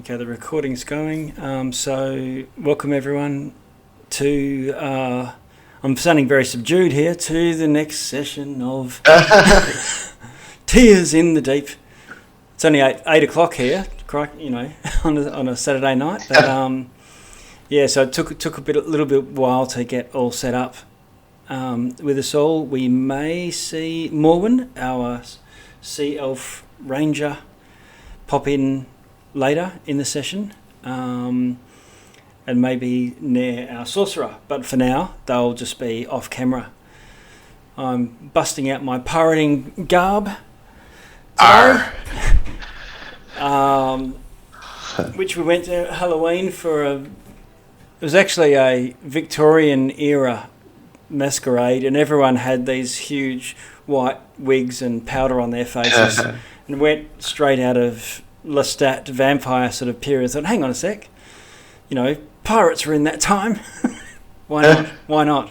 Okay, the recording's going. So welcome everyone to, I'm sounding very subdued here, to the next session of Tears in the Deep. It's only 8 o'clock here, you know, on a Saturday night. But yeah, so it took a little bit while to get all set up with us all. We may see Morwen, our Sea Elf Ranger, pop in later in the session, and maybe near our sorcerer, but for now they'll just be off camera. I'm busting out my pirating garb today, which we went to Halloween for it was actually a Victorian era masquerade, and everyone had these huge white wigs and powder on their faces and went straight out of Lestat vampire sort of period. Thought, hang on a sec, you know, pirates were in that time. Why not? Why not?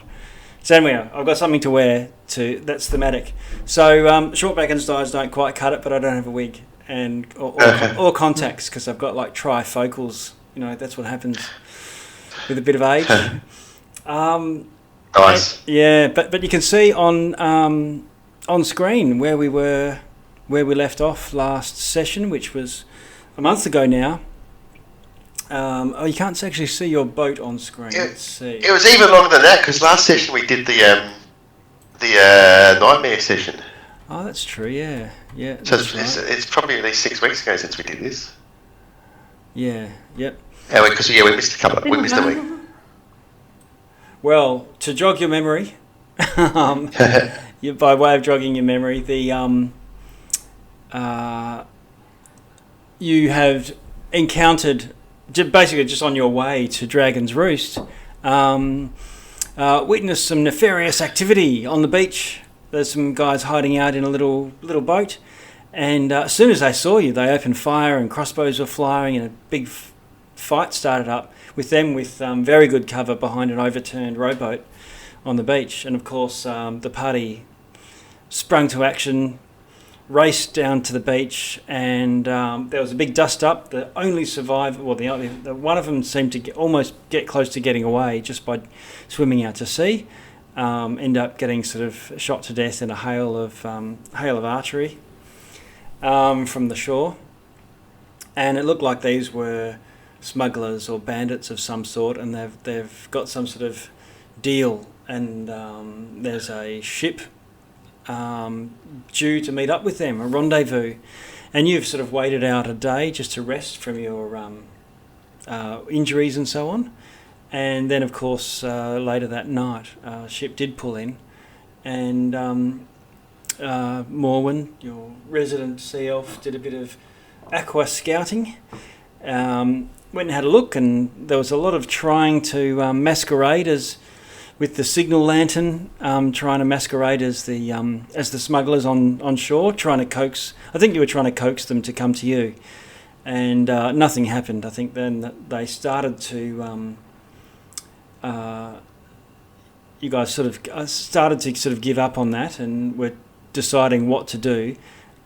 So anyway, I've got something to wear that's thematic. So short back and styles don't quite cut it, but I don't have a wig and or contacts because I've got like trifocals. You know, that's what happens with a bit of age. Nice. Yeah, but you can see on screen where we left off last session, which was a month ago now. You can't actually see your boat on screen. Let's see. It was even longer than that because last session we did the nightmare session. Oh, that's true. Yeah. So it's probably at least 6 weeks ago since we did this. Yeah. Yep. Yeah, because we missed we missed a week. Well, to jog your memory, by way of jogging your memory, you have encountered, basically just on your way to Dragon's Roost, witnessed some nefarious activity on the beach. There's some guys hiding out in a little boat, and as soon as they saw you, they opened fire and crossbows were flying, and a big fight started up with them with very good cover behind an overturned rowboat on the beach. And of course, the party sprung to action, raced down to the beach, and there was a big dust up. The only survivor, one of them seemed to almost get close to getting away just by swimming out to sea. End up getting sort of shot to death in a hail of archery from the shore. And it looked like these were smugglers or bandits of some sort, and they've got some sort of deal. And there's a ship due to meet up with them, a rendezvous, and you've sort of waited out a day just to rest from your injuries and so on. And then of course later that night a ship did pull in, and Morwen, your resident sea elf, did a bit of aqua scouting, went and had a look, and there was a lot of trying to masquerade as with the signal lantern, trying to masquerade as the smugglers on shore, trying to coax. I think you were trying to coax them to come to you, and nothing happened. I think then they started to. You guys sort of started to give up on that, and were deciding what to do.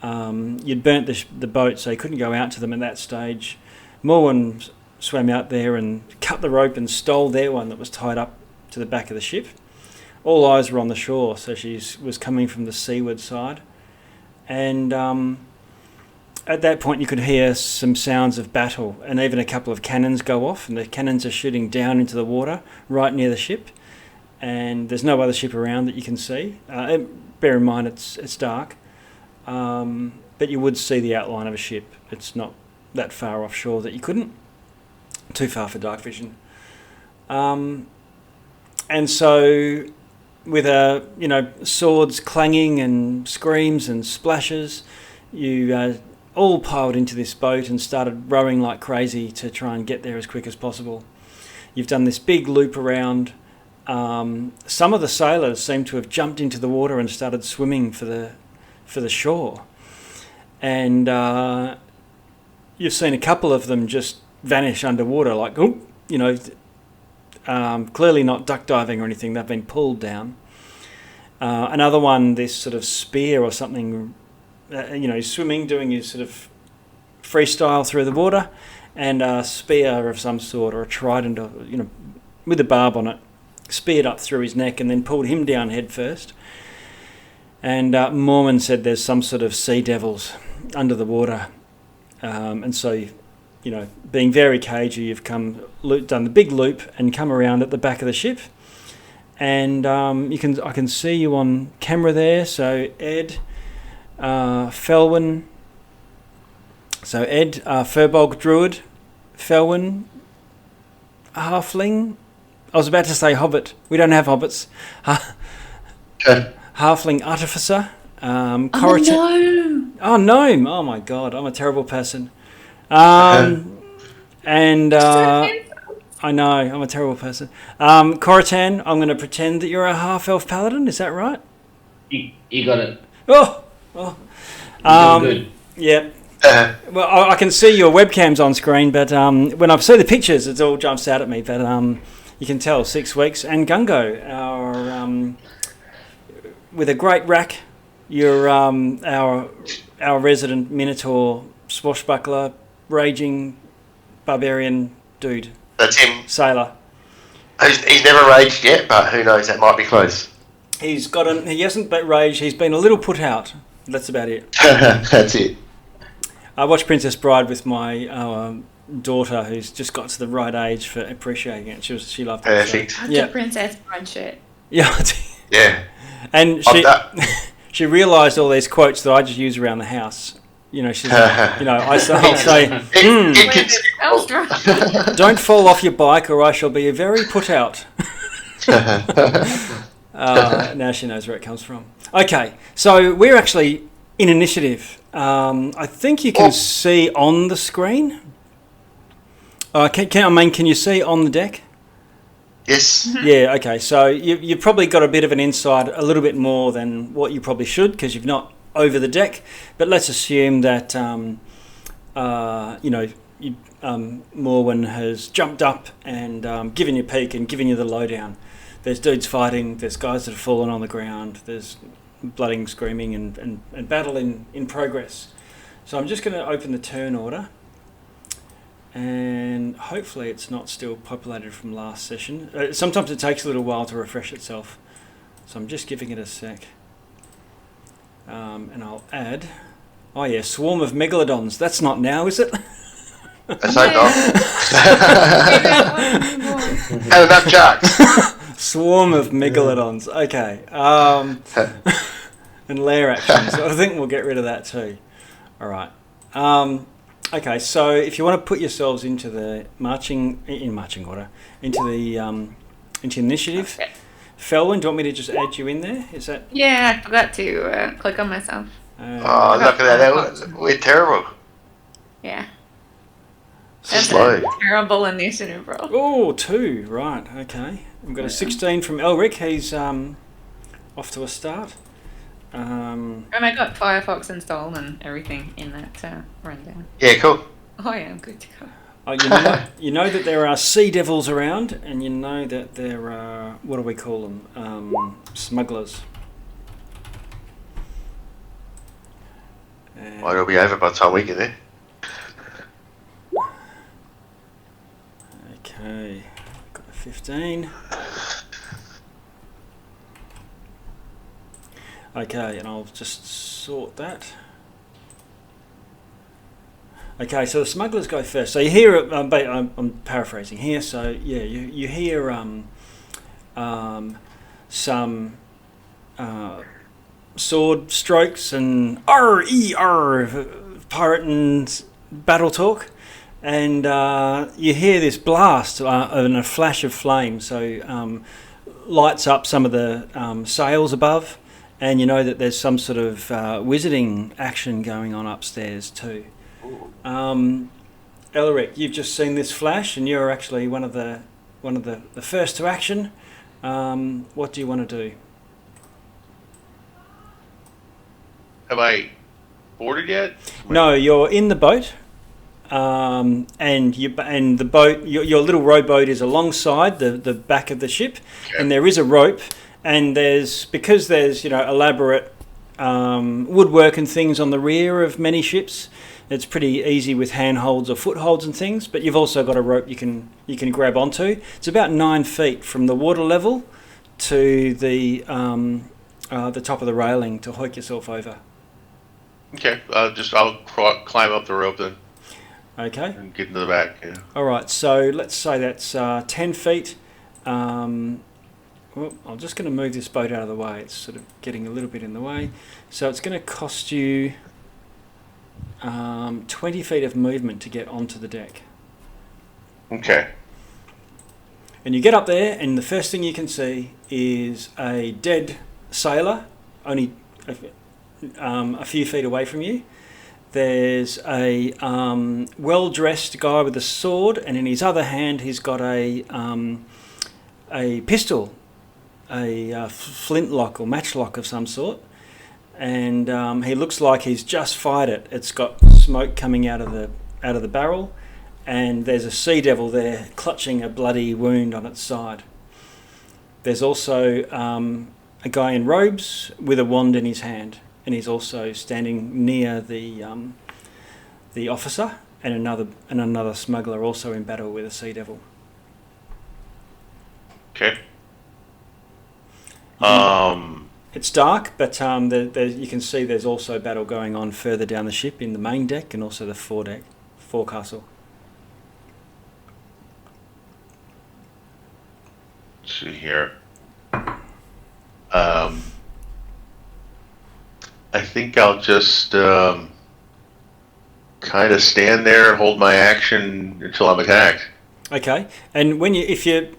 You'd burnt the boat, so you couldn't go out to them at that stage. Morwen swam out there and cut the rope and stole their one that was tied up to the back of the ship. All eyes were on the shore, so she was coming from the seaward side, and at that point you could hear some sounds of battle, and even a couple of cannons go off, and the cannons are shooting down into the water right near the ship, and there's no other ship around that you can see. Bear in mind it's dark, but you would see the outline of a ship. It's not that far offshore that you couldn't. Too far for dark vision. And so, with swords clanging and screams and splashes, you all piled into this boat and started rowing like crazy to try and get there as quick as possible. You've done this big loop around. Some of the sailors seem to have jumped into the water and started swimming for the shore, and you've seen a couple of them just vanish underwater, like clearly not duck diving or anything. They've been pulled down. Another one, this sort of spear or something, swimming, doing his sort of freestyle through the water, and a spear of some sort, or a trident, or, with a barb on it, speared up through his neck and then pulled him down head first. And Mormon said there's some sort of sea devils under the water, and so, being very cagey, you've done the big loop and come around at the back of the ship, and I can see you on camera there. So Ed, Felwyn. So Ed, Furbolg Druid, Felwyn, Halfling. I was about to say Hobbit. We don't have hobbits. Halfling Artificer. Gnome. Oh, Gnome. Oh my God, I'm a terrible person. And I know, I'm a terrible person. Coritan, I'm going to pretend that you're a half-elf paladin. Is that right? You got it. Oh. Good. Yeah. Well, I can see your webcams on screen, but when I see the pictures, it all jumps out at me. But you can tell 6 weeks. And Gungo, with a great rack, you're our resident Minotaur swashbuckler, raging barbarian dude. That's him. Sailor. He's never raged yet, but who knows? That might be close. He hasn't been raged. He's been a little put out. That's about it. That's it. I watched Princess Bride with my daughter, who's just got to the right age for appreciating it. She loved it. Perfect. So, That's a Princess Bride shit. Yeah. Yeah. And she realised all these quotes that I just use around the house. She's like, I'll say, don't fall off your bike or I shall be very put out. Now she knows where it comes from. Okay, so we're actually in initiative. I think you can see on the screen. Can you see on the deck? Yes. Yeah, okay. So you've probably got a bit of an insight, a little bit more than what you probably should, because you've not over the deck. But let's assume that, Morwen has jumped up and given you a peek and given you the lowdown. There's dudes fighting, there's guys that have fallen on the ground, there's blooding, screaming, and battle in progress. So I'm just going to open the turn order. And hopefully it's not still populated from last session. Sometimes it takes a little while to refresh itself. So I'm just giving it a sec. And I'll add... Oh yeah, Swarm of Megalodons. That's not now, is it? That's not. And enough sharks. Swarm of Megalodons. Okay. And lair action. So I think we'll get rid of that too. All right. Okay, so if you want to put yourselves into the marching order, into initiative, Okay. Felwyn, do you want me to just add you in there? Is that? Yeah, I forgot to click on myself. Oh, look at that. We're terrible. Yeah. So That's slow. a terrible initiative roll. Oh, 2. Right. Okay. We've got a 16 from Elric. He's off to a start. And I got Firefox installed and everything in that rundown. Yeah, cool. Oh yeah, I'm good to go. You know that there are sea devils around, and you know that there are, what do we call them? Smugglers. Well, it'll be over by the time we get there. Okay, got a 15. Okay, and I'll just sort that. Okay, so the smugglers go first. So you hear, I'm paraphrasing here. So yeah, you hear some sword strokes and pirate and battle talk, and you hear this blast and a flash of flame. So lights up some of the sails above, and you know that there's some sort of wizarding action going on upstairs too. Elric, you've just seen this flash, and you're actually one of the first to action. What do you want to do? Have I boarded yet? No, you're in the boat, and the boat, your little rowboat is alongside the back of the ship, Okay. and there is a rope, and there's elaborate woodwork and things on the rear of many ships. It's pretty easy with handholds or footholds and things, but you've also got a rope you can grab onto. It's about 9 feet from the water level to the top of the railing to hoik yourself over. Okay, I'll climb up the rope then. Okay. And get into the back. Yeah. All right. So let's say that's 10 feet. I'm just going to move this boat out of the way. It's sort of getting a little bit in the way. So it's going to cost you 20 feet of movement to get onto the deck. Okay. And you get up there, and the first thing you can see is a dead sailor, only a few feet away from you. There's a well-dressed guy with a sword, and in his other hand he's got a pistol, a flintlock or matchlock of some sort, and he looks like he's just fired it. It's got smoke coming out of the barrel, and there's a sea devil there clutching a bloody wound on its side. There's also a guy in robes with a wand in his hand, and he's also standing near the officer, and another smuggler also in battle with a sea devil. Okay. It's dark, but you can see there's also battle going on further down the ship in the main deck and also the forecastle. Let's see here. I think I'll just kind of stand there and hold my action until I'm attacked. Okay, and when if you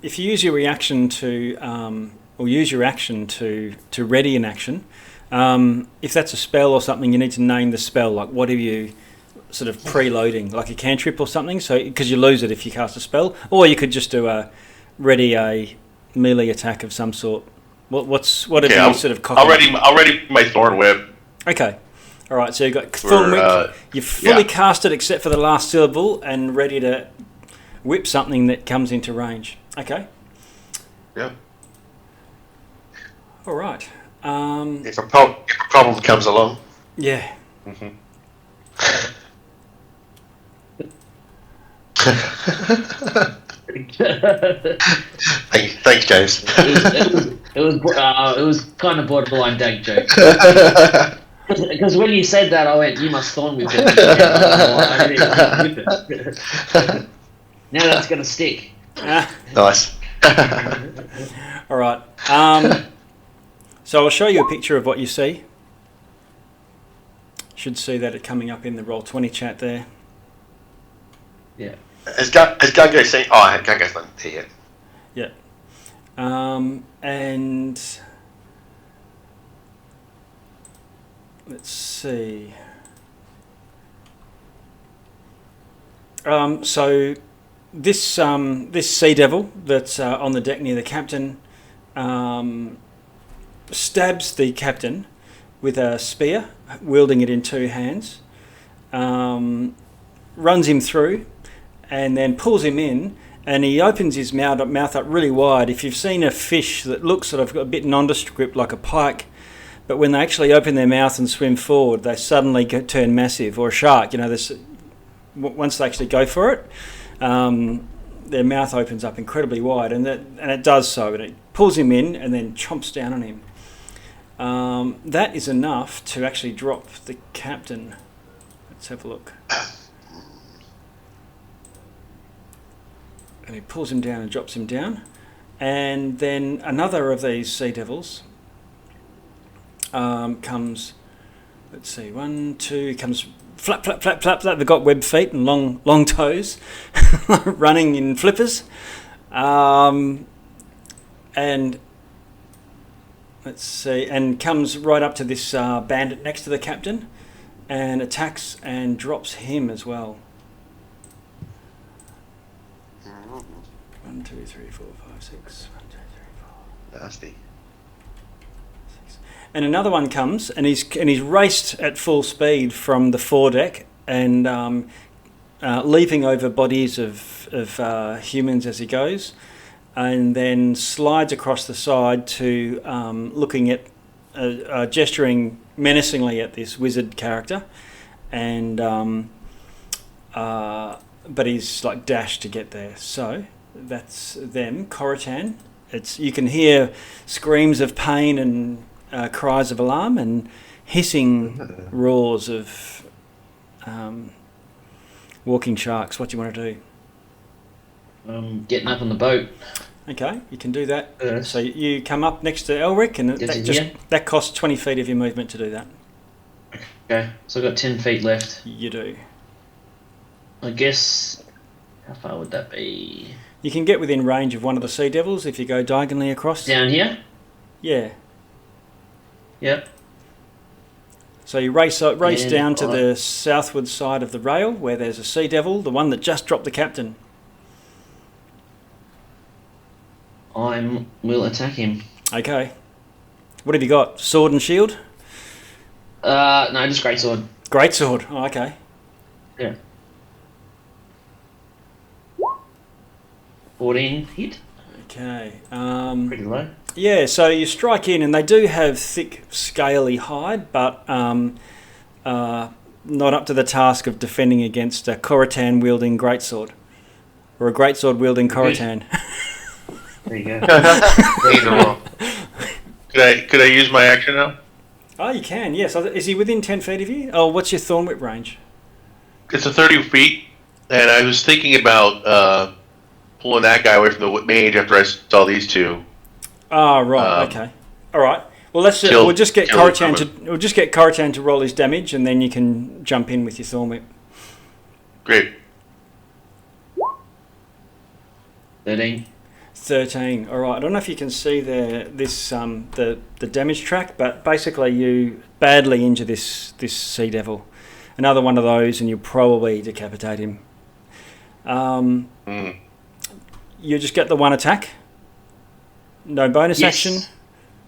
use your reaction to or use your action to ready an action, if that's a spell or something, you need to name the spell. Like, what are you sort of preloading, like a cantrip or something? So because you lose it if you cast a spell, or you could just do a melee attack of some sort. Whatever you sort of cock. I'll ready my thorn whip. Okay. All right. So you've got thorn whip. You've fully cast it except for the last syllable and ready to whip something that comes into range. Okay. Yeah. All right. If a problem comes along. Yeah. Mm-hmm. Thanks, James. It was kind of borderline dank joke. Because when you said that, I went, "You must thorn whip it." Now that's gonna stick. Nice. All right. So I'll show you a picture of what you see. Should see that coming up in the Roll20 chat there. Yeah. Has Gungo seen? Oh, Gungo's not here yet. Yeah. And let's see. So this sea devil that's on the deck near the captain stabs the captain with a spear, wielding it in two hands. Runs him through, and then pulls him in, and he opens his mouth up really wide. If you've seen a fish that looks sort of a bit nondescript like a pike, but when they actually open their mouth and swim forward, they suddenly turn massive, or a shark. You know, once they actually go for it, their mouth opens up incredibly wide, and it does so, and it pulls him in and then chomps down on him. That is enough to actually drop the captain. Let's have a look. And he pulls him down and drops him down. And then another of these sea devils comes, let's see, 1, 2, comes flap, flap, flap, flap, flap. They've got webbed feet and long toes, running in flippers. And let's see, and comes right up to this bandit next to the captain and attacks and drops him as well. 1, 2, 3, 4, 5, 6. 1, 2, 3, 4. Nasty. 6. And another one comes, and he's raced at full speed from the foredeck and leaping over bodies of humans as he goes, and then slides across the side to looking at gesturing menacingly at this wizard character, and but he's like dashed to get there. So that's them. Coritan. You can hear screams of pain and cries of alarm and hissing roars of walking sharks. What do you want to do? Getting up on the boat. Okay, you can do that. Yes. So you come up next to Elric, and that costs 20 feet of your movement to do that. Okay, so I've got 10 feet left. You do. I guess, how far would that be? You can get within range of one of the sea devils if you go diagonally across. Down here? Yeah. Yep. So you race down to the southward side of the rail where there's a sea devil, the one that just dropped the captain. I will attack him. Okay. What have you got? Sword and shield? No, just greatsword. Greatsword. Oh, okay. Yeah. 14 hit. Okay. Pretty low. Yeah, so you strike in, and they do have thick, scaly hide, but not up to the task of defending against a Coritan wielding greatsword, or a greatsword wielding Coritan. There you go. Either or. Could I use my action now? Oh, you can, yes. Is he within 10 feet of you? Oh, what's your Thorn Whip range? It's a 30 feet, and I was thinking about pulling that guy away from the mage after I saw these two. Oh, right. Okay. All right. Well, we'll just get Coritan to roll his damage, and then you can jump in with your Thorn Whip. Great. 13. All right. I don't know if you can see the damage track, but basically you badly injure this sea devil. Another one of those, and you'll probably decapitate him. You just get the one attack. No bonus action.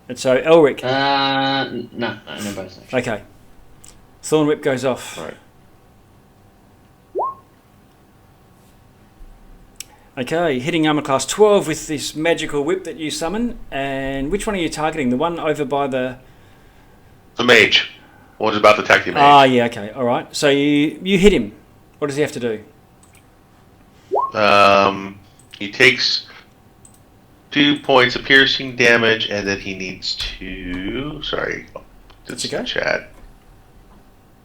And so Elric. No bonus action. Okay. Thorn Whip goes off. Right. Okay, hitting armor class 12 with this magical whip that you summon. And which one are you targeting? The one over by the mage. One's about to attack the mage. Ah, yeah, okay, all right. So you hit him. What does he have to do? He takes 2 points of piercing damage, and then he needs to... Sorry. That's okay. Chat.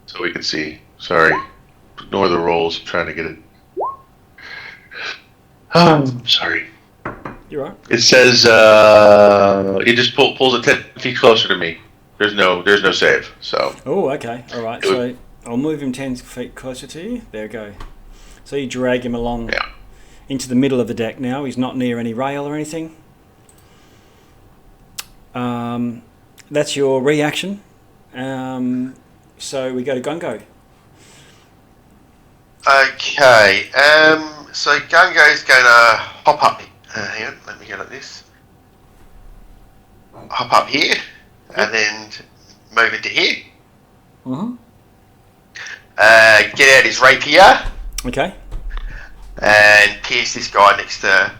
So we can see. Sorry. Ignore the rolls. I'm trying to get it. Sorry. You're right. It says he just pulls it 10 feet closer to me. There's no save. So. Oh, okay. All right. So I'll move him 10 feet closer to you. There we go. So you drag him along into the middle of the deck now. He's not near any rail or anything. That's your reaction. So we go to Gungo. Okay, so Gungo's going to hop up. Hang on, let me go like this. Hop up here, and then move into here. Mm-hmm. Get out his rapier. Okay. And pierce this guy next to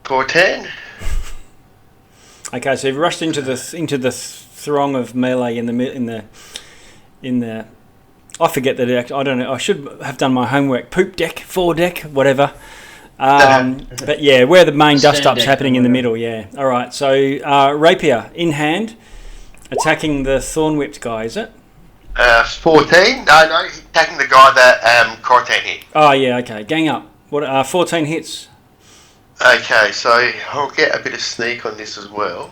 Cortan. Okay, so you've rushed into the throng of melee in the. I forget the deck. I don't know. I should have done my homework. Poop deck, foredeck, whatever. But yeah, where the main dust-up's happening in the middle. Yeah. All right. So rapier in hand, attacking the thorn-whipped guy. Is it? 14. No, attacking the guy that Cortan hit. Oh yeah. Okay. Gang up. What? 14 hits. Okay, so I'll get a bit of sneak on this as well.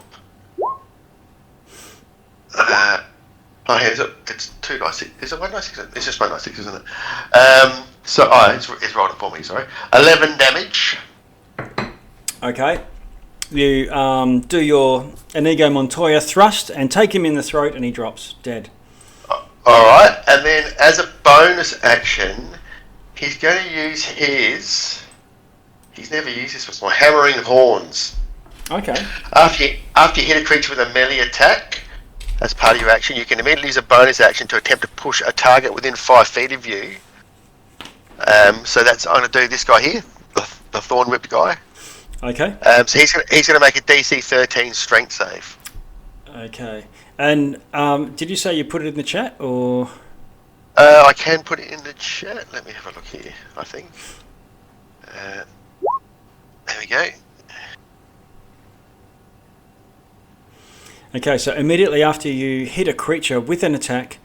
It's 2 dice 6. Is it 1 dice 6? It's just 1 dice 6, isn't it? It's rolled it for me, sorry. 11 damage. Okay. You do your Inigo Montoya thrust and take him in the throat, and he drops dead. Alright, and then as a bonus action, he's going to use his... He's never used this before. Hammering Horns. Okay. After you hit a creature with a melee attack, as part of your action, you can immediately use a bonus action to attempt to push a target within 5 feet of you. So that's I'm going to do this guy here, the thorn whipped guy. Okay. So he's going to make a DC 13 Strength save. Okay. And did you say you put it in the chat or? I can put it in the chat. Let me have a look here, I think. There we go. Okay, so immediately after you hit a creature with an attack,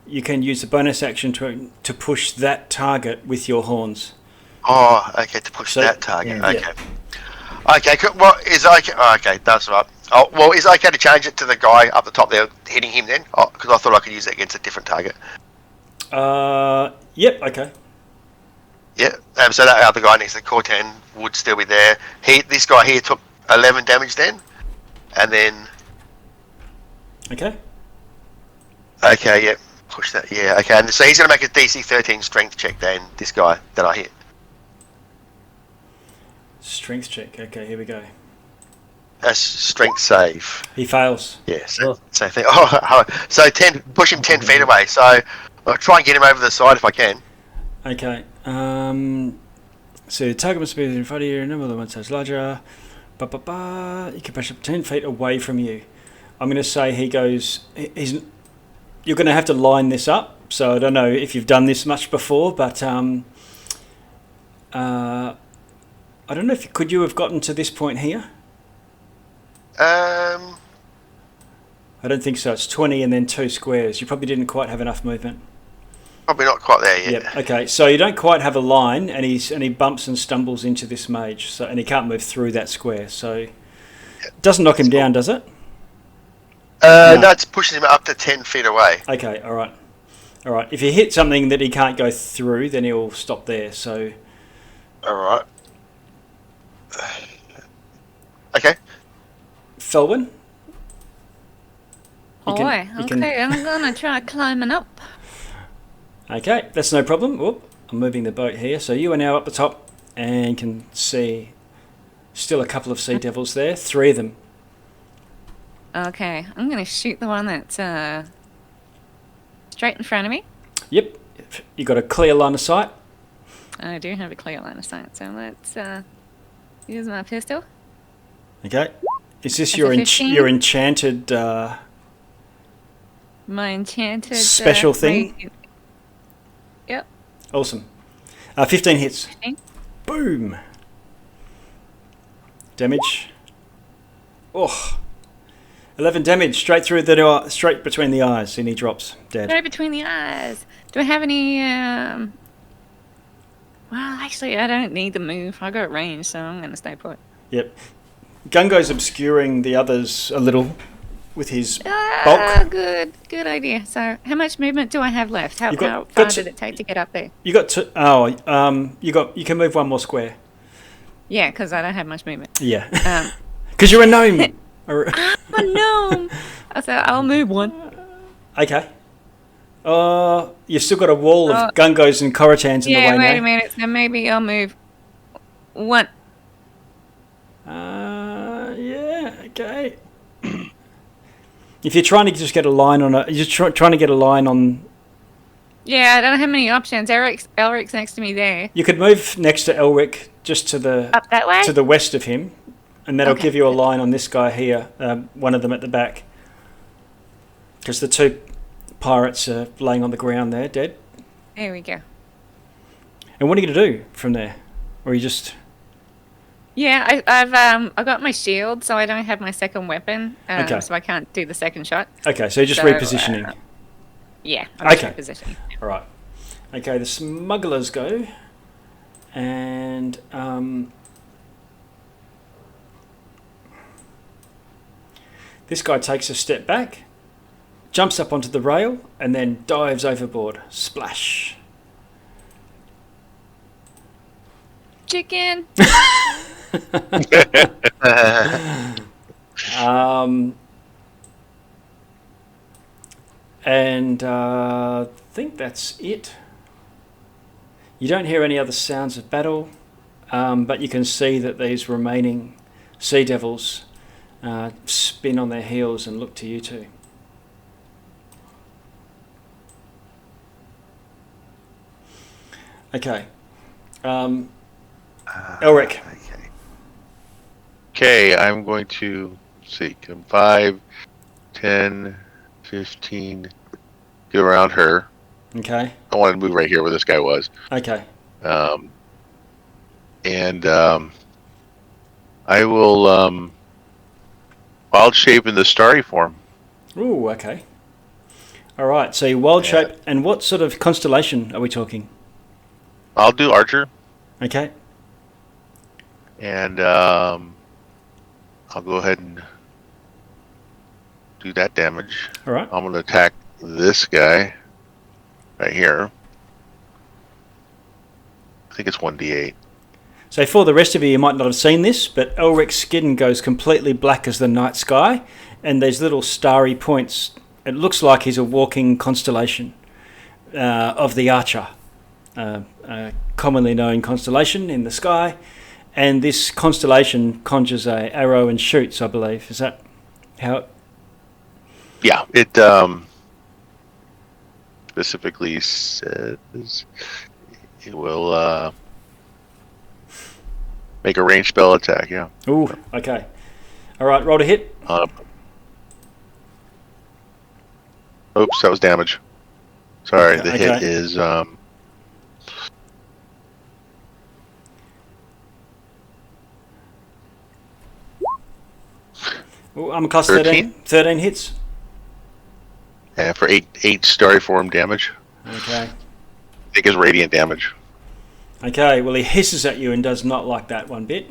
you can use the bonus action to push that target with your horns. Oh, okay, to push that target. yeah. Okay. Okay, well, okay, that's right. Oh, well, is it okay to change it to the guy up the top there, hitting him then? Because I thought I could use it against a different target. Yep, okay. Yeah, so that other guy next to Cortan would still be there. This guy here took 11 damage then, and then... Okay. Okay, yeah, push that, yeah, okay. And so he's going to make a DC 13 strength check then, this guy that I hit. Strength check, okay, here we go. That's strength save. He fails. Yes. Yeah, same thing. So push him 10 feet away. So I'll try and get him over the side if I can. Okay. So the target must be in front of you. Number of the one size larger. You can push up 10 feet away from you. I'm going to say he goes. You're going to have to line this up. So I don't know if you've done this much before, but I don't know if could you have gotten to this point here. I don't think so. It's 20 and then 2 squares. You probably didn't quite have enough movement. Probably not quite there yet. Yep. Okay. So you don't quite have a line, and he bumps and stumbles into this mage. So and he can't move through that square. So it doesn't knock him down, does it? No, it pushes him up to 10 feet away. Okay. All right. All right. If you hit something that he can't go through, then he'll stop there. So. All right. Okay. Felwyn? Okay, I'm gonna try climbing up. Okay, that's no problem. Whoop, I'm moving the boat here. So you are now up the top and can see still a couple of sea devils there. 3 of them. Okay, I'm gonna shoot the one that's straight in front of me. Yep, you got a clear line of sight. I do have a clear line of sight, so let's use my pistol. Okay. Is this That's your enchanted my enchanted special thing? Yep. Awesome. 15 hits. 15. Boom. Damage. Oh. 11 damage straight through straight between the eyes, and he drops dead. Right between the eyes. Do I have any? Well, actually, I don't need the move. I got range, so I'm gonna stay put. Yep. Gungo's obscuring the others a little with his bulk. Good idea. So, how much movement do I have left? How far did it take to get up there? You got to. Oh, you can move one more square. Yeah, because I don't have much movement. Yeah. Because you're a gnome. I'm a gnome. So I'll move one. Okay. You've still got a wall of Gungos and Corotans in the way now. Yeah, wait a minute. So maybe I'll move one. Yeah, okay. If you're trying to just get a line on trying to get a line on... Yeah, I don't have many options. Elric's next to me there. You could move next to Elric, just to the... Up that way? To the west of him, and that'll give you a line on this guy here, one of them at the back. Because the 2 pirates are laying on the ground there, dead. There we go. And what are you going to do from there? Or you just... Yeah, I got my shield, so I don't have my second weapon, so I can't do the second shot. Okay, so you're just repositioning. Yeah, I'm just repositioning. All right. Okay, the smugglers go, and this guy takes a step back, jumps up onto the rail, and then dives overboard. Splash. Chicken. And I think that's it. You don't hear any other sounds of battle, but you can see that these remaining sea devils spin on their heels and look to you two. Okay. Elric. Okay, I'm going to see. 5, 10, 15. Get around her. Okay. I wanted to move right here where this guy was. Okay. I will wild shape in the starry form. Ooh, okay. All right, so you wild shape, and what sort of constellation are we talking? I'll do Archer. Okay. And I'll go ahead and do that damage. All right. I'm going to attack this guy right here. I think it's 1d8. So for the rest of you might not have seen this, but Elric's skin goes completely black as the night sky, and there's little starry points. It looks like he's a walking constellation of the Archer, a commonly known constellation in the sky. And this constellation conjures a arrow and shoots, I believe. Is that how it... Yeah, it specifically says it will make a ranged spell attack, yeah. Ooh, okay. All right, roll to hit. Oops, that was damage. Sorry, the Okay. hit is... Ooh, I'm across 13. 13 hits. for 8 starry form damage. Okay. I think it's radiant damage. Okay, well he hisses at you and does not like that one bit.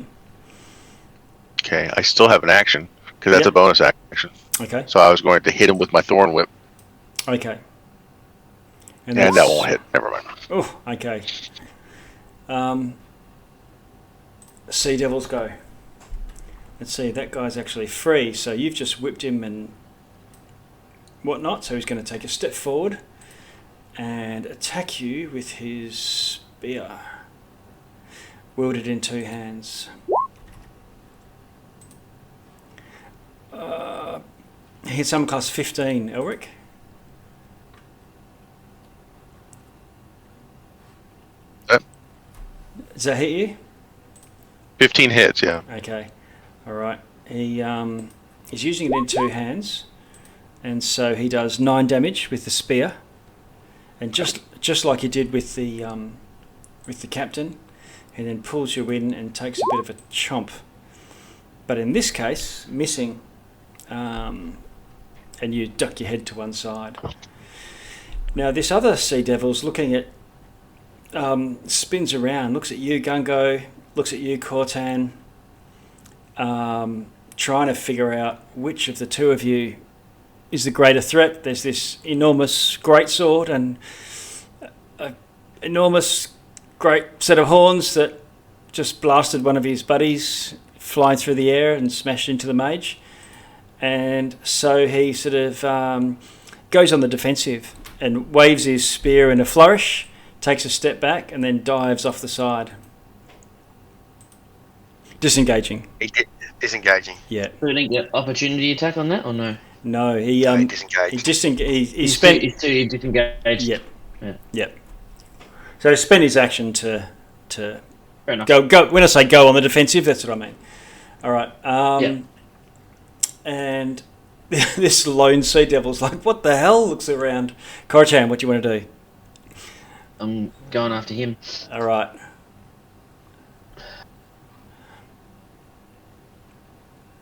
Okay, I still have an action, because that's a bonus action. Okay. So I was going to hit him with my Thorn Whip. Okay. And that won't hit. Never mind. Oh, okay. Sea Devils go. Let's see, that guy's actually free, so you've just whipped him and whatnot, so he's going to take a step forward and attack you with his spear, wielded in 2 hands. He hits armor class 15, Elric. Does that hit you? 15 hits, yeah. Okay. All right. He's using it in 2 hands, and so he does 9 damage with the spear, and just like he did with the captain, he then pulls you in and takes a bit of a chomp. But in this case, missing, and you duck your head to one side. Now this other sea devil's looking at, spins around, looks at you, Gungo, looks at you, Cortan, trying to figure out which of the two of you is the greater threat. There's this enormous greatsword and an enormous great set of horns that just blasted one of his buddies flying through the air and smashed into the mage. And so he sort of goes on the defensive and waves his spear in a flourish, takes a step back, and then dives off the side. Disengaging. Disengaging. Yeah. So we didn't get opportunity attack on that, or no? No, he disengaged. He spent. He's too disengaged. Yep. Yeah. Yep. So he spent his action to Fair enough. go. When I say go on the defensive, that's what I mean. All right. Yep. And this lone sea devil's like, what the hell? Looks around. Korchan, what do you want to do? I'm going after him. All right.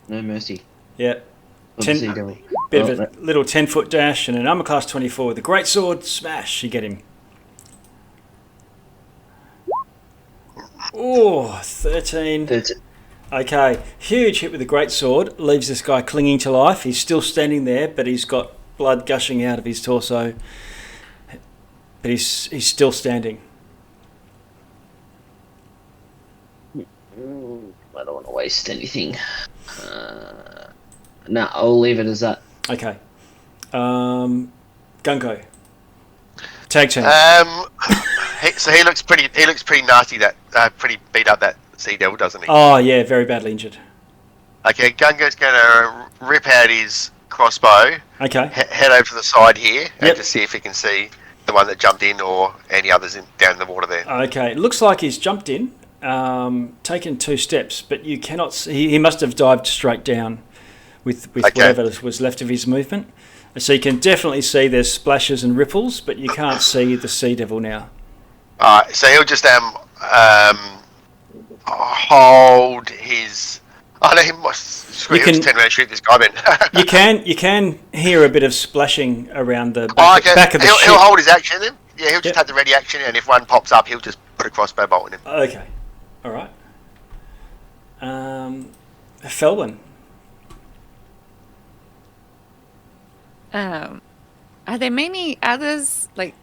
No mercy. Yeah. Of the sea devil. Bit of a little 10-foot dash and an armor class 24 with a great sword smash. You get him. Oh, 13. Okay, huge hit with the great sword. Leaves this guy clinging to life. He's still standing there, but he's got blood gushing out of his torso. But he's still standing. I don't want to waste anything. No, I'll leave it as that. Okay. Gunko. Tag team. So he looks pretty nasty. That pretty beat up, that sea devil, doesn't he? Oh yeah, very badly injured. Okay, Gungo's going to rip out his crossbow. Okay. Head over to the side here and Yep. to see if he can see the one that jumped in or any others down in the water there. Okay, it looks like he's jumped in, taken 2 steps, but you cannot see. He must have dived straight down with Okay. whatever was left of his movement. So you can definitely see there's splashes and ripples, but you can't see the sea devil now. Alright, so he'll just hold his. Oh no, he must. Screw, he'll just turn around and shoot this guy then. You can hear a bit of splashing around the okay. back of the ship. He'll hold his action then. Yeah, he'll just have the ready action, and if one pops up, he'll just put a crossbow bolt in him. Okay, all right. Felwyn. Are there many others like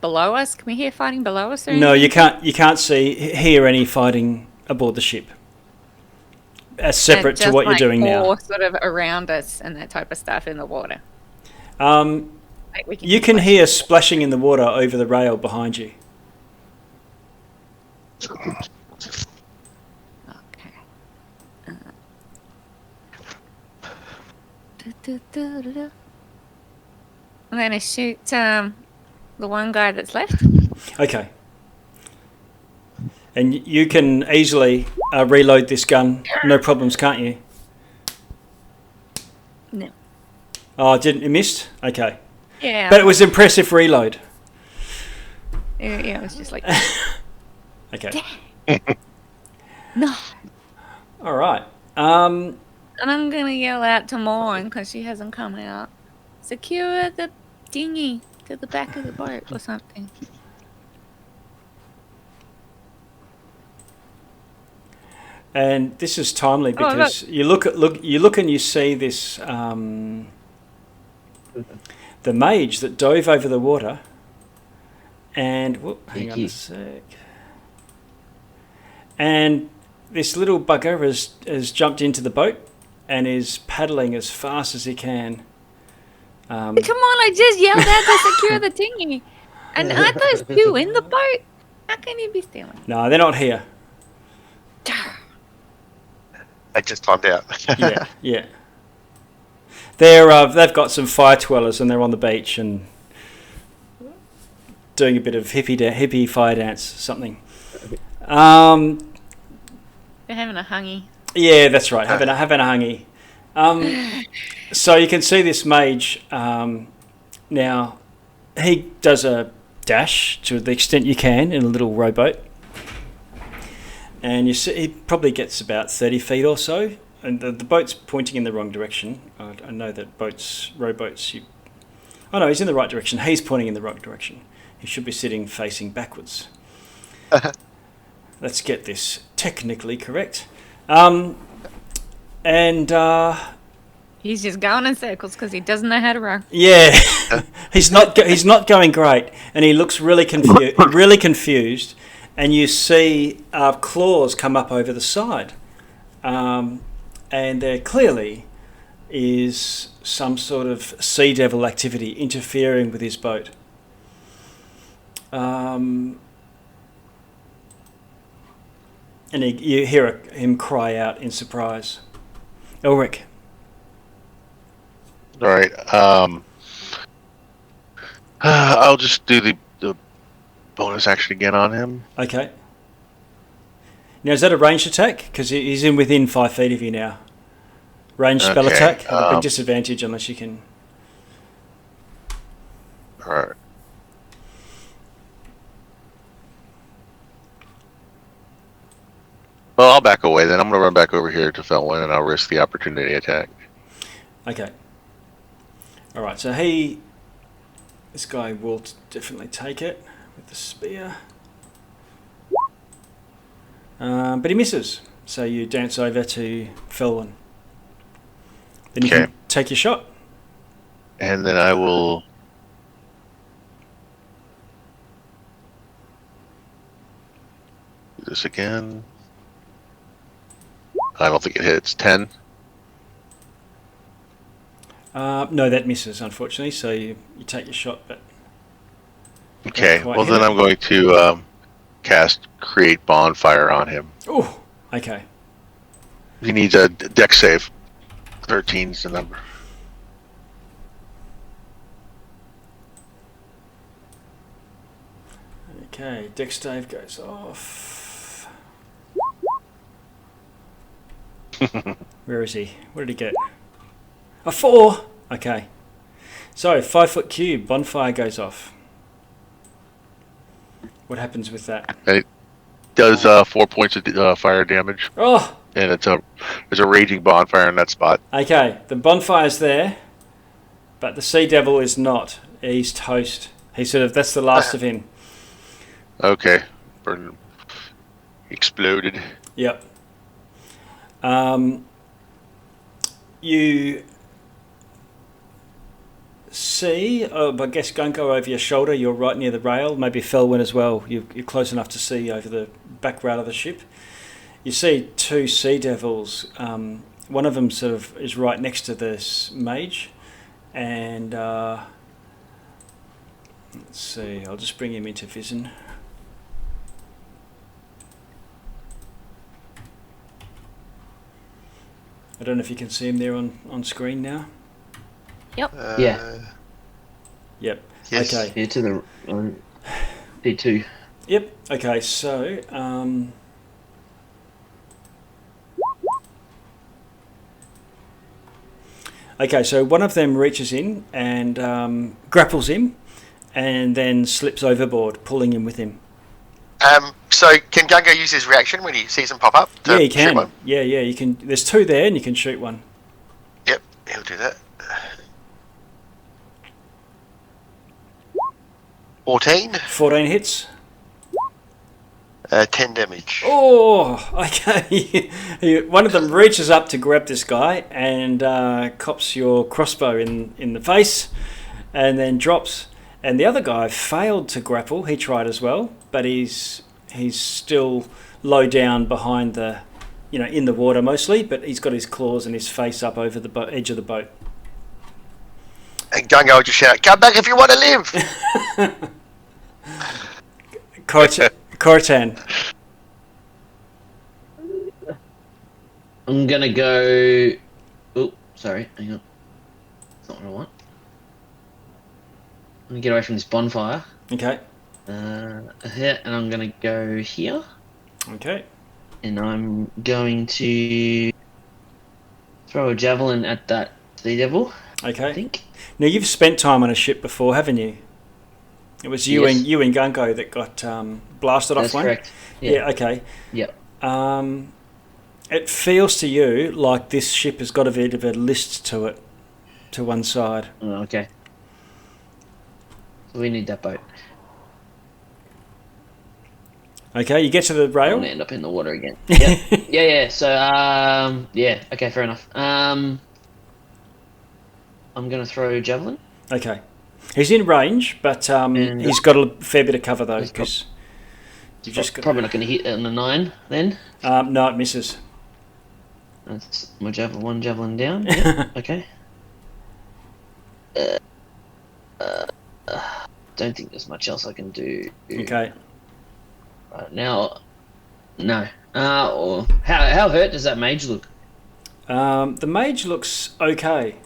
below us? Can we hear fighting below us? Or No, you can't. You can't hear any fighting aboard the ship. As separate to what you're doing now. Or sort of around us and that type of stuff in the water. You can hear splashing in the water over the rail behind you. Okay. I'm going to shoot the one guy that's left. Okay. And you can easily reload this gun, no problems, can't you? No. Oh, didn't you missed? Okay. Yeah. But it was impressive reload. Yeah, it was just like. Okay. No. All right. And I'm going to yell out to Morn because she hasn't come out. Secure the dinghy to the back of the boat or something. And this is timely because you look and you see this the mage that dove over the water, and hang on a sec. And this little bugger has jumped into the boat and is paddling as fast as he can. Come on! I just yelled out to secure the dinghy, and aren't those two in the boat? How can you be stealing? No, they're not here. They just timed out. Yeah. They've got some fire twirlers and they're on the beach and doing a bit of hippie fire dance, something. They're having a hungy. Yeah, that's right. Having a hungy. So you can see this mage. Now, he does a dash to the extent you can in a little rowboat. And you see, he probably gets about 30 feet or so, and the boat's pointing in the wrong direction. I know that rowboats. Oh no, he's in the right direction. He's pointing in the wrong direction. He should be sitting facing backwards. Let's get this technically correct. He's just going in circles because he doesn't know how to row. Yeah, he's not going great, and he looks really confused. And you see claws come up over the side. And there clearly is some sort of sea devil activity interfering with his boat. And you hear him cry out in surprise. Elric. All right. I'll just do the bonus action again on him. Okay. Now, is that a ranged attack? Because he's within 5 feet of you now. Ranged spell attack. A big disadvantage unless you can. All right. Well, I'll back away then. I'm going to run back over here to Felwyn and I'll risk the opportunity attack. Okay. All right. So this guy will definitely take it with the spear. But he misses. So you dance over to Felwyn. Then you can take your shot. And then I will... do this again. I don't think it hits. 10. No, that misses, unfortunately. So you take your shot, but... Okay, well then I'm going to cast Create Bonfire on him. Oh, okay. He needs a dex save. 13 is the number. Okay, dex save goes off. Where is he? What did he get? A 4! Okay. So 5-foot cube bonfire goes off. What happens with that? It does 4 points of fire damage, Oh, and there's a raging bonfire in that spot. okay. The bonfire's there, but the sea devil is not. He's toast. That's the last of him. Okay, burn, exploded. Yep. You see, I guess don't go over your shoulder. You're right near the rail. Maybe Felwyn as well. You're close enough to see over the back rail of the ship. You see 2 sea devils. One of them sort of is right next to this mage, and let's see. I'll just bring him into vision. I don't know if you can see him there on screen now. Yep. Yeah. Yep. Yes. Okay. Here to the D2. Yep. Okay. So, so one of them reaches in and grapples him, and then slips overboard, pulling him with him. So can Gungo use his reaction when he sees them pop up? Yeah, you shoot can. one? Yeah, you can. There's 2 there, and you can shoot one. Yep, he'll do that. 14, 14 hits. 10 damage. Oh, okay. One of them reaches up to grab this guy and cops your crossbow in the face, and then drops. And the other guy failed to grapple. He tried as well, but he's still low down behind in the water mostly. But he's got his claws and his face up over the edge of the boat. And Gungo will just shout, "Come back if you want to live!" Cortan. I'm gonna go. Oh, sorry. Hang on. That's not what I want. I'm gonna get away from this bonfire. Okay. Here, and I'm gonna go here. Okay. And I'm going to throw a javelin at that sea devil. Okay. I think. Now you've spent time on a ship before, haven't you? It was you Yes. and Gungo that got blasted off That's one. correct. Yeah. Okay. Yep. It feels to you like this ship has got a bit of a list to it, to one side. Oh, okay. So we need that boat. Okay, you get to the I rail. want to end up in the water again. Yep. yeah. So yeah. Okay, fair enough. I'm gonna throw a javelin. Okay. He's in range, but And- he's got a fair bit of cover though, He's because you've just got. Probably not gonna hit on the 9 then. No, it misses. That's my javelin. One javelin down. Yep. Okay. Don't think there's much else I can do. Okay. Right now, no. Or how hurt does that mage look? The mage looks okay.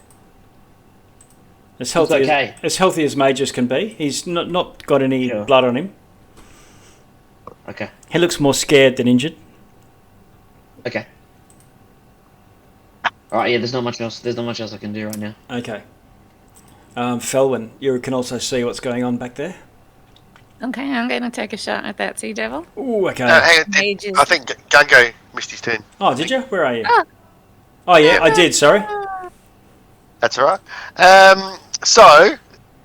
As healthy, okay. as healthy as mages can be. He's not got any Sure. blood on him. Okay. He looks more scared than injured. Okay. All right. Yeah. There's not much else. There's not much else I can do right now. Okay. Felwyn, you can also see what's going on back there. Okay, I'm going to take a shot at that sea devil. Ooh, okay. Hang on, Mages. I think Gungo missed his turn. Oh, did you? Where are you? Oh. Oh, yeah, I did, sorry. That's all right. So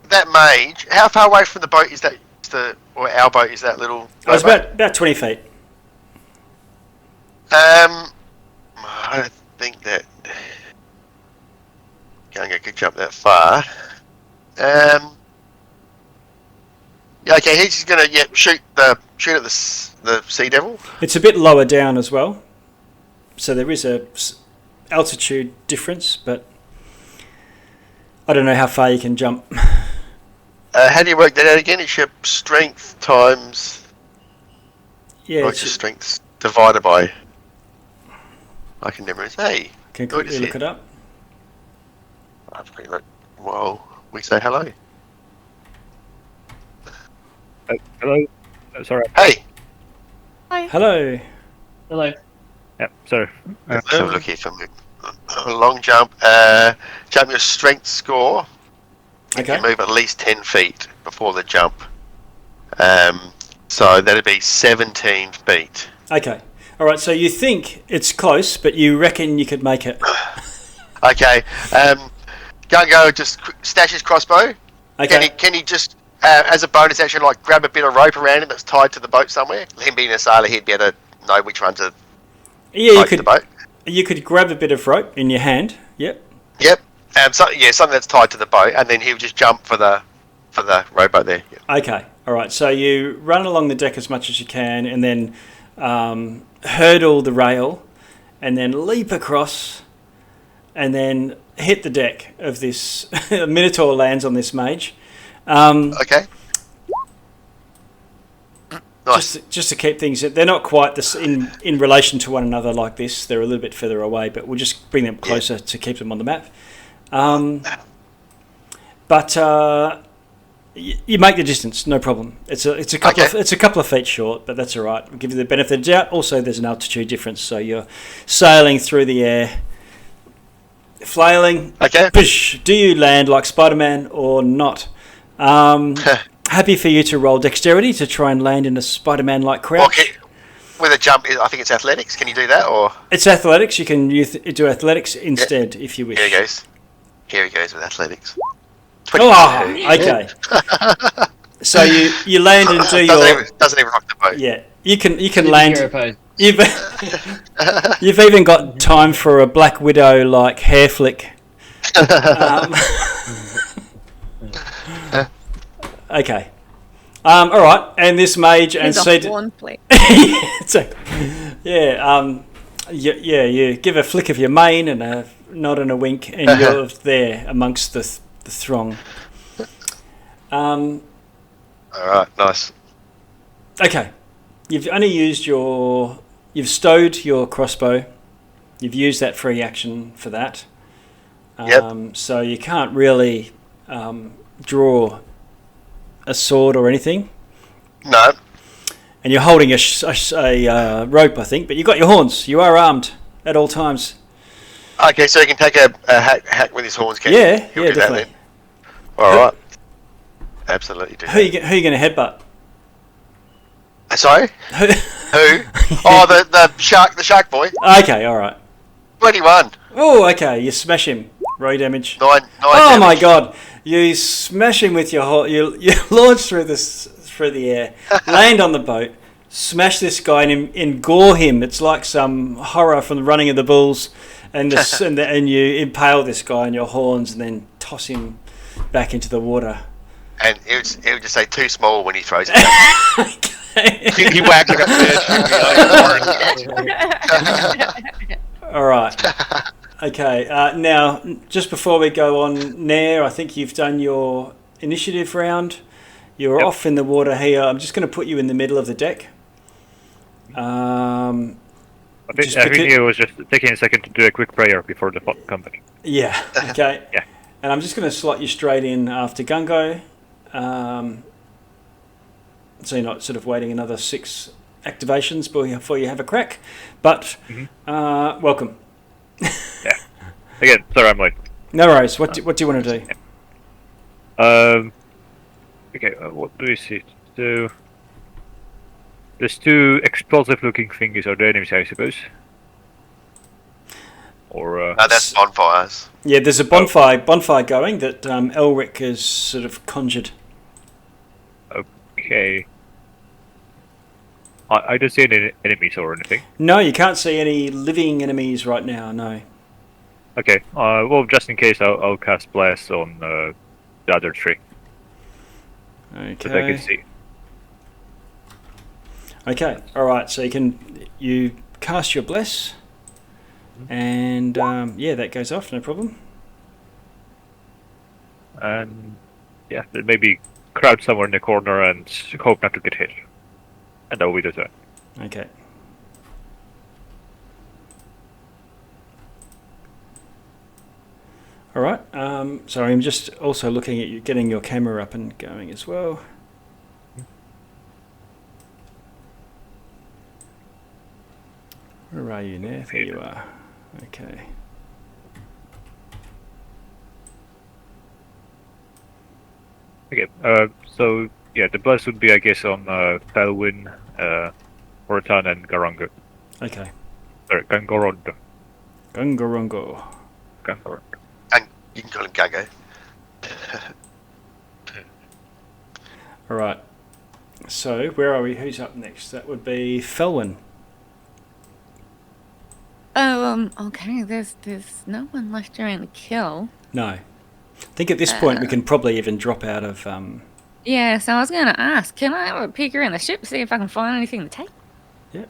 that mage, how far away from the boat is that? Or our boat is that little? I was boat? about 20 feet. I don't think that Gungo could jump that far. Yeah, okay, he's just gonna shoot at the sea devil. It's a bit lower down as well. So there is a altitude difference, but I don't know how far you can jump. How do you work that out again? It's your strength times. Yeah, What's your strength divided by? I can never say. can good quickly to look see. it up. That's pretty much. Well, we say hello. Hello. Sorry. Hey, Hello. Hello. Yep. So let's have a look here for a long jump. Jump your strength score You Okay. can move at least 10 feet before the jump. So that'd be 17 feet. Okay. All right. So you think it's close, but you reckon you could make it. Okay. Gungo just stash his crossbow. Okay. Can he just, as a bonus action, like grab a bit of rope around him that's tied to the boat somewhere? Him being a sailor, he'd be able to know which one to Yeah, you tie to could. the boat. You could grab a bit of rope in your hand. Yep. Yep. Something that's tied to the boat, and then he'll just jump for the rowboat there. Yep. Okay. All right. So you run along the deck as much as you can, and then hurdle the rail, and then leap across, and then hit the deck of this. A Minotaur lands on this mage. Okay. Nice. Just to keep things, they're not quite this in relation to one another like this. They're a little bit further away, but we'll just bring them closer to keep them on the map. But you make the distance, no problem. It's a couple of feet short, but that's all right. We'll give you the benefit of the doubt. Also, there's an altitude difference, so you're sailing through the air, flailing. Okay. Push. Do you land like Spider-Man or not? Happy for you to roll dexterity to try and land in a Spider-Man-like crouch. Okay. With a jump, I think it's athletics. Can you do that, or? It's athletics. You can do athletics instead if you wish. Here he goes. Here he goes with athletics. Oh, okay. So you land and do your. Doesn't even rock the boat. Yeah, you can Hero land. pose. You've even got time for a Black Widow like hair flick. Okay. All right, and this mage and Here's a horn flick. You give a flick of your mane and a nod and a wink, and you're there amongst the throng. All right, nice. Okay, you've only used you've stowed your crossbow. You've used that free action for that. Yep. So you can't really draw a sword or anything. No. And you're holding a rope, I think, but you've got your horns. You are armed at all times. Okay, so he can take a hack with his horns, can Yeah, he? He'll yeah, do that definitely. then. All right. Absolutely do Who are you going to headbutt? Sorry? Who? Who? Oh, the shark boy. Okay, all right. 21. Oh, okay. You smash him. Roll damage. Nine Oh damage. my god! You smash him with your you launch through the air, land on the boat, smash this guy and gore him. It's like some horror from the Running of the Bulls, and you impale this guy on your horns and then toss him back into the water. And it would just say too small when he throws it back. Okay. He whacked it up the All right. Okay. Now, just before we go on, Nair, I think you've done your initiative round. You're off in the water here. I'm just going to put you in the middle of the deck. I think he was just taking a second to do a quick prayer before the combat. Yeah. Okay. Yeah. And I'm just going to slot you straight in after Gungo. So you're not sort of waiting another 6 activations before you have a crack. But welcome. Yeah. Again, sorry I'm late. No worries. What do you want to do? Okay, what do we see? So, there's 2 explosive-looking thingies. Are they enemies, I suppose? Or No, that's bonfires. Yeah, there's a bonfire going that Elric has sort of conjured. okay. I don't see any enemies or anything. No, you can't see any living enemies right now. No. Okay. Well, just in case, I'll cast blast on the other 3 that I can see. Okay. All right. So you cast your bless, and that goes off. No problem. And yeah, then maybe crouch somewhere in the corner and hope not to get hit. And that will be the turn. Okay. All right. Sorry, I'm just also looking at you getting your camera up and going as well. Where are you now? There you are. Okay. Okay. So yeah, the buzz would be, I guess, on Felwyn, Hortan, and Garango. Okay. Sorry, Gangorondo. Gungarongo. Gangorondo. And you can call him Gago. All right. So where are we? Who's up next? That would be Felwyn. Oh, okay. There's no one left around to kill. No. I think at this point we can probably even drop out of. Yeah, so I was going to ask, can I have a peek around the ship, see if I can find anything to take? Yeah.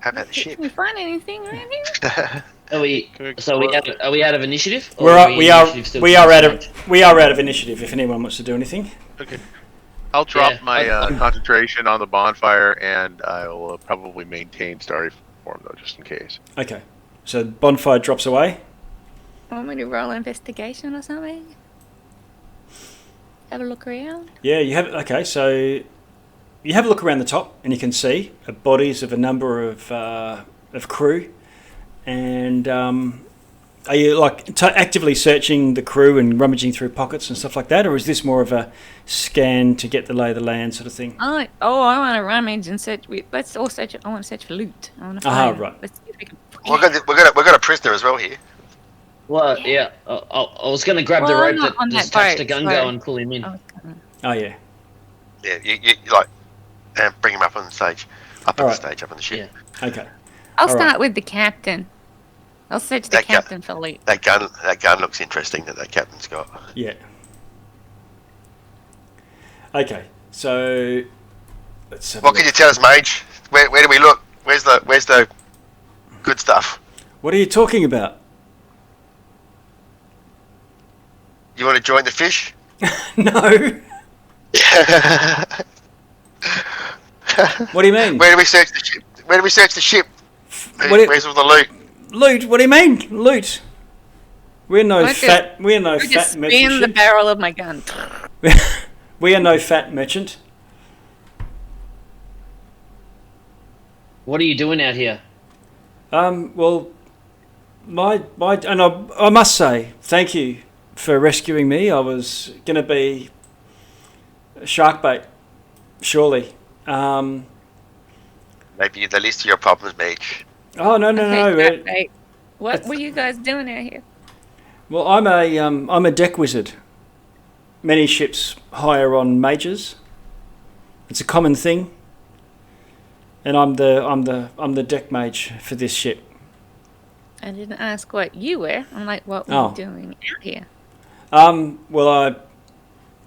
How about the ship? Can we find anything around here? Are we out of initiative? Or We are initiative still out of initiative. If anyone wants to do anything. Okay. I'll drop Yeah, my I- concentration on the bonfire, and I'll probably maintain starry form, though, just in case. Okay. So bonfire drops away. Want me to roll investigation or something? Have a look around? Yeah, you have. Okay, so you have a look around the top, and you can see bodies of a number of crew. And are you like actively searching the crew and rummaging through pockets and stuff like that, or is this more of a scan to get the lay of the land sort of thing? I want to rummage and search. Let's all search. I want to search for loot. I want to find. Right. Let's see if we can. We've got a prisoner as well here. Well, yeah. I was going to grab the Well, rope I'm not that on just that attached boat, to Gungo so- and pull him in. Oh yeah. Yeah, you like bring him up on the stage, up on the Alright. stage, up on the ship. Okay. I'll All right. start with the captain. I'll search the That guy- captain for loot. That gun looks interesting that captain's got. Yeah. Okay. So let's have a What can look. you tell us, Mage? Where do we look? Where's the good stuff? What are you talking about? You want to join the fish? No. What do you mean? Where do we search the ship? Where do we search the ship? Where's all the loot? Loot? What do you mean? Loot? We're no I fat just merchant spin the ship. barrel of my gun. We are no fat merchant. What are you doing out here? Well, and I must say, thank you for rescuing me. I was going to be shark bait, surely. Maybe the least of your problems, Mage. Oh no. Okay, what were you guys doing out here? Well, I'm a deck wizard. Many ships hire on mages. It's a common thing. And I'm the deck mage for this ship. I didn't ask what you were. I'm like, what were Oh. you doing out here? Well,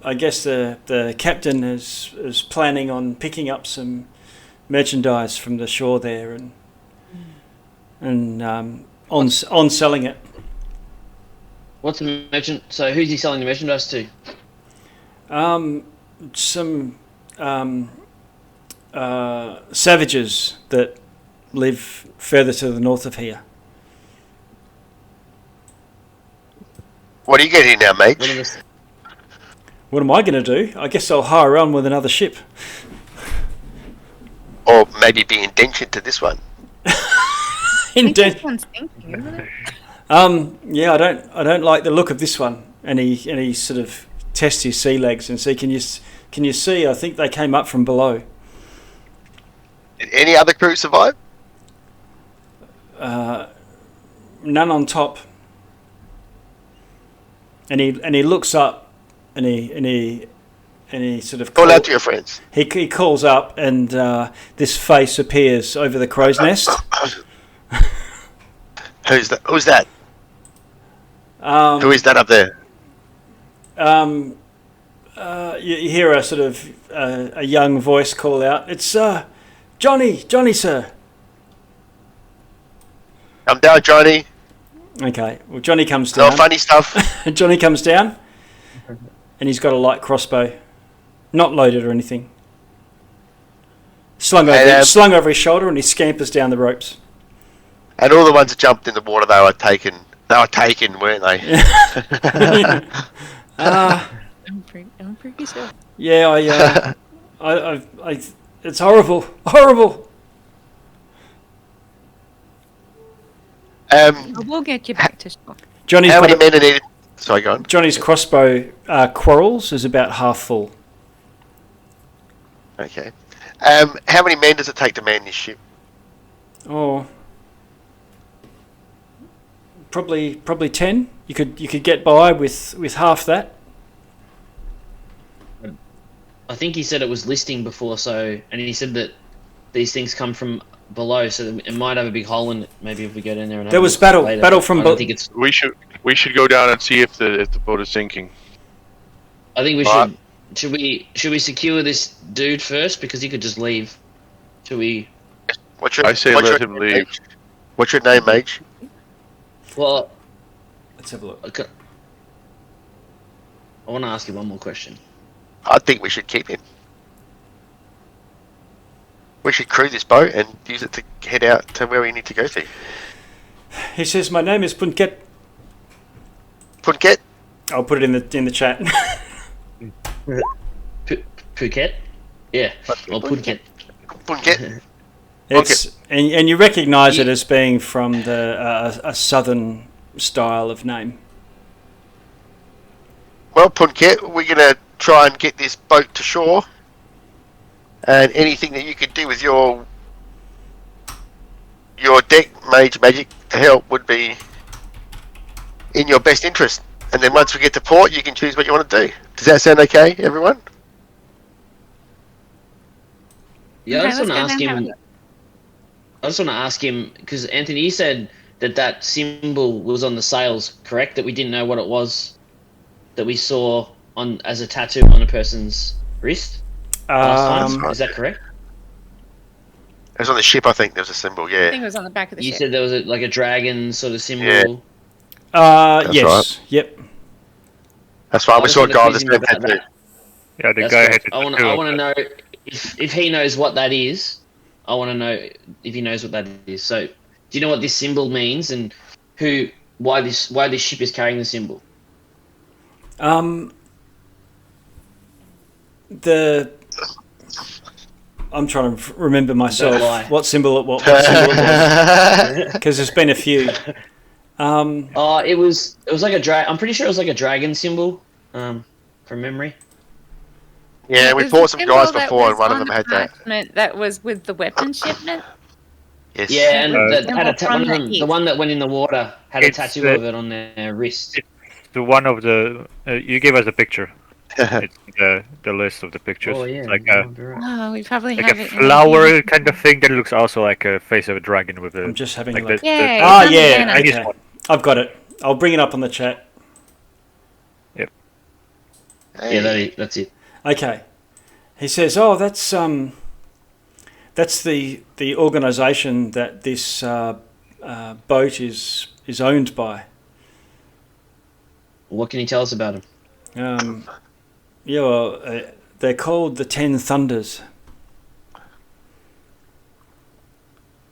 I guess the captain is planning on picking up some merchandise from the shore there and on selling it. What's the merchant? So who's he selling the merchandise to? Some savages that live further to the north of here. What are you getting now, Mage? What are the, What am I going to do? I guess I'll hire on with another ship. Or maybe be indentured to this one. I think this one's thinking, isn't it? Yeah, I don't like the look of this one. And he sort of tests his sea legs and see, can you see? I think they came up from below. Did any other crew survive? None on top. And he looks up and he sort of Call out to your friends. he calls up and this face appears over the crow's nest. Who's that? Who's that? Who You is that up there? hear a sort of a young voice call out. It's Johnny, sir. Come down, Johnny. Okay. Well, Johnny comes No down. funny stuff. Johnny comes down, and he's got a light crossbow, not loaded or anything. Slung over his shoulder, and he scampers down the ropes. And all the ones that jumped in the water, they were taken. They were taken, weren't they? I'm pretty sure. Yeah, I it's horrible. We'll get you back to shore. Johnny's How got many a, men are needed? Sorry, go on. Johnny's crossbow quarrels is about half full. Okay. How many men does it take to man this ship? Oh, probably 10. You could get by with half that. I think he said it was listing before, and he said that these things come from below, so it might have a big hole in it. Maybe if we get in there and there was battle from I don't think it's. We should go down and see if the boat is sinking. I think we should. Should we secure this dude first because he could just leave? Should we? Let him leave. What's your name, Mage? Well, let's have a look. Okay. I want to ask you one more question. I think we should keep him. We should crew this boat and use it to head out to where we need to go to. He says, "My name is Punket." Punket? I'll put it in the chat. Phuket? Yeah. Or Punket. Punket. It's and you recognise it as being from a southern style of name. Well, Punket, we're going to try and get this boat to shore, and anything that you could do with your deck mage magic to help would be in your best interest. And then once we get to port, you can choose what you want to do. Does that sound okay, everyone? Yeah, Okay, I just want to let's ask go him. down. I just want to ask him because Anthony, you said that symbol was on the sails, correct? That we didn't know what it was, that we saw on as a tattoo on a person's wrist last time. Is that correct? It was on the ship, I think. There was a symbol, I yeah. think it was on the back of the You ship. said there was like a dragon sort of symbol. Yeah. Yes. right. Yep. That's fine. I We just saw a wanna guy with quiz the him same about tattoo. that. Yeah, the That's guy correct. had I want to know if he knows what that is. I want to know if he knows what that is. So, do you know what this symbol means and why this ship is carrying the symbol? I'm trying to remember Don't lie. myself what symbol it was because there's been a few. It was like a dragon. I'm pretty sure it was like a dragon symbol, from memory. Yeah, we It was fought the some symbol guys that before, was and one of on them had the that. parchment that was with the weapon shipment. Yes. Yeah, and that Symbol had a from the the heat. one that went in the water had a It's tattoo the- of it on their wrist. The one of the you gave us a picture. It's the list of the pictures. Oh yeah, It's like you a might be right. Oh, we probably like have a it. in our flower hand. kind of thing that looks also like a face of a dragon with a. I'm just having like a look. the- Yay, Ah, it's on the yeah. banner. Okay. I've got it. I'll bring it up on the chat. Yeah, that's it. Okay. He says, "Oh, that's the organisation that this boat is owned by." What can you tell us about him? Yeah, well, they're called the 10 Thunders.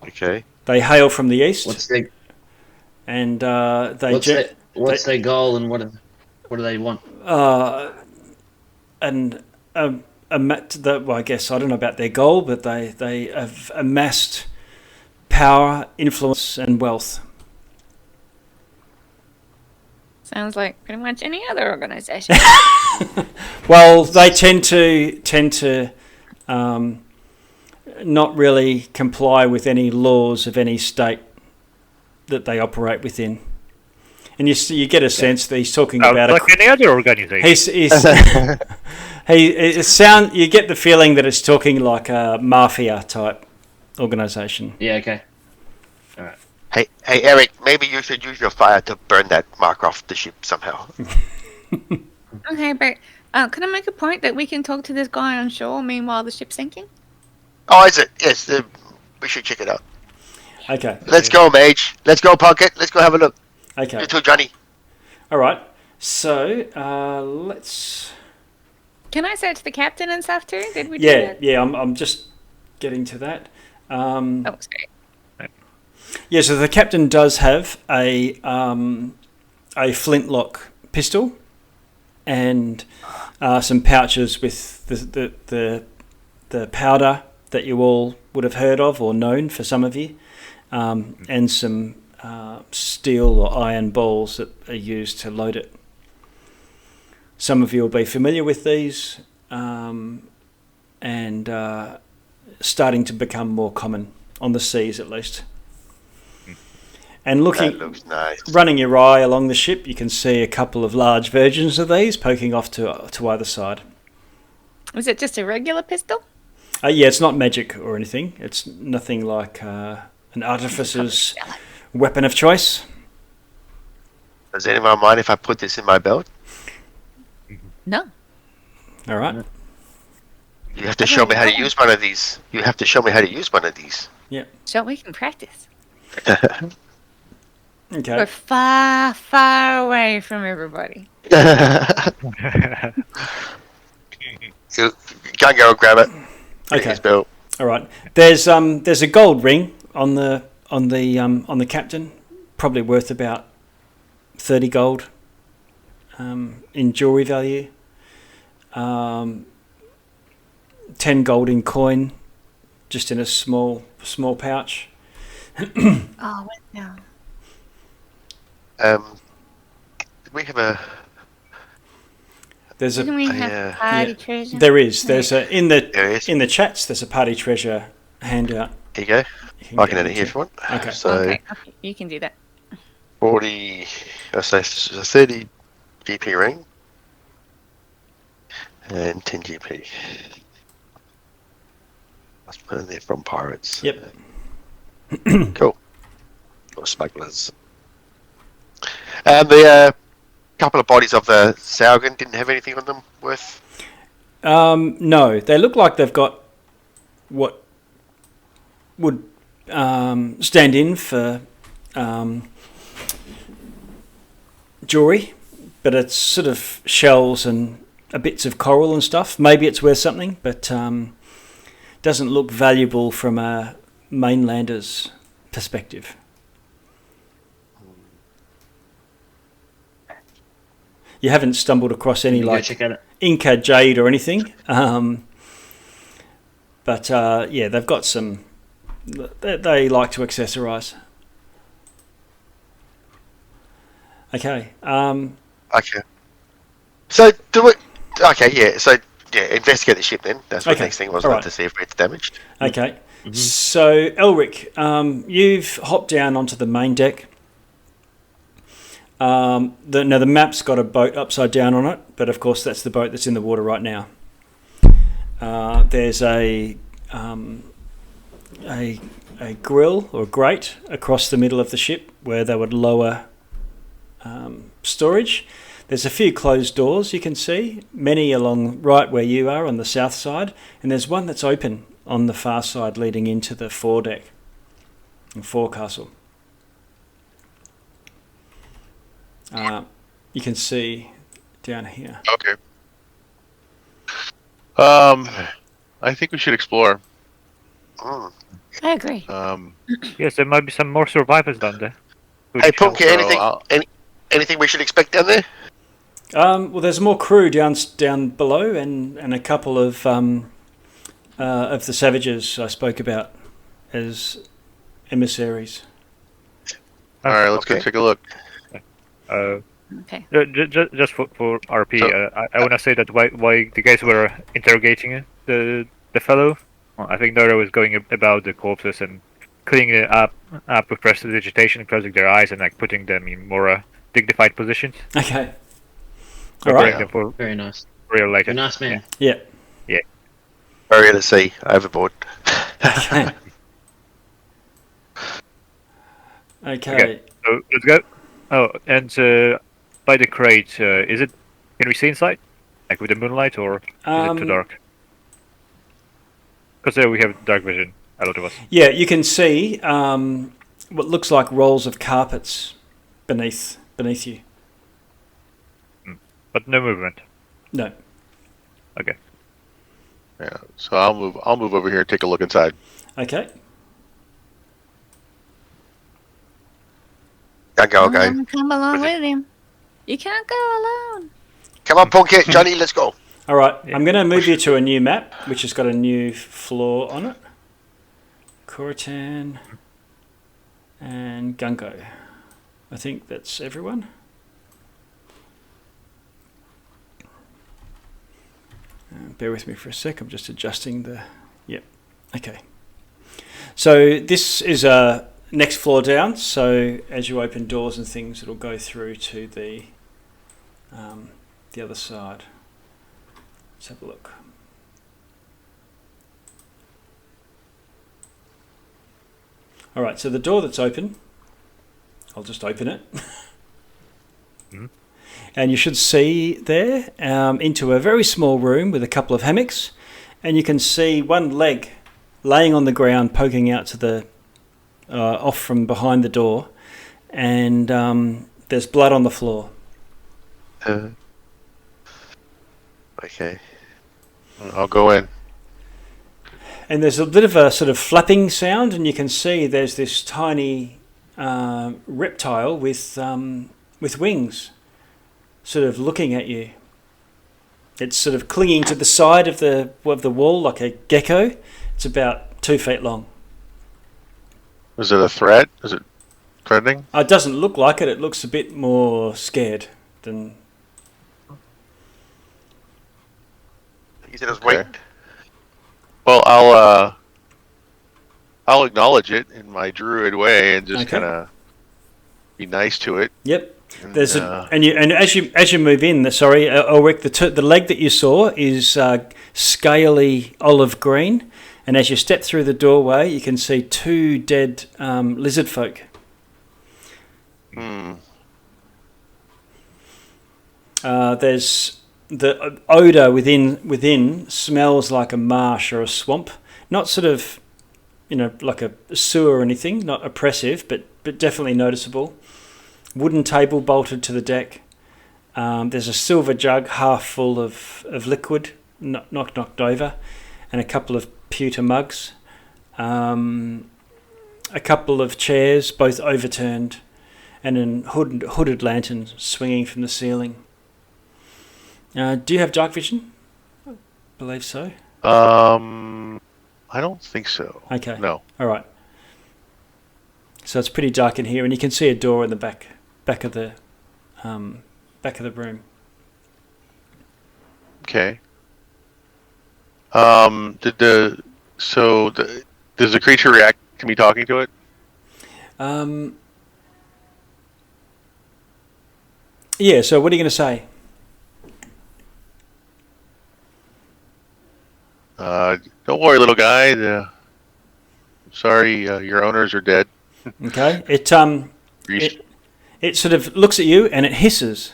Okay. They hail from the east, What's their and they what's their goal and what do they want? and well, I guess I don't know about their goal, but they have amassed power, influence, and wealth. Sounds like pretty much any other organization. Well, they tend to not really comply with any laws of any state that they operate within, and you get a sense that he's talking about like any other organization. You get the feeling that it's talking like a mafia type organization. Yeah, okay. All right. Hey, Eric, maybe you should use your fire to burn that mark off the ship somehow. Okay, but can I make a point that we can talk to this guy on shore meanwhile the ship's sinking? Oh, is it? Yes, we should check it out. Okay. Let's go, Mage. Let's go, Pocket. Let's go have a look. Okay. You too, Johnny. All right. So let's. Can I search the captain and stuff too? Did we do that? Yeah. I'm just getting to that. Oh, sorry. Yeah, so the captain does have a flintlock pistol and some pouches with the powder that you all would have heard of or known for some of you, and some steel or iron balls that are used to load it. Some of you will be familiar with these, and starting to become more common on the seas, at least. And That looks nice. running your eye along the ship, you can see a couple of large versions of these poking off to either side. Was it just a regular pistol? Yeah, it's not magic or anything. It's nothing like an artificer's weapon of choice. Does anyone mind if I put this in my belt? No. All right. You have to show me how to use one of these. You have to show me how to use one of these. Yeah. So we can practice. Okay. We're far, far away from everybody. So, Gungo will grab it. Okay. His belt. All right. There's a gold ring on the captain, probably worth about 30 gold in jewelry value. 10 gold in coin, just in a small pouch. Oh, what now? We have a. There's Didn't we have yeah. party treasure? There is. There's a in There is. the chats. There's a party treasure handout. Here you go. You can I get can edit into. here if you want. Okay. So Okay, you can do that. 40. I say 30 GP ring and 10 GP. Let's put in there from pirates. Yep. Cool. Or smugglers. And the couple of bodies of the Saugan didn't have anything on them worth. No, they look like they've got what would stand in for jewelry, but it's sort of shells and bits of coral and stuff. Maybe it's worth something, but doesn't look valuable from a mainlander's perspective. You haven't stumbled across any You go like check out it. Inca jade or anything, but yeah, they've got some. They like to accessorise. Okay. Okay. So do it. Okay, yeah. So yeah, investigate the ship then. That's what Okay, the next thing was. all Like right. to see if it's damaged. Okay. So Elric, you've hopped down onto the main deck. The map's got a boat upside down on it, but of course that's the boat that's in the water right now. There's a grill or grate across the middle of the ship where they would lower storage. There's a few closed doors you can see, many along right where you are on the south side, and there's one that's open on the far side leading into the foredeck and forecastle. You can see down here. Okay. I think we should explore. Mm. I agree. Yes, there might be some more survivors down there. Hey, Punky, So anything? I'll- Anything we should expect down there? Well, there's more crew down below, and a couple of the savages I spoke about as emissaries. All right, let's go Okay. take a look. Okay. Just for RP, So- I want to say that why the guys were interrogating the fellow, well, I think Nora was going about the corpses and cleaning it up with prestidigitation, closing their eyes, and like putting them in more dignified positions. Okay. Preparing All right. them for Very nice. real later. You're a nice man. Yeah. Barrier to sea, overboard. Okay. Okay. So let's go. Oh, and by the crate, is it? Can we see inside, like with the moonlight, or is it too dark? Because there we have dark vision. A lot of us. Yeah, you can see what looks like rolls of carpets beneath you. But no movement. No. Okay. Yeah. So I'll move over here and take a look inside. Okay. Can't go, I'm okay. gonna come along with him. You can't go alone. Come on, Punky, Johnny, let's go. All right. Yeah. I'm going to move you to a new map, which has got a new floor on it. Coratan and Gungo. I think that's everyone. bear with me for a sec. I'm just adjusting the... Yep. Okay. So this is a next floor down. So as you open doors and things, it'll go through to the other side. Let's have a look. All right, so the door that's open, I'll just open it. And you should see there into a very small room with a couple of hammocks, and you can see one leg laying on the ground, poking out to the off from behind the door, and there's blood on the floor. Okay. I'll go in. And there's a bit of a sort of flapping sound, and you can see there's this tiny reptile with wings, sort of looking at you. It's sort of clinging to the side of the wall like a gecko. It's about 2 feet long. Is it a threat? Is it threatening? It doesn't look like it. It looks a bit more scared than... He said it was Okay. winged. Well, I'll acknowledge it in my druid way and just Okay. kind of be nice to it. Yep. And, There's and as you move in, Ulrich, the leg that you saw is scaly olive green, and as you step through the doorway, you can see 2 dead lizard folk. There's the odor within smells like a marsh or a swamp, not sort of, like a sewer or anything, not oppressive, but definitely noticeable. Wooden table bolted to the deck. There's a silver jug half full of liquid, knocked over, and a couple of pewter mugs. A couple of chairs, both overturned, and a hooded lantern swinging from the ceiling. Do you have dark vision? I believe so. I don't think so. Okay. No. All right. So it's pretty dark in here, and you can see a door in the back of the room. Okay. Does the creature react to me talking to it? Yeah. So what are you going to say? Don't worry, little guy. Sorry, your owners are dead. Okay. It sort of looks at you and it hisses,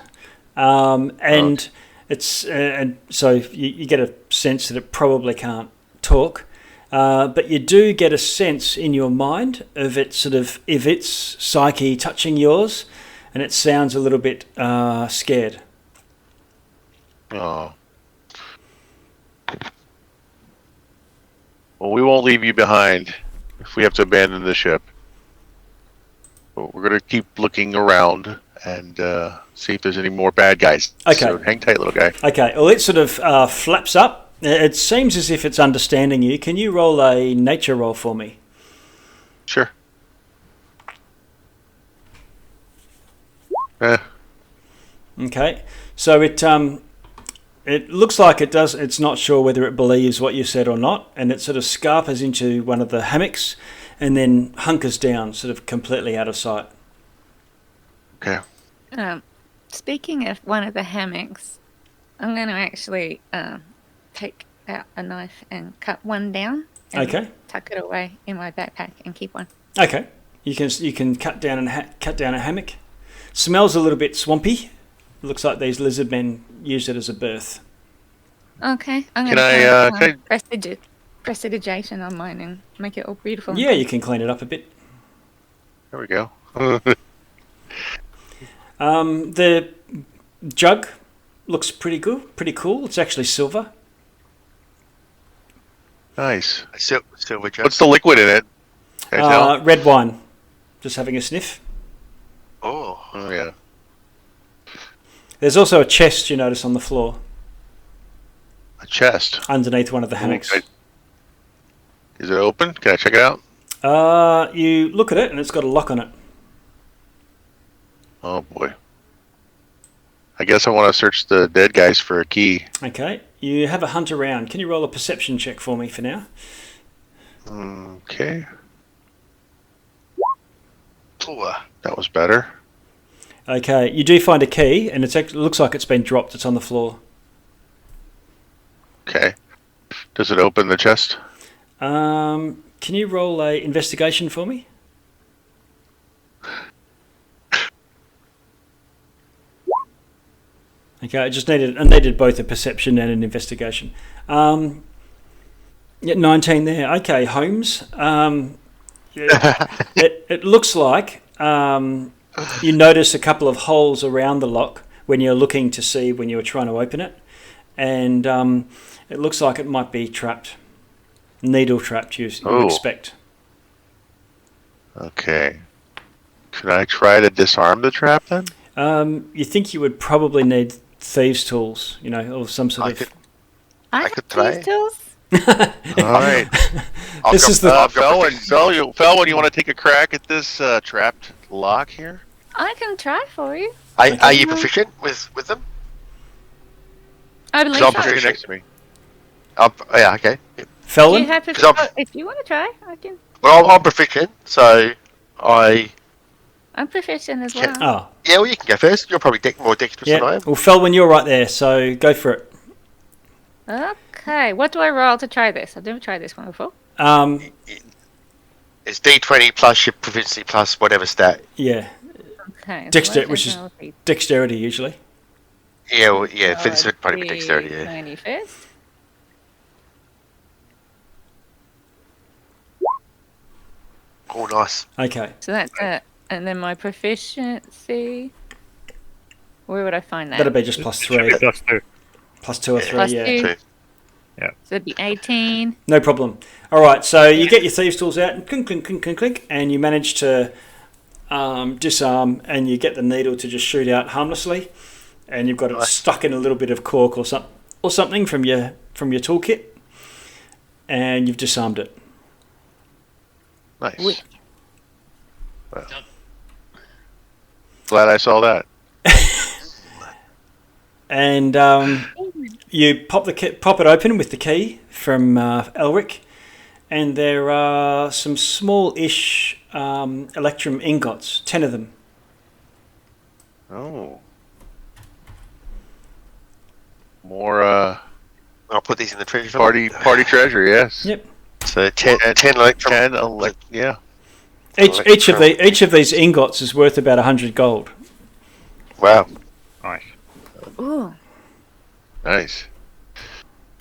and it's and so you get a sense that it probably can't talk, but you do get a sense in your mind of it sort of if its psyche touching yours, and it sounds a little bit scared. Oh. Well, we won't leave you behind if we have to abandon the ship. But we're going to keep looking around and see if there's any more bad guys. Okay. So hang tight, little guy. Okay, well, it sort of flaps up. It seems as if it's understanding you. Can you roll a nature roll for me? Sure. Okay, so it looks like it does. It's not sure whether it believes what you said or not, and it sort of scarpers into one of the hammocks and then hunkers down, sort of completely out of sight. Okay. Speaking of one of the hammocks, I'm going to actually take out a knife and cut one down. And Okay. Tuck it away in my backpack and keep one. Okay, you can cut down a hammock. Smells a little bit swampy. Looks like these lizard men used it as a berth. Okay, I'm Can going I, to prestidigitation on mine and make it all beautiful. Yeah, you can clean it up a bit. There we go. The jug looks pretty good, pretty cool. It's actually silver. Nice. Silver jug. What's the liquid in it? Can I tell? Red wine. Just having a sniff. Oh, Yeah. There's also a chest you notice on the floor A chest. underneath one of the hammocks. Okay. Is it open? Can I check it out? You look at it and it's got a lock on it. Oh boy. I guess I want to search the dead guys for a key. Okay. You have a hunt around. Can you roll a perception check for me for now? Okay. Ooh, That was better. Okay. You do find a key, and it looks like it's been dropped. It's on the floor. Okay. Does it open the chest? Can you roll a investigation for me? Okay, I needed both a perception and an investigation. Yeah, 19 there. Okay, Holmes. It looks like you notice a couple of holes around the lock when you're looking to see when you were trying to open it, and it looks like it might be trapped, needle trapped. You expect. Okay. Should I try to disarm the trap then? You think you would probably need thieves' tools, or some sort of. I could try. These tools? All right. This is the Felwyn, you want to take a crack at this trapped lock here? I can try for you. Are you proficient with them? I believe I'm so. proficient. Next to me. Yeah, okay. Do you Felwyn? have to, 'Cause I'm- if you want to try, I can. Well, I'm proficient, so I'm proficient as well. Oh, yeah. Well, you can go first. You're probably more dexterous yeah. than I am. Well, Felwyn, you're right there, so go for it. Okay, what do I roll to try this? I've never tried this one before. It's D20 plus your proficiency plus whatever stat. Yeah, Okay. which is dexterity usually. Yeah, well, yeah. For this would probably be dexterity. Yeah. 91st. Oh, nice. Okay. So that's it. And then my proficiency. Where would I find that? That'd be just plus 3. +2. Plus 2 or 3, Plus yeah. 2. Two. So it'd be 18. No problem. All right, so you get your thieves' tools out, and clink, clink, clink, clink, clink, and you manage to disarm, and you get the needle to just shoot out harmlessly, and you've got it stuck in a little bit of cork or something from your toolkit, and you've disarmed it. Nice. Wait. Well, glad I saw that. And you pop it open with the key from Elric, and there are some small-ish electrum ingots, 10 of them. Oh. More I'll put these in the treasure vault. party treasure, yes. Yep. So 10 electrum. 10 yeah. Each of these ingots is worth about 100 gold. Wow. Nice. Ooh. Nice.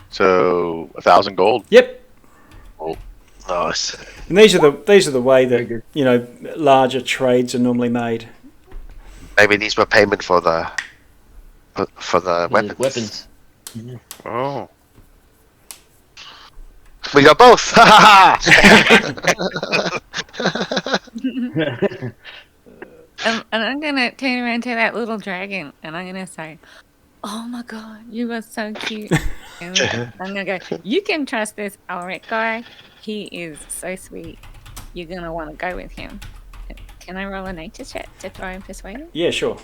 So 1,000 gold. Yep. Nice. And these are the way that larger trades are normally made. Maybe these were payment for the weapons. Weapons. Oh. We got both. And I'm gonna turn around to that little dragon, and I'm gonna say, "Oh my god, you are so cute!" And I'm gonna go, "You can trust this Ulrich guy. He is so sweet. You're gonna want to go with him." Can I roll a nature check to try and persuade him? Yeah, sure.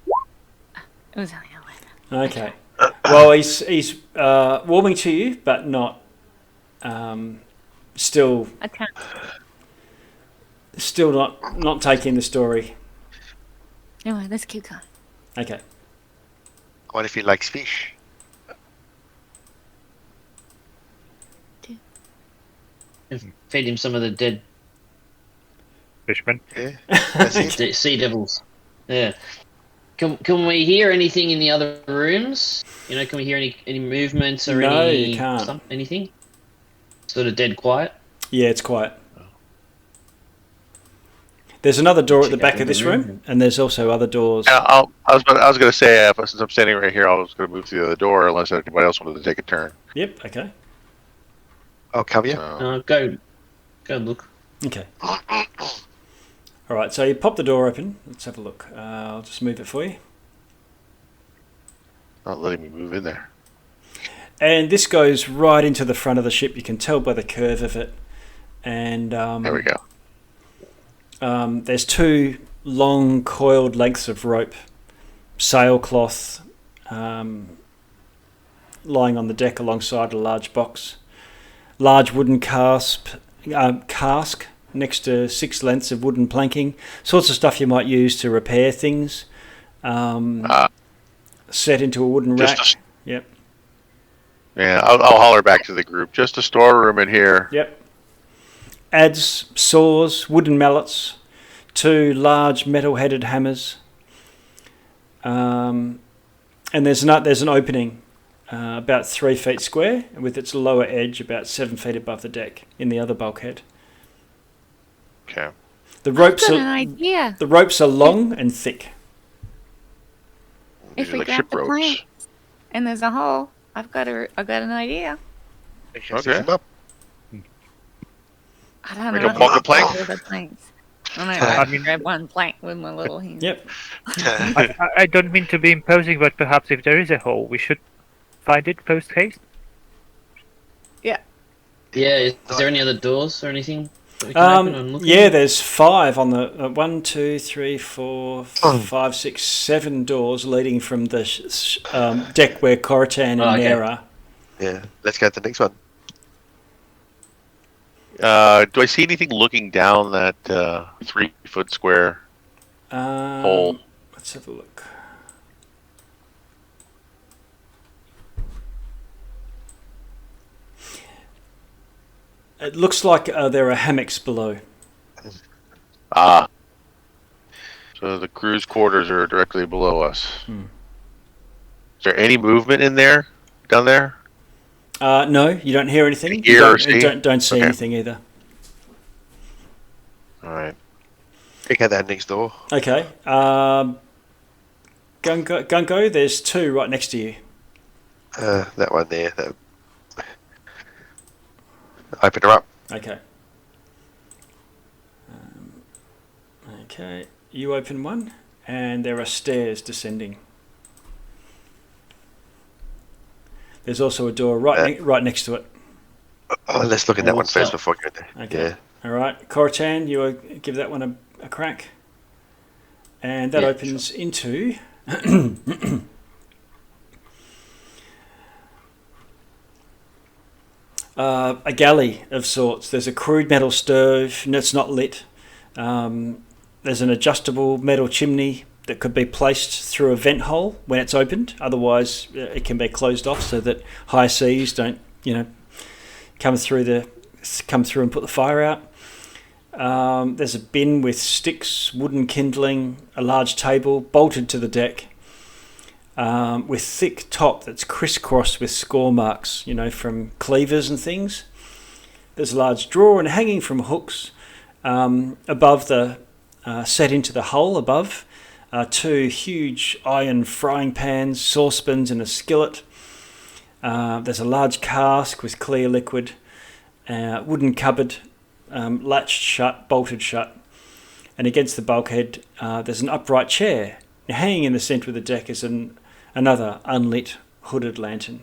It was only 11. Okay. Well, he's warming to you, but not still I can't. not taking the story. No, let's keep going. Okay. What if he likes fish? Feed him some of the dead Fishman. Yeah. That's it. sea devils. Yeah. Can we hear anything in the other rooms? Can we hear any movements or No, any you can't. Anything? Sort of dead quiet. Yeah, it's quiet. There's another door at the Check back out of the this room. room, and there's also other doors. I was going to say, since I'm standing right here, I was going to move to the other door unless anybody else wanted to take a turn. Yep. Okay. I'll cover you. So, Go and look. Okay. All right. So you pop the door open. Let's have a look. I'll just move it for you. not letting me move in there. And this goes right into the front of the ship. You can tell by the curve of it. And There we go. there's two long coiled lengths of rope, sailcloth, lying on the deck alongside a large box, large wooden cask next to 6 lengths of wooden planking, sorts of stuff you might use to repair things, set into a wooden rack. Yep. Yeah, I'll holler back to the group. Just a storeroom in here. Yep. Adze, saws, wooden mallets, 2 large metal-headed hammers, and there's an opening about 3 feet square, with its lower edge about 7 feet above the deck in the other bulkhead. Okay. The ropes I've got are an idea. the ropes are long and thick. If These are we like grab ship the ropes. plank and there's a hole, I've got an idea. Okay. I don't Make know. a pocket plank? All the planks. I know. I I mean- grab one plank with my little hand. Yep. I don't mean to be imposing, but perhaps if there is a hole, we should find it post haste. Yeah, is there any other doors or anything that we can open and look Yeah, at? there's 5 on the 1, 2, 3, 4, 5, 6, 7 doors leading from the deck where Coritan and okay. Nair are. Yeah, let's go to the next one. Do I see anything looking down that 3-foot square hole? Let's have a look. It looks like there are hammocks below. Ah. So the crew's quarters are directly below us. Is there any movement in there? Down there? No, you don't hear anything. Hear You or see? don't see Okay. anything either. Alright. Pick out that next door. Okay. Gungo, there's 2 right next to you. That one there. Open her up. Okay. Okay. You open one, and there are stairs descending. There's also a door right next to it. Oh, let's look at that Oh, one first stop. before going there. Okay. Yeah. All right, Coritan, you give that one a crack, and that Yeah, opens into a galley of sorts. There's a crude metal stove, and it's not lit. There's an adjustable metal chimney that could be placed through a vent hole when it's opened. Otherwise, it can be closed off so that high seas don't, come through and put the fire out. There's a bin with sticks, wooden kindling, a large table bolted to the deck, with thick top that's crisscrossed with score marks, from cleavers and things. There's a large drawer, and hanging from hooks above the set into the hull above, 2 huge iron frying pans, saucepans, and a skillet. There's a large cask with clear liquid, wooden cupboard, latched shut, bolted shut, and against the bulkhead there's an upright chair. Now, hanging in the centre of the deck is another unlit hooded lantern.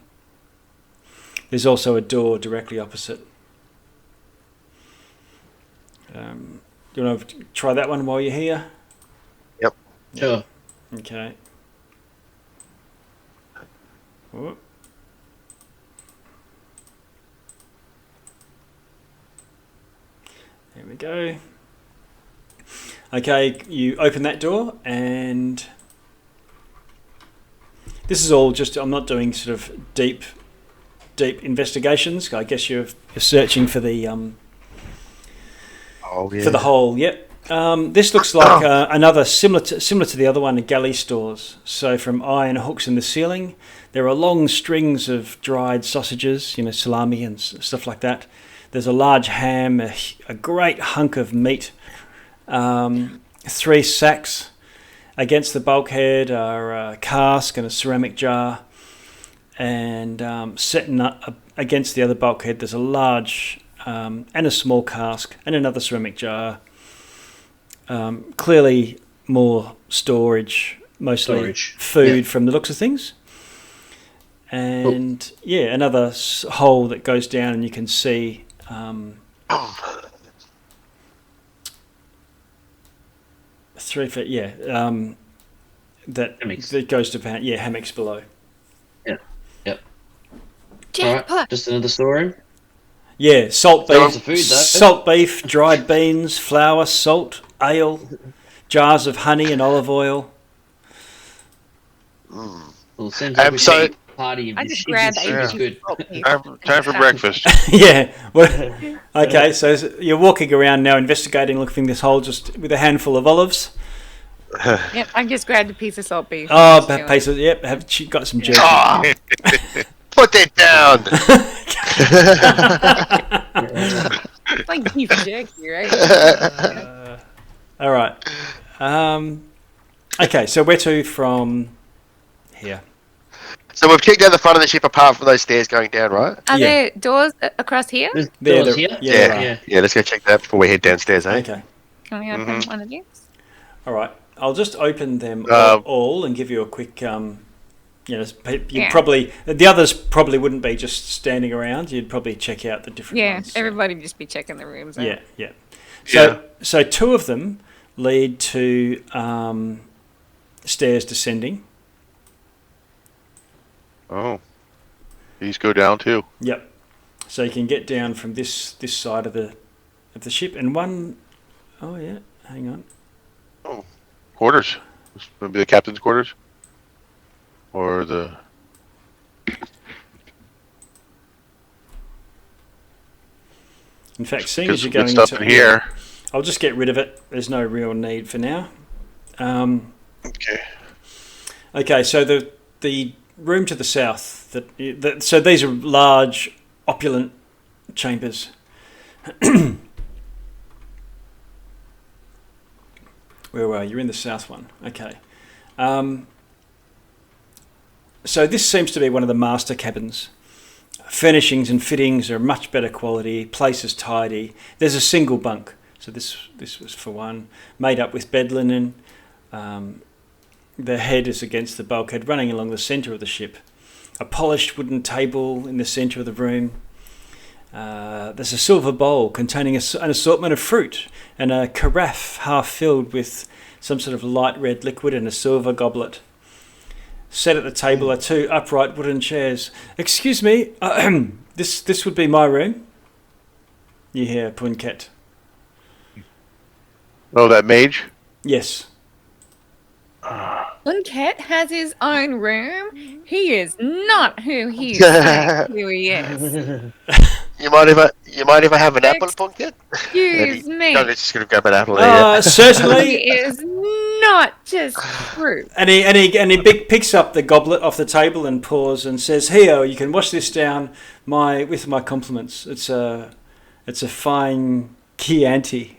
There's also a door directly opposite. Do you want to try that one while you're here? Yep. Sure. Okay. Whoop. There we go. Okay, you open that door, and this is all just, I'm not doing sort of deep investigations. I guess you're searching for the for the hole. Yep. This looks like another similar to the other one, galley stores. So from iron hooks in the ceiling, there are long strings of dried sausages, salami and stuff like that. There's a large ham, a great hunk of meat, 3 sacks. Against the bulkhead are a cask and a ceramic jar, and setting up against the other bulkhead there's a large and a small cask and another ceramic jar. Clearly more storage, mostly food from the looks of things. And another hole that goes down, and you can see 3 feet. Yeah. Hammocks. That goes to hammocks below. Yep. Jackpot. Alright, just another storeroom. Yeah, salt So beef, lots of food, though. salt beef, dried beans, flour, salt, ale, jars of honey and olive oil. Well, it seems like we so- should party. I just grabbed should a be good. Time for breakfast. Yeah. Well, okay, so you're walking around now, investigating, looking this hole just with a handful of olives. Yep, I just grabbed a piece of salt beef. Oh, pieces. Yep, have got some jerky. Ah, put that down. It's like beef jerky, right? All right. Okay, so where to from here? So we've checked out the front of the ship apart from those stairs going down, right? Are Yeah. there doors across here? There's There, doors there- here. yeah, there are. Yeah. Yeah, let's go check that before we head downstairs, eh? Okay. Can we open one of these? All right. I'll just open them Um, all and give you a quick. You Yeah. probably the others probably wouldn't be just standing around. You'd probably check out the different Yeah, ones. everybody just be checking the rooms out. Yeah, yeah. So two of them lead to stairs descending. Oh, these go down too. Yep. So you can get down from this side of the ship, and one oh yeah, hang on. Quarters. Maybe the captain's quarters, or the. In fact, seeing Get as some you're good going stuff into in here. I'll just get rid of it. There's no real need for now. Okay. Okay, so the room to the south. So these are large, opulent chambers. Where were you? You're in the south one. Okay. So this seems to be one of the master cabins. Furnishings and fittings are much better quality. Place is tidy. There's a single bunk. So this was for one, made up with bed linen. The head is against the bulkhead, running along the centre of the ship. A polished wooden table in the centre of the room. There's a silver bowl containing an assortment of fruit and a carafe half filled with some sort of light red liquid and a silver goblet. Set at the table are two upright wooden chairs. Excuse me, this would be my room. You hear Punket. Oh, that mage. Yes. Uncat has his own room. He is not who he is saying who he is. You mind if I have an apple, Pumpkin? Excuse me. No, let's just gonna grab an apple there. He Certainly. is not just fruit. And he picks up the goblet off the table and pours and says, "Here, you can wash this down with my compliments. It's a fine Chianti."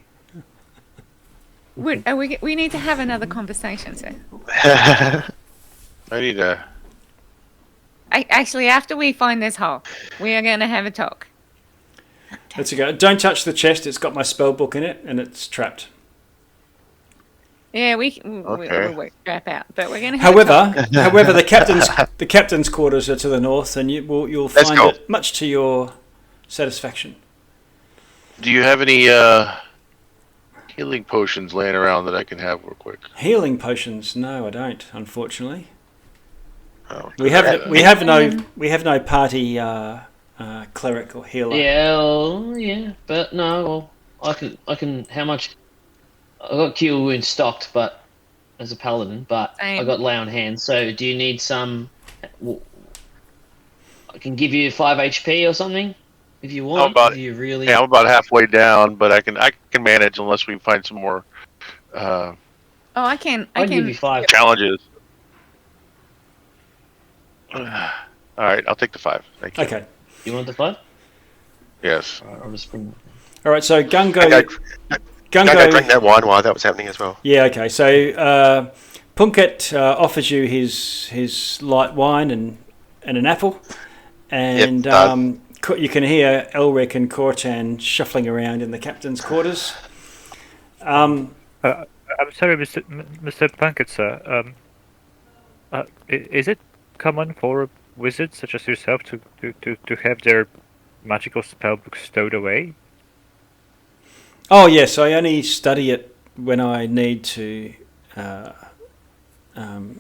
We need to have another conversation, sir. I need a. Actually, after we find this hole, we are going to have a talk. Let's go. Don't touch the chest. It's got my spell book in it, and it's trapped. Yeah, we Okay. won't strap out, but we're going to have a talk. However, the captain's quarters are to the north, and you'll Let's find go. it much to your satisfaction. Do you have any healing potions laying around that I can have real quick? Healing potions? No, I don't. Unfortunately, Oh, we have no party cleric or healer. Yeah, but no. Well, I can. How much? I got cure wound stocked, but as a paladin, but I got lay on hands. So, do you need some? I can give you 5 HP or something if you want. about- if you really? Yeah, I'm about halfway down, but I can manage unless we find some more Oh, I can. I'll give you 5. challenges. All right, I'll take the 5. Thank you. Okay. You want the 5? Yes. I'll just bring. All right. So Gungo. I go drink that wine while that was happening as well. Yeah. Okay. So Punket offers you his light wine and an apple, and done. you can hear Elric and Cortan shuffling around in the captain's quarters. I'm sorry, Mr. Plunkett, sir. Is it common for wizards such as yourself to have their magical spellbook stowed away? Oh yes, I only study it when I need to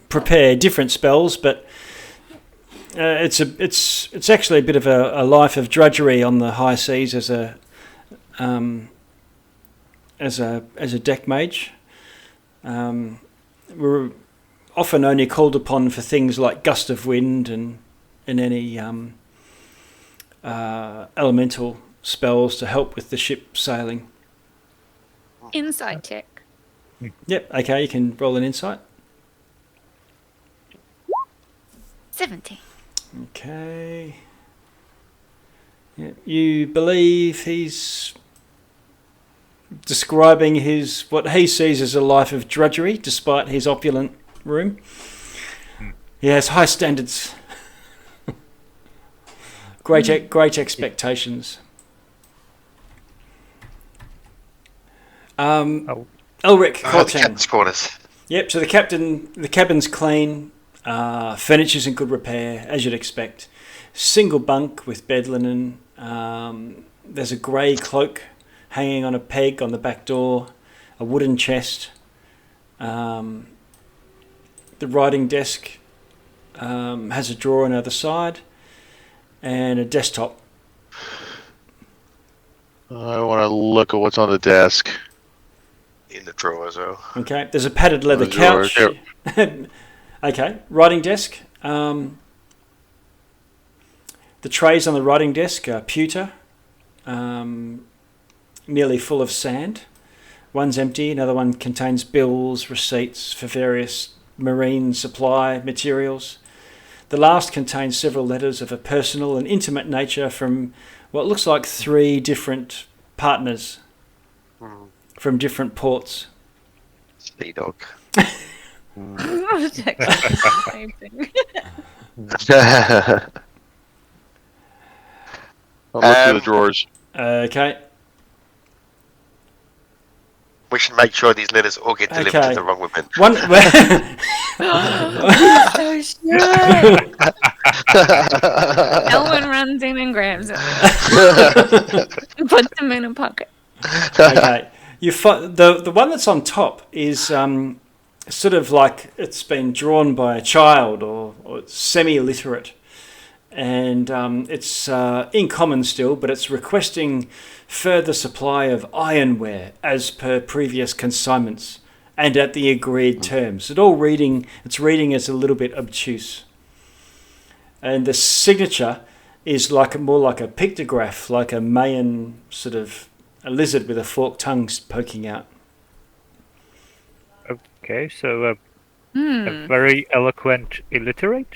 prepare different spells, but it's actually a bit of a life of drudgery on the high seas as a deck mage. We're often only called upon for things like gust of wind and any elemental spells to help with the ship sailing. Insight check. Yep, okay, you can roll an insight. 17. Okay. Yeah, you believe he's describing what he sees as a life of drudgery, despite his opulent room. He has high standards, great expectations. Elric The Corten. captain's quarters. Yep. So the cabin's clean. Furniture's in good repair, as you'd expect. Single bunk with bed linen. There's a grey cloak hanging on a peg on the back door. A wooden chest. The writing desk has a drawer on the other side, and a desktop. I want to look at what's on the desk. In the drawer as well. Okay, there's a padded leather The drawer, couch. Okay, writing desk. The trays on the writing desk are pewter, nearly full of sand. One's empty, another one contains bills, receipts for various marine supply materials. The last contains several letters of a personal and intimate nature from what looks like 3 different partners from different ports. Sea dog. It's actually the same thing. I'll look through the drawers. Okay. We should make sure these letters all get delivered Okay. to the wrong women. One. So sure. Elwyn runs in and grabs it. Puts them in a pocket. Okay. The one that's on top is sort of like it's been drawn by a child or it's semi-illiterate, and it's in common still, but it's requesting further supply of ironware as per previous consignments and at the agreed terms. It's reading as a little bit obtuse, and the signature is more like a pictograph, like a Mayan sort of a lizard with a forked tongue poking out. Okay, so a very eloquent illiterate.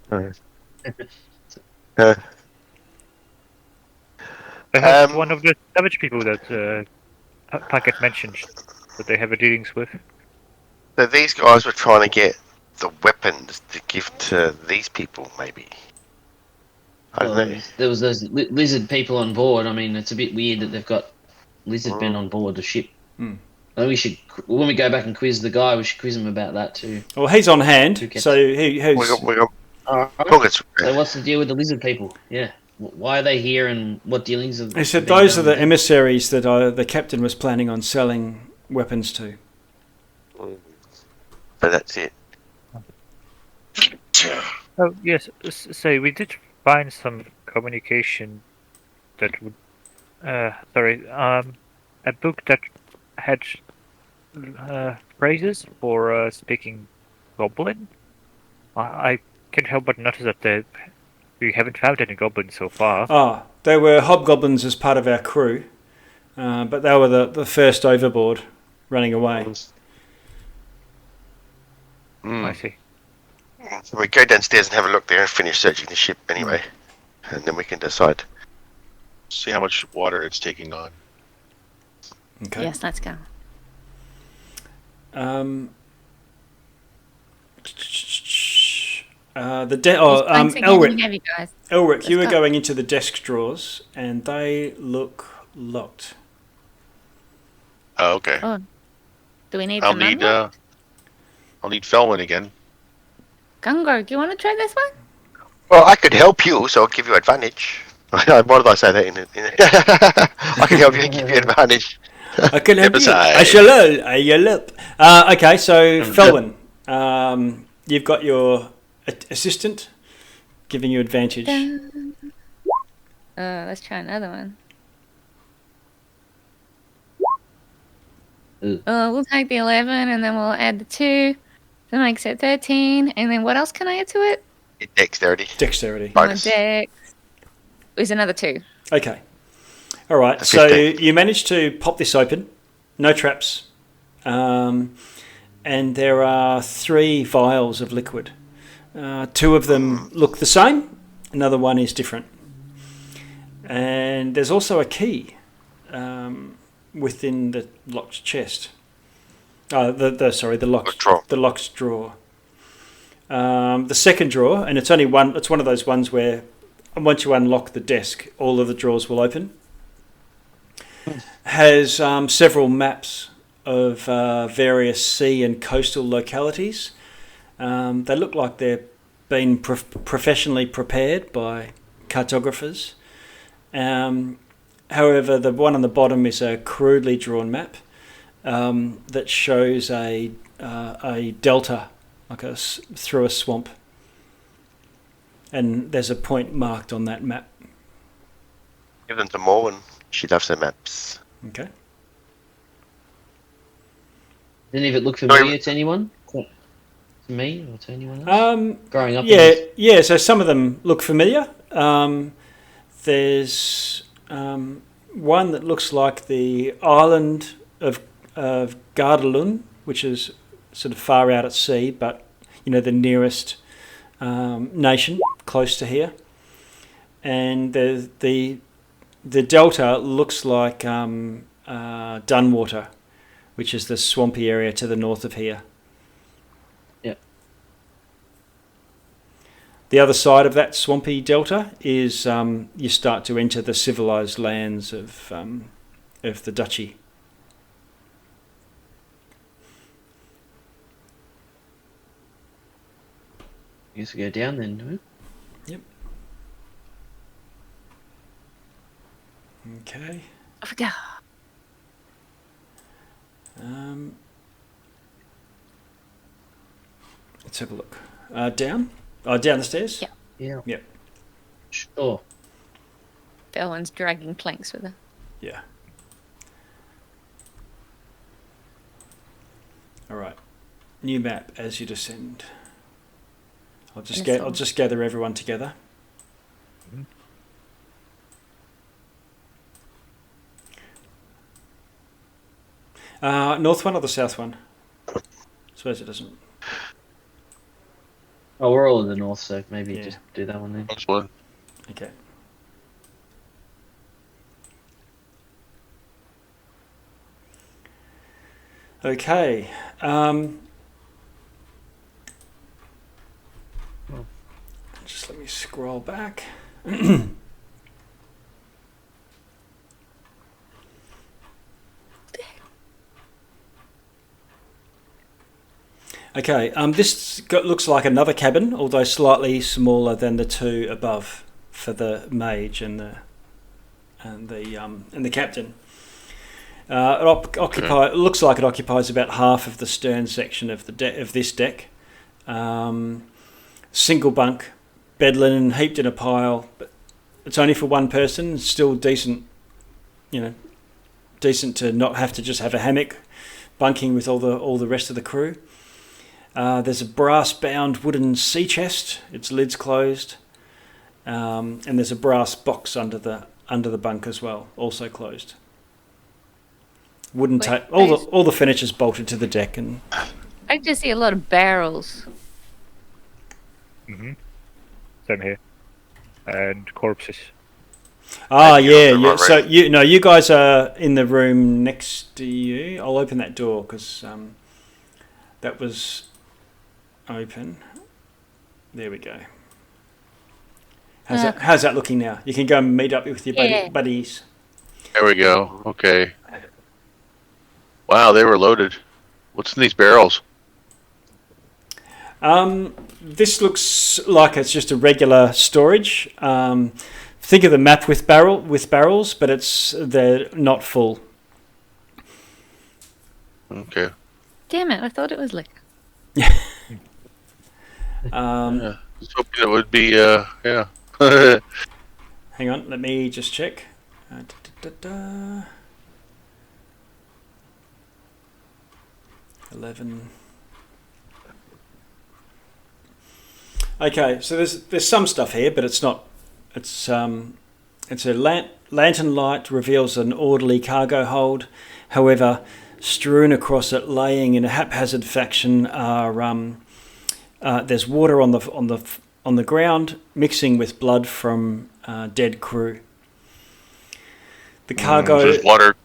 They have one of the savage people that Packet mentioned that they have dealings with. So these guys were trying to get the weapons to give to these people, maybe. I don't know. There was those lizard people on board. I mean, it's a bit weird that they've got lizard men on board the ship. I think we should, when we go back and quiz the guy, we should quiz him about that too. Well, he's on hand, so We got pockets. So what's the deal with the lizard people? Yeah. Why are they here and what dealings are he said being those are done? the emissaries that the captain was planning on selling weapons to. But that's it. Oh yes, so we did find some communication that would, a book that had phrases for speaking Goblin. I can't help but notice that we haven't found any goblins so far. There were hobgoblins as part of our crew, but they were the first overboard, running away. I see. So we go downstairs and have a look there and finish searching the ship anyway. And then we can decide. See how much water it's taking on. Okay. Yes, let's go. Elric, Heavy, guys. Elric, you were go. going into the desk drawers, and they look locked. Oh, okay. Oh, do we need I'll some need unlock? I'll need Felwyn again. Gungo, do you want to try this one? Well, I could help you, so I'll give you advantage. Why did I say that? I can help you and give you advantage. I can help you. Emphasize. I shall help. Okay, so Felwyn, you've got your assistant giving you advantage. Let's try another one. Ooh. We'll take the 11 and then we'll add the 2. That makes it 13. And then what else can I add to it? Dexterity. Dexterity. Bonus. My dex is another 2. Okay. All right. A So 15. you managed to pop this open. No traps. And there are 3 vials of liquid. 2 of them look the same. Another one is different. And there's also a key within the locked chest. The locked drawer. The second drawer, and it's only one. It's one of those ones where once you unlock the desk, all of the drawers will open. Has several maps of various sea and coastal localities. They look like they're been professionally prepared by cartographers. However, the one on the bottom is a crudely drawn map that shows a delta, like through a swamp, and there's a point marked on that map. Give them to Morwen. She loves her maps. Okay. Didn't even look familiar to anyone? To me or to anyone else? Growing up. Yeah. So some of them look familiar. There's one that looks like the island of Gardalun, which is sort of far out at sea, but the nearest nation close to here. And the delta looks like Dunwater, which is the swampy area to the north of here. Yeah. The other side of that swampy delta is you start to enter the civilized lands of the Duchy. I guess we go down then, do we? Yep. Okay. Off we go. Let's have a look. Down? Down the stairs? Yeah. Yeah. Yep. Sure. Felwyn's dragging planks with her. Yeah. All right. New map as you descend. I'll just gather everyone together. North one or the south one? I suppose it doesn't. Oh, we're all in the north, so maybe Yeah. just do that one then. That's one. Okay. Okay. Just let me scroll back. Okay, this looks like another cabin, although slightly smaller than the 2 above for the mage and the captain. It looks like it occupies about half of the stern section of of this deck. Single bunk, bed linen heaped in a pile, but it's only for one person. It's still decent, decent to not have to just have a hammock bunking with all the rest of the crew. There's a brass-bound wooden sea chest. Its lid's closed, and there's a brass box under the bunk as well, also closed. Wooden tape. All the furniture's bolted to the deck, and I just see a lot of barrels. Mm-hmm. Same here. And corpses. Yeah. So you guys are in the room next to you. I'll open that door because that was open. There we go. How's that looking now? You can go and meet up with your buddies. There we go. Okay. Wow, they were loaded. What's in these barrels? This looks like it's just a regular storage. Think of the map with barrels, but they're not full. Okay. Damn it! I thought it was liquor. Yeah. Just hoping it would be. Yeah. Hang on, let me just check. 11. Okay, so there's some stuff here, but it's not. It's a lantern light reveals an orderly cargo hold. However, strewn across it, laying in a haphazard fashion, are there's water on the ground, mixing with blood from dead crew. The cargo. There's water.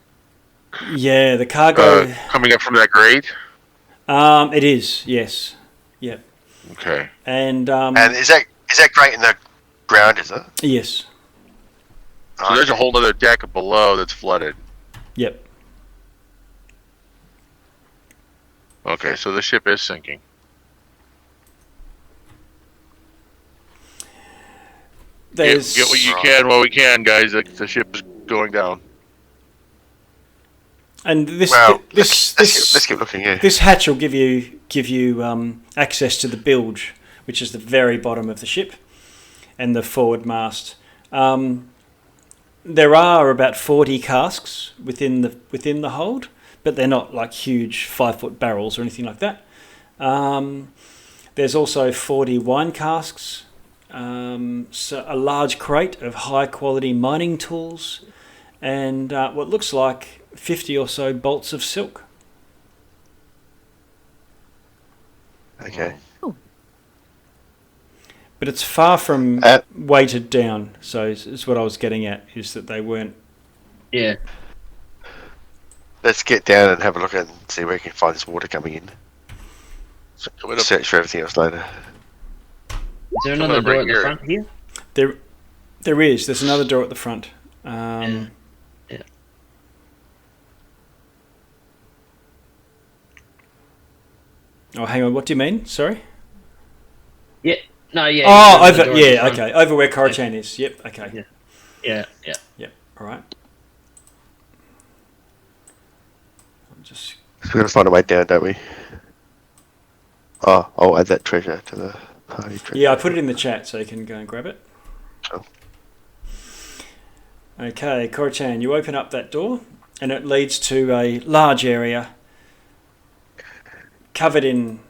Yeah, the cargo. Coming up from that grate. It is, yes. Yep. Okay. And is that great in the ground? Is it? Yes. So there's a whole other deck below that's flooded. Yep. Okay, so the ship is sinking. There's Get what you can while we can, guys. The ship is going down. And this let's keep looking here. This hatch will give you access to the bilge, which is the very bottom of the ship, and the forward mast. There are about 40 casks within the hold, but they're not like huge 5-foot barrels or anything like that. There's also 40 wine casks, so a large crate of high quality mining tools, and what looks like 50 or so bolts of silk. Okay. But it's far from weighted down, so is what I was getting at, is that they weren't... Yeah. Let's get down and have a look at it and see where we can find this water coming in. Search for everything else later. Is there another door at the front here? There is. There's another door at the front. Yeah. Oh, hang on. What do you mean? Sorry? Yeah. No, yeah. Oh, over. Yeah, okay. Over where Corachan is. Yep, okay. Yeah. Yep, all right. I'm just... So we're going to find a way down, don't we? Oh, I'll add that treasure to the party treasure. Yeah, I put it in the chat so you can go and grab it. Sure. Okay, Corachan, you open up that door and it leads to a large area covered in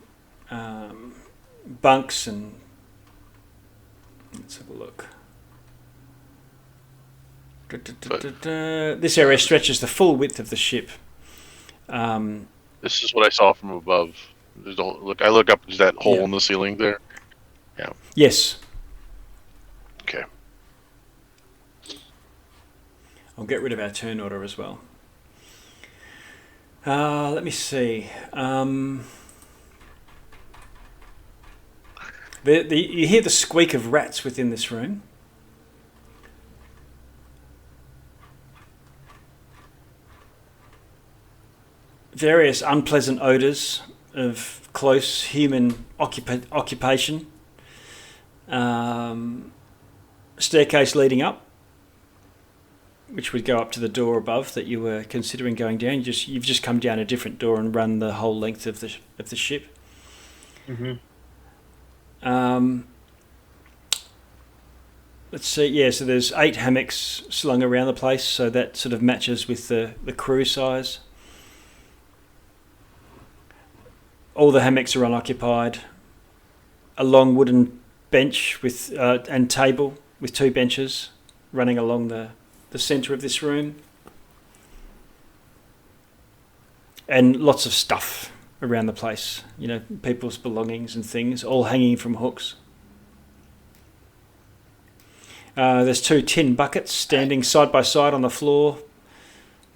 bunks and... Let's have a look. This area stretches the full width of the ship. This is what I saw from above. There's I look up. Is that hole in the ceiling there? Yeah. Yes. Okay. I'll get rid of our turn order as well. Let me see. You hear the squeak of rats within this room. Various unpleasant odours of close human occupation. Staircase leading up, which would go up to the door above that you were considering going down. You've just come down a different door and run the whole length of the ship. Mm-hmm. Let's see. Yeah, so there's 8 hammocks slung around the place, so that sort of matches with the crew size. All the hammocks are unoccupied. A long wooden bench with and table with 2 benches running along the centre of this room. And lots of stuff around the place. You know, people's belongings and things, all hanging from hooks. There's 2 tin buckets standing side by side on the floor.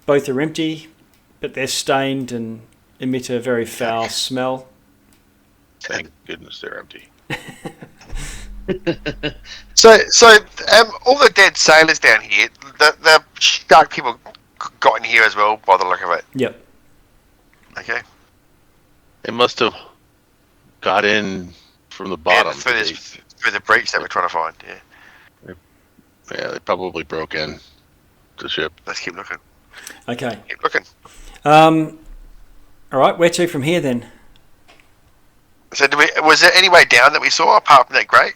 Both are empty, but they're stained and emit a very foul smell. Thank goodness they're empty. So all the dead sailors down here, the shark people got in here as well, by the look of it. Yep. Okay. They must have got in from the bottom. Yeah, through the breach that we're trying to find, yeah. Yeah, they probably broke in the ship. Let's keep looking. Okay. Keep looking. All right, where to from here then? So was there any way down that we saw apart from that grate?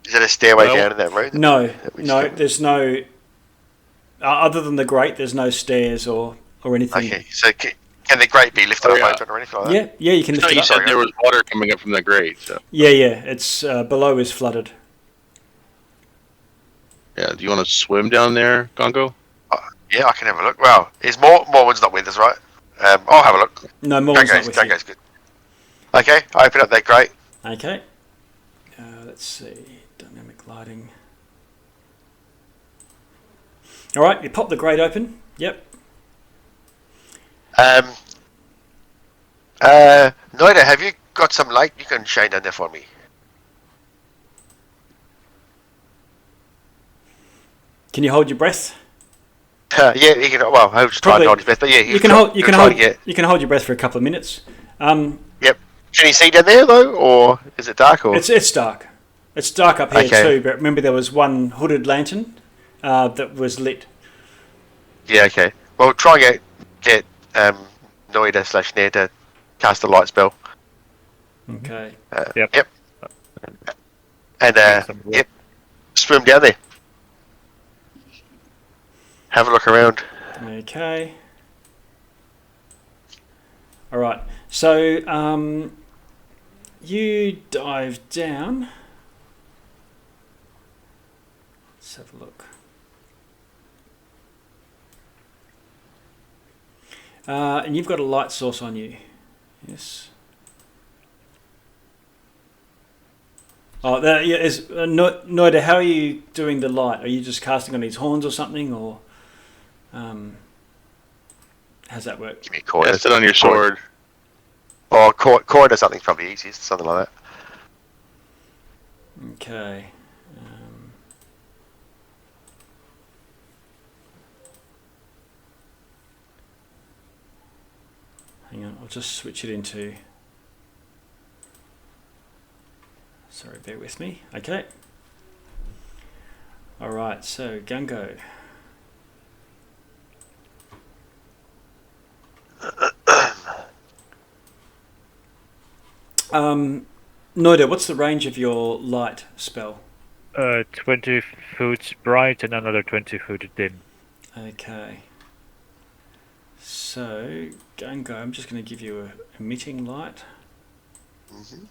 Is there a stairway down in that room? No, there's no. Other than the grate, there's no stairs or anything. Okay, so can the grate be lifted up open or anything like that? Yeah, you can lift it You up. said there was water coming up from the grate. So. Yeah, it's below is flooded. Yeah, do you want to swim down there, Gongo? Yeah, I can have a look. Well, is Morwood's not with us, right? I'll have a look. No, Morwood's not with you. Gungo's good. Okay, I open up that grate. Okay. Let's see. Dynamic lighting. All right, you pop the grate open. Yep. Noida, have you got some light you can shine down there for me? Can you hold your breath? Yeah, you can. Well, I was just trying to hold his breath, but yeah, you can hold your breath for a couple of minutes. Yep. Can you see down there though, or is it dark? Or it's dark. It's dark up here too. But remember, there was one hooded lantern that was lit. Yeah. Okay. Well, try and get Noida / Nair to cast a light spell. Okay. Yep. And yep, swim down there. Have a look around. Okay. All right. So you dive down. Let's have a look. And you've got a light source on you. Yes. Oh, there is Noida. How are you doing the light? Are you just casting on his horns or something, or how's that work? Give me a cord. Yeah, sit on your sword. Or cord or something's probably easiest. Something like that. Okay. Hang on, I'll just switch it into. Sorry, bear with me. Okay. All right, so Gungo. Noida, what's the range of your light spell? 20 foot bright and another 20 foot dim. Okay. So, Gungo, I'm just going to give you a emitting light. Mm-hmm.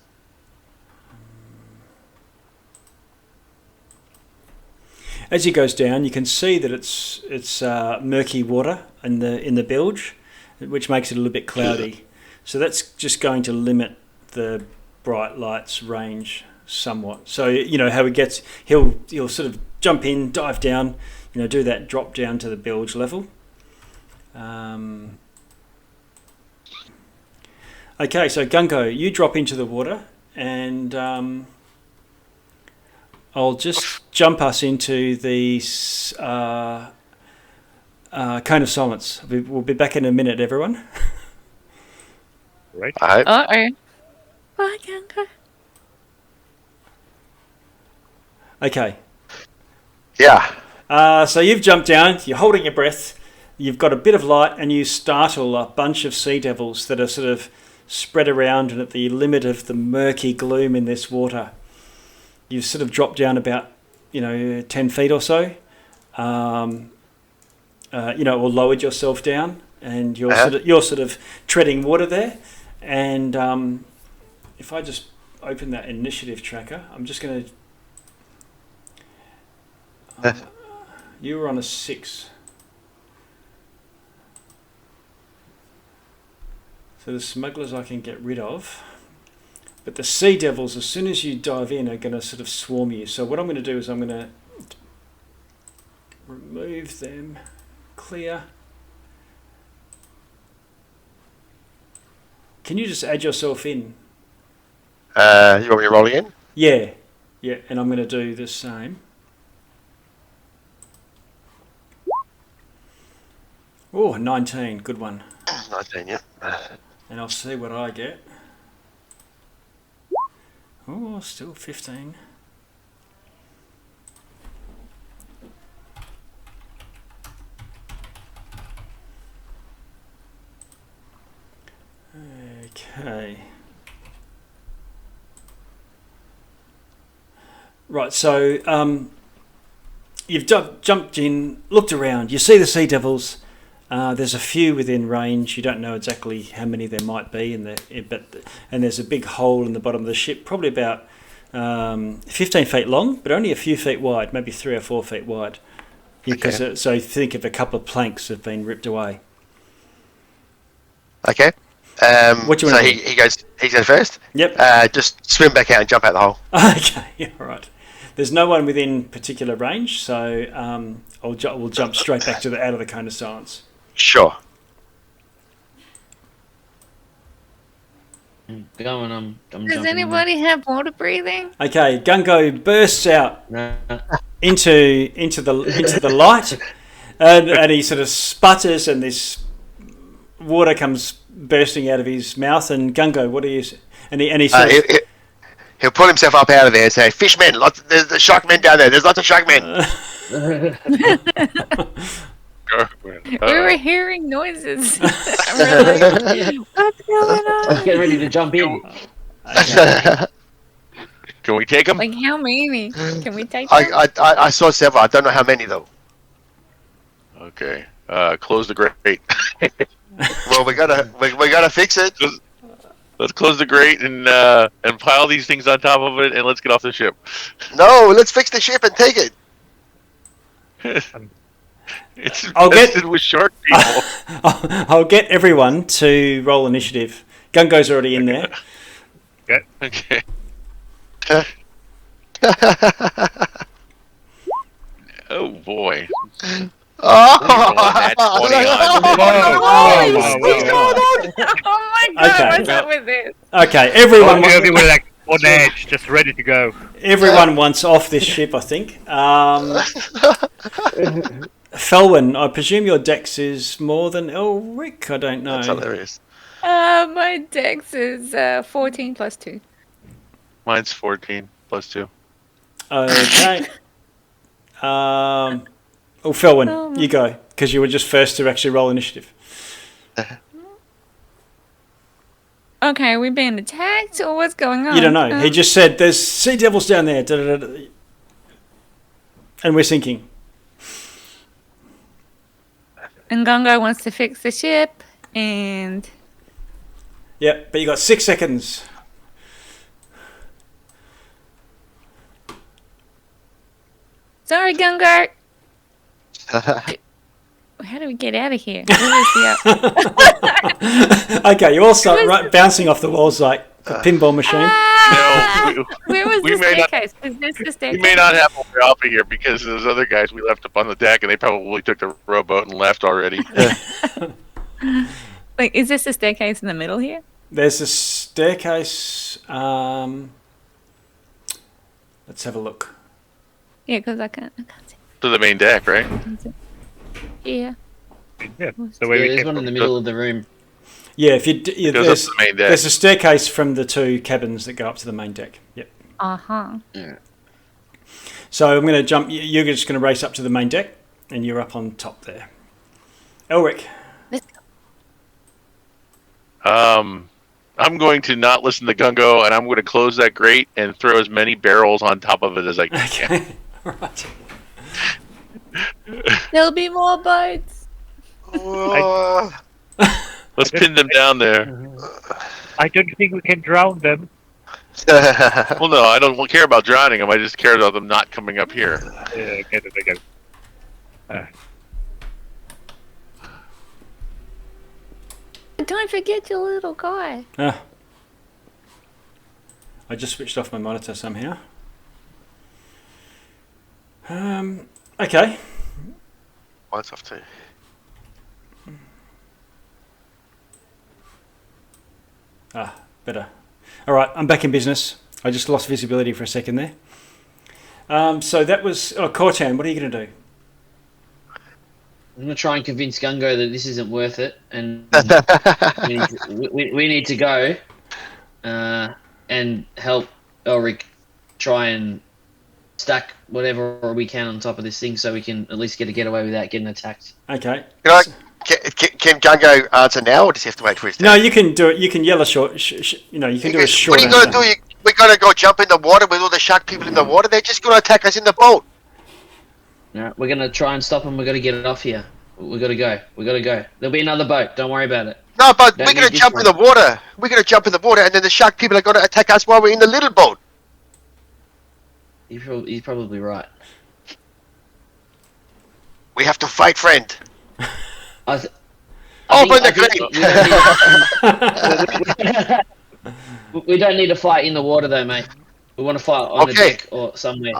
As he goes down, you can see that it's murky water in the bilge, which makes it a little bit cloudy. So that's just going to limit the bright light's range somewhat. So you know how he'll sort of jump in, dive down, do that drop down to the bilge level. Okay, so Gungo, you drop into the water, and I'll just jump us into the cone of silence. We'll be back in a minute, everyone. Right. I hope. Uh-oh. Bye, Gungo. Okay. Yeah. So you've jumped down, you're holding your breath, you've got a bit of light, and you startle a bunch of sea devils that are sort of spread around and at the limit of the murky gloom in this water. You've sort of dropped down about, 10 feet or so, or lowered yourself down, and you're sort of treading water there. And if I just open that initiative tracker, I'm just going to. You were on a 6. So the smugglers I can get rid of. But the sea devils, as soon as you dive in, are going to sort of swarm you. So what I'm going to do is I'm going to remove them, clear. Can you just add yourself in? You want me to roll again? Yeah, and I'm going to do the same. Oh, 19, good one. 19, yeah. And I'll see what I get. Oh, still 15. Okay. Right, so you've jumped in, looked around. You see the sea devils. There's a few within range. You don't know exactly how many there might be, and there's a big hole in the bottom of the ship, probably about 15 feet long, but only a few feet wide, maybe 3 or 4 feet wide. Because so think of a couple of planks have been ripped away. Okay. What do you so want to he goes first? Yep. Just swim back out and jump out the hole. Okay, all right. There's no one within particular range, so we'll jump straight back to out of the cone of silence. Sure. Going, I'm Does jumping anybody have water breathing? Okay, Gungo bursts out in there. into the light, and he sort of sputters, and this water comes bursting out of his mouth. And Gungo, what do you? And he sort of, he'll pull himself up out of there and say, "Fishmen, there's the shark men down there. There's lots of shark men." We were hearing noises. What's going on? Get ready to jump in. Can we take them? Like how many? Can we take them? I saw several. I don't know how many though. Okay. Close the grate. Well, we gotta fix it. Let's close the grate and pile these things on top of it, and let's get off the ship. No, let's fix the ship and take it. It's infested with shark people. I'll get everyone to roll initiative. Gungo's already in there. Okay. Oh boy. Oh, Oh my god, Okay. what's up with this? Okay, everyone. We were like on edge, just ready to go. Everyone wants off this ship, I think. Felwyn, I presume your dex is more than Elric? I don't know. That's hilarious. My dex is 14 plus 2. Mine's 14 plus 2. Okay. Felwyn, you go, because you were just first to actually roll initiative. Okay, are we being attacked or what's going on? You don't know. He just said, there's sea devils down there. Da, da, da, da. And we're sinking. And Gungo wants to fix the ship, and... Yep, but you got 6 seconds. Sorry, Gungo. How do we get out of here? Where is the Okay, you all start bouncing off the walls like a pinball machine. No, Where was the staircase? Is this the we staircase? may not have a way off of here because those other guys we left up on the deck, and they probably took the rowboat and left already. Like, is this the staircase in the middle here? There's a staircase. Let's have a look. Yeah, because I can't see. To the main deck, right? Yeah. Yeah, the way we There's came one in from. the middle of the room. Yeah, if you Goes up to the main deck. there's a staircase from the 2 cabins that go up to the main deck. Yep. Uh-huh. So I'm going to jump. You're just going to race up to the main deck, and you're up on top there. Elric. I'm going to not listen to Gungo, and I'm going to close that grate and throw as many barrels on top of it as I can. Okay. All right. There'll be more boats. Let's pin them down there. I don't think we can drown them. Well, no, I don't care about drowning them. I just care about them not coming up here. Yeah, get it again. Don't forget your little guy. I just switched off my monitor somehow. Okay. Mine's off too. Better. All right, I'm back in business. I just lost visibility for a second there. So that was Cortan. What are you going to do? I'm going to try and convince Gungo that this isn't worth it, and we need to go and help Elric try and stack whatever we can on top of this thing so we can at least get a getaway without getting attacked. Okay. Can Gungo answer now, or does he have to wait for his turn? No, you can do it. You can yell a short. You can do a short. What are you going to do? We're going to go jump in the water with all the shark people in the water. They're just going to attack us in the boat. Alright, we're gonna try and stop them. We're gonna get it off here. We gotta go. There'll be another boat. Don't worry about it. No, but we're going to jump in the water. We're going to jump in the water, and then the shark people are going to attack us while we're in the little boat. He's probably right. We have to fight, friend. Open the crate. We don't need to fight in the water, though, mate. We want to fight on the deck or somewhere.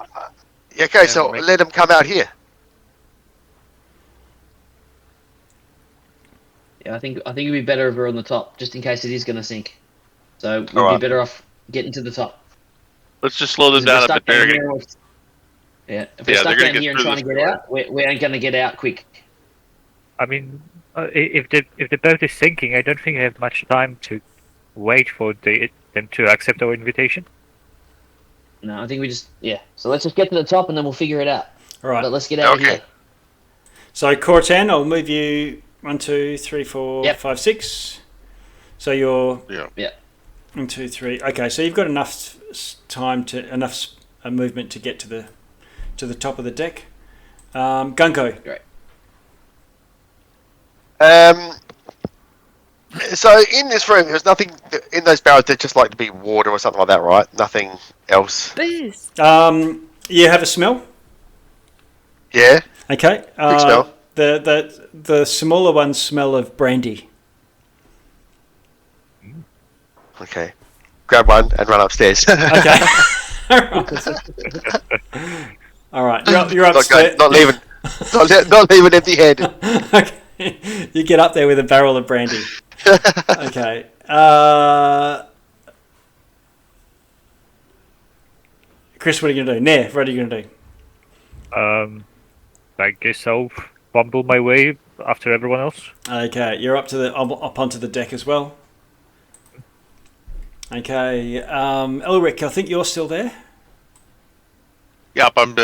Okay, so let them come out here. Yeah, I think it'd be better if we're on the top, just in case it is going to sink. So we'd be better off getting to the top. Let's just slow them down a bit. If we're stuck down here and trying to get out, we ain't going to get out quick. I mean, if the boat is sinking, I don't think I have much time to wait for them to accept our invitation. No, I think we just So let's just get to the top and then we'll figure it out. All right. But let's get out of here. So Cortan, I'll move you 1, 2, 3, 4, 5, 6. So you're 1, 2, 3. Okay, so you've got enough time enough movement to get to the top of the deck. Gunko. Great. So in this room, there's nothing in those barrels that just like to be water or something like that, right? Nothing else. Booze. You have a smell? Yeah. Okay. Quick smell. The smaller ones smell of brandy. Okay. Grab one and run upstairs. Okay. All right. You're upstairs. Not leaving empty handed. Okay. You get up there with a barrel of brandy. Okay. Chris, what are you going to do? Nair, what are you going to do? I guess I'll bumble my way after everyone else. Okay, you're up onto the deck as well. Okay, Elric, I think you're still there. Yep, I'm.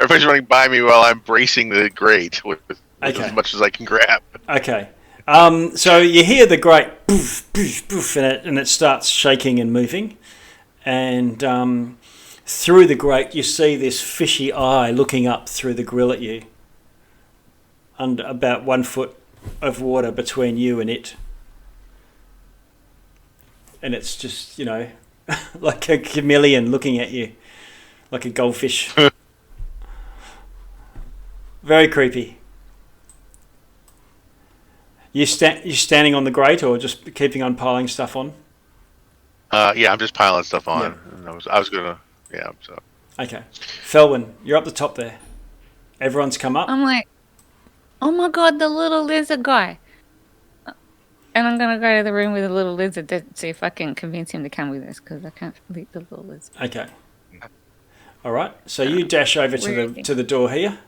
Everybody's running by me while I'm bracing the grate with as much as I can grab. Okay. So you hear the grate poof, poof, poof, and it starts shaking and moving, and through the grate you see this fishy eye looking up through the grill at you. Under about 1 foot of water between you and it, and it's just like a chameleon looking at you, like a goldfish. Very creepy. You standing on the grate or just keeping on piling stuff on? Yeah, I'm just piling stuff on. Yeah. And I was gonna. Yeah. So. Okay, Felwyn, you're up the top there. Everyone's come up. I'm like, oh my god, the little lizard guy. And I'm gonna go to the room with the little lizard to see if I can convince him to come with us because I can't beat the little lizard. Okay. All right. So you dash over to the door here.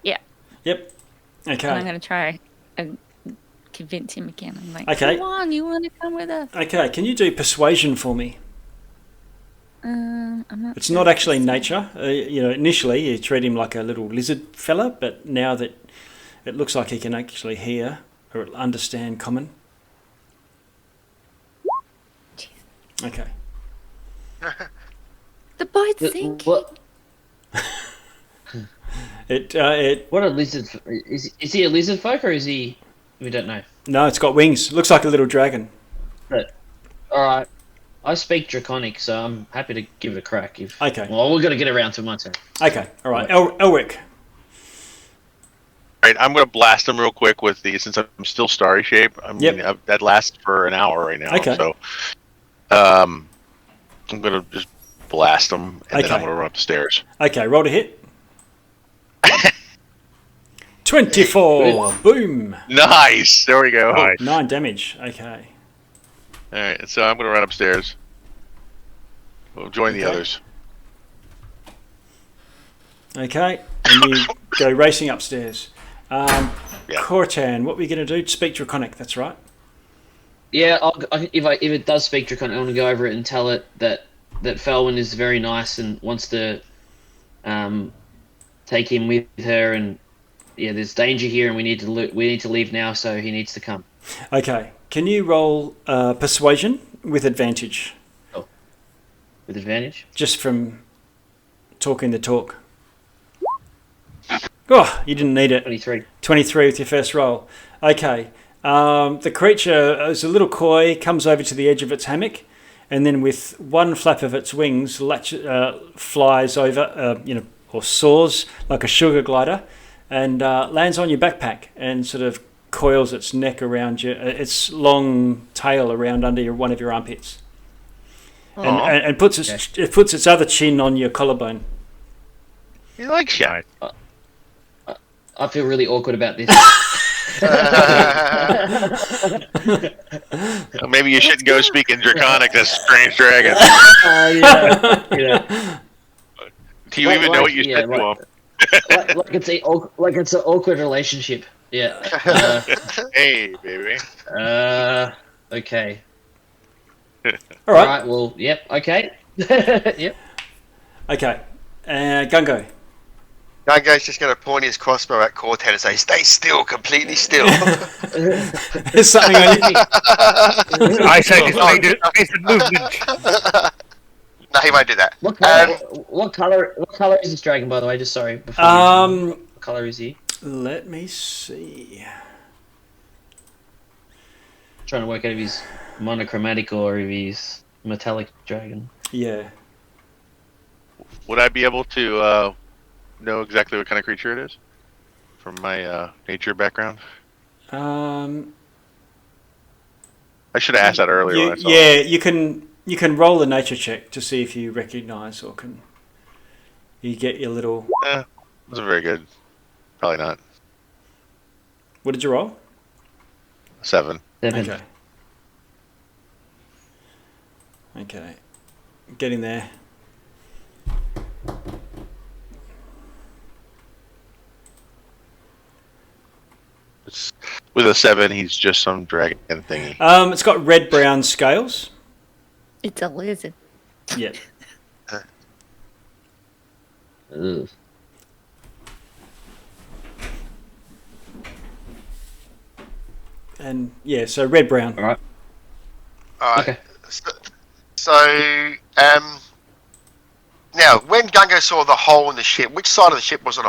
Yeah. Yep. Okay. And I'm gonna try and convince him again. I'm like, okay. Come on, you want to come with us? Okay. Can you do persuasion for me? I'm not. It's not actually nature. Initially you treat him like a little lizard fella, but now that it looks like he can actually hear or understand common. Jeez. Okay. The boat's sinking. What? What a lizard! Is he a lizard folk or is he? We don't know. No, it's got wings. Looks like a little dragon. But, all right. I speak Draconic, so I'm happy to give it a crack. Okay. Well, we've got to get around to my turn. Okay. All right. Elric. All right, I'm going to blast him real quick since I'm still starry shape. That lasts for an hour right now. Okay. So, I'm going to just blast him, and then I'm going to run up the stairs. Okay, roll to hit. 24. Boom. Nice. There we go. Nice. 9 damage. Okay. All right, so I'm going to run upstairs. We'll join the others. Okay, and you go racing upstairs. Cortan, what were you going to do? Speak Draconic, that's right. Yeah, if it does speak Draconic, I want to go over it and tell it that that Felwyn is very nice and wants to take him with her, and there's danger here, and we need to leave now, so he needs to come. Okay. Can you roll persuasion with advantage? Oh, with advantage? Just from talking the talk. Oh, you didn't need it. 23. 23 with your first roll. Okay. The creature is a little coy, comes over to the edge of its hammock, and then with one flap of its wings flies over, or soars like a sugar glider, and lands on your backpack and sort of coils its neck around its long tail around under one of your armpits, and puts its other chin on your collarbone. He likes you. I feel really awkward about this. Maybe you shouldn't go speaking Draconic to strange dragons. Do you even know what you said to him? like it's an awkward relationship. Yeah. Hey, baby. Okay. All right. Well, yep. Okay. Yep. Okay. Gungo. Gungo's just going to point his crossbow at Cortan and say, "Stay still, completely still." There's something on you. I say it's a movement. No, he won't do that. What color is this dragon, by the way? Just sorry. What color is he? Let me see. Trying to work out if he's monochromatic or if he's metallic dragon. Yeah. Would I be able to know exactly what kind of creature it is from my nature background? I should have asked that earlier. You can roll a nature check to see if you recognise or can you get your little. Wasn't very good. Probably not. What did you roll? 7. Okay. Getting there. With a 7, he's just some dragon thingy. It's got red-brown scales. It's a lizard. Yeah. Ugh. And so red-brown. All right. Alright. Okay. So, now, when Gungo saw the hole in the ship, which side of the ship was it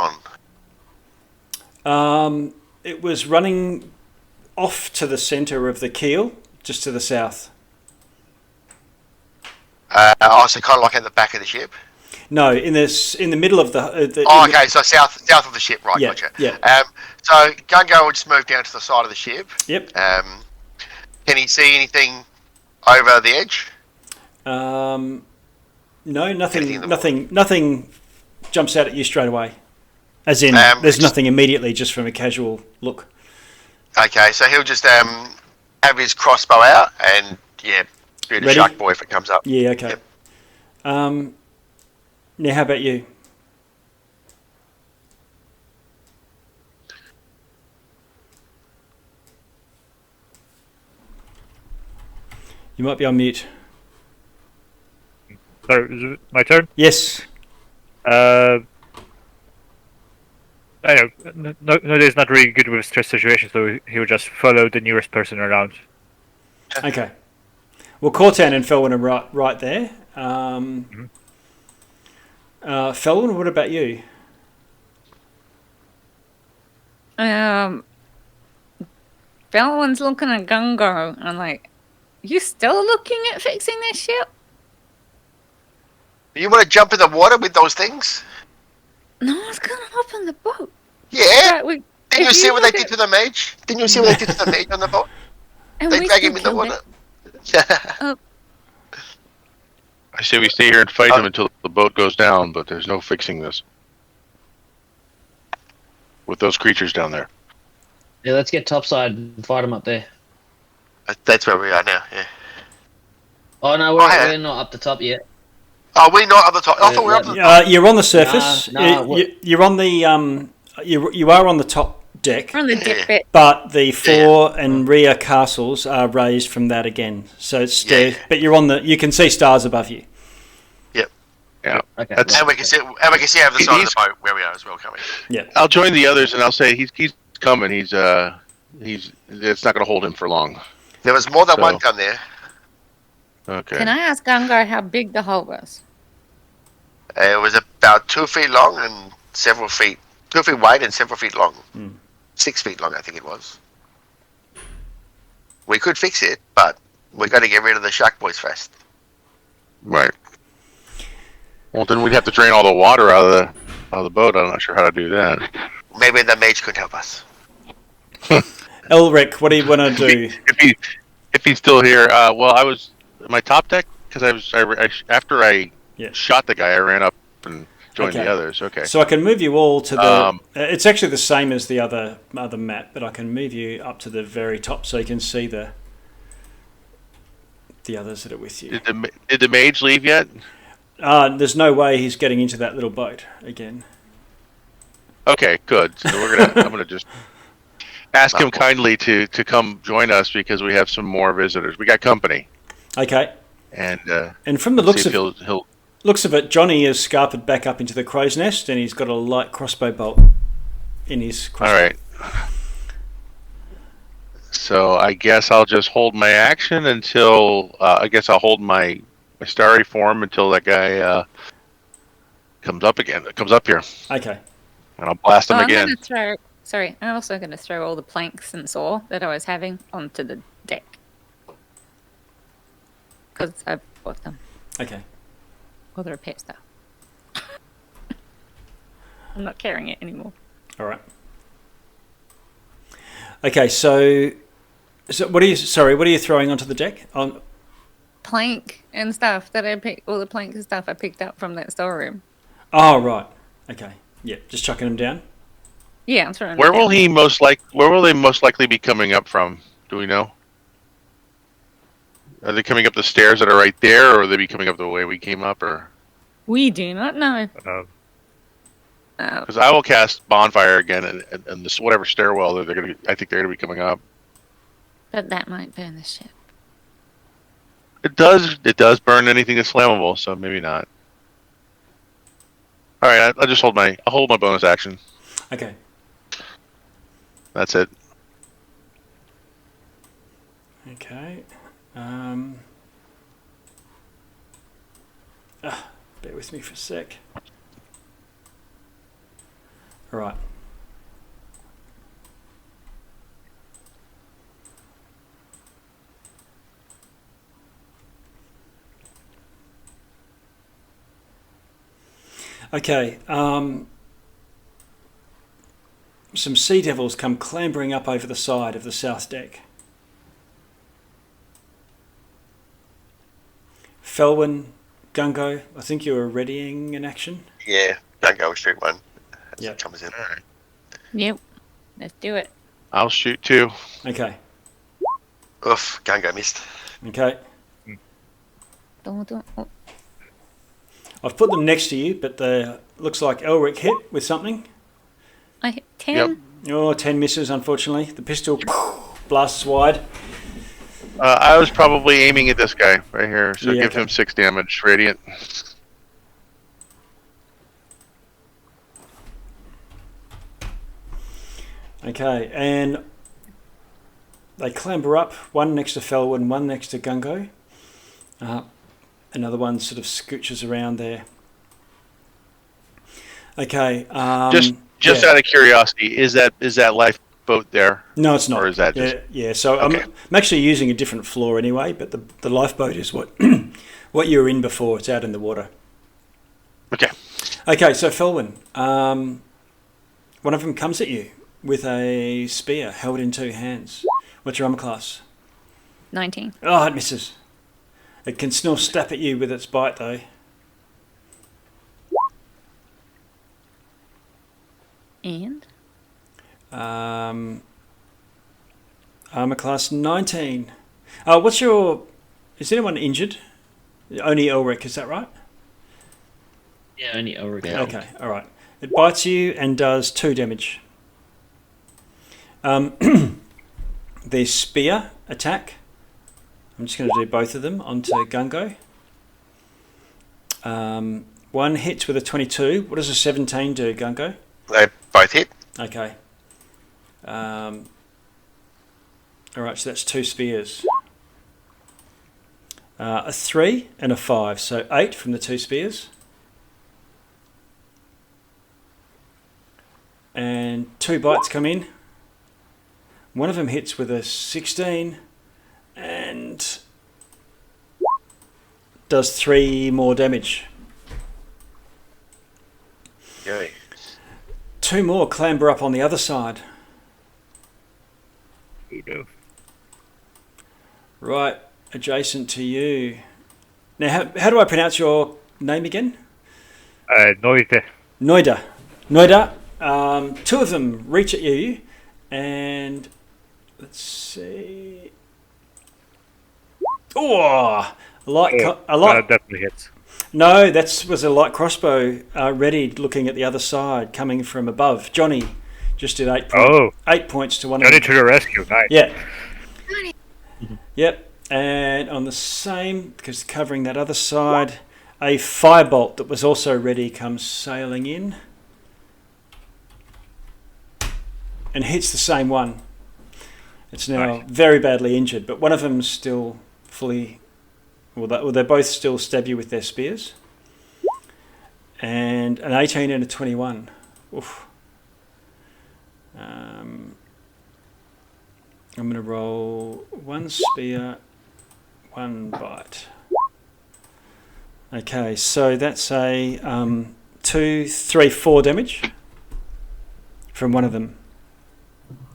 on? It was running off to the centre of the keel, just to the south. So kind of like at the back of the ship? No, in the middle of the. Okay, so south of the ship, right? Yeah, Gotcha. yeah. So Gungo would just move down to the side of the ship. Yep. Can he see anything over the edge? No, nothing jumps out at you straight away. As in, there's nothing immediately, just from a casual look. Okay, so he'll just have his crossbow out and shoot a shark boy if it comes up. Yeah. Okay. Yep. Now, how about you? You might be on mute. Sorry, is it my turn? Yes. I know. Node's not really good with stress situations, so he'll just follow the nearest person around. Okay. Well, Cortan and Felwyn are right there. Felwyn, what about you? Felwyn's looking at Gungo and I'm like, you still looking at fixing this ship? You want to jump in the water with those things? No one's gonna hop in the boat. Yeah. Right, Didn't you see what they did to the mage? Didn't you see what they did to the mage on the boat? They drag him in the water. I say we stay here and fight him until the boat goes down, but there's no fixing this. With those creatures down there. Yeah, let's get topside and fight them up there. That's where we are now, yeah. Oh no, we're not up the top yet. Are we not up the top? I thought we were up the top. You're on the surface. Nah, you're on the you are on the top deck. On the deck bit. But the fore and rear castles are raised from that again, so it's but you're on the. You can see stars above you. Yeah. Okay. That's- And we can see over the side of the boat where we are as well coming. I'll join the others, and I'll say he's coming. He's it's not going to hold him for long. There was more than So- one gun there. Okay. Can I ask Gungar how big the hole was? It was about 2 feet long and several feet. 2 feet wide and several feet long. 6 feet long, I think it was. We could fix it, but we got to get rid of the shark boys first. Right. Well, then we'd have to drain all the water out of the boat. I'm not sure how to do that. Maybe the mage could help us. Elric, what do you want to do? If he's still here, well, I was my top deck because after I shot the guy, I ran up and joined the others. Okay. So I can move you all to the. It's actually the same as the other map, but I can move you up to the very top so you can see the others that are with you. Did the mage leave yet? There's no way he's getting into that little boat again. Okay, good. So I'm gonna just ask him kindly to come join us because we have some more visitors. We got company. Okay. And from the looks of he'll looks of it, Johnny has scarpered back up into the crow's nest, and he's got a light crossbow bolt in his crossbow. All right. So I guess I'll just hold my action until I guess I'll hold my starry form until that guy comes up here. Okay. And I'll blast him again. I'm also going to throw all the planks and saw that I was having onto the deck. Because I've bought them. Okay. Or they're a pet stuff. I'm not carrying it anymore. All right. Okay, so what are you throwing onto the deck? Plank and stuff that I picked, all the planks and stuff I picked up from that storeroom. Oh, right. Okay. Yeah, just chucking them down. Yeah, I'm throwing. Where will they most likely be coming up from? Do we know? Are they coming up the stairs that are right there, or will they be coming up the way we came up, or? We do not know. Because I will cast bonfire again, and this whatever stairwell I think they're gonna be coming up. But that might burn the ship. It does burn anything that's flammable, so maybe not. All right, I'll hold my bonus action. Okay. That's it. Okay. Bear with me for a sec. All right. Okay. Some sea devils come clambering up over the side of the south deck. Felwyn, Gungo, I think you were readying an action. Yeah, don't go shoot one. Yeah, comes in. Yep, let's do it. I'll shoot too. Okay. Oof, Gungo missed. Okay. Don't. Oh. I've put them next to you, but looks like Elric hit with something. I hit 10. Oh, 10 misses, unfortunately. The pistol blasts wide. I was probably aiming at this guy right here, so Yeah, give him 6 damage, radiant. Okay, and they clamber up, one next to Felwyn, one next to Gungo. Another one sort of scooches around there. Okay. Just out of curiosity, is that lifeboat there? No, it's not. Or is that just... Yeah, so okay. I'm actually using a different floor anyway, but the lifeboat is what what you were in before. It's out in the water. Okay. Okay, so Felwyn, one of them comes at you with a spear held in 2 hands. What's your armor class? 19. Oh, it misses. It can still stab at you with its bite, though. And? Armor class 19. What's your... Is anyone injured? Only Elric, is that right? Yeah, only Elric. Yeah. Okay, alright. It bites you and does 2 damage. The spear attack. I'm just going to do both of them onto Gungo. One hits with a 22. What does a 17 do, Gungo? They both hit. Okay. All right, so that's 2 spears. A 3 and a 5, so 8 from the 2 spears. And 2 bites come in. One of them hits with a 16 and does 3 more damage. Yay. 2 more clamber up on the other side. Right, adjacent to you. Now, how do I pronounce your name again? Noite. Noida. Noida. 2 of them reach at you, and let's see. Oh, a light. Definitely hits. No, that was a light crossbow, ready, looking at the other side, coming from above. Johnny just did 8 points to one of Johnny them. to the rescue. Nice. Yeah. Yep. And on the same, because covering that other side, a firebolt that was also ready comes sailing in and hits the same one. It's now very badly injured, but one of them's still fully... Well, they both still stab you with their spears. And an 18 and a 21. Oof. I'm going to roll 1 spear, 1 bite. Okay, so that's a 2, 3, 4 damage from one of them.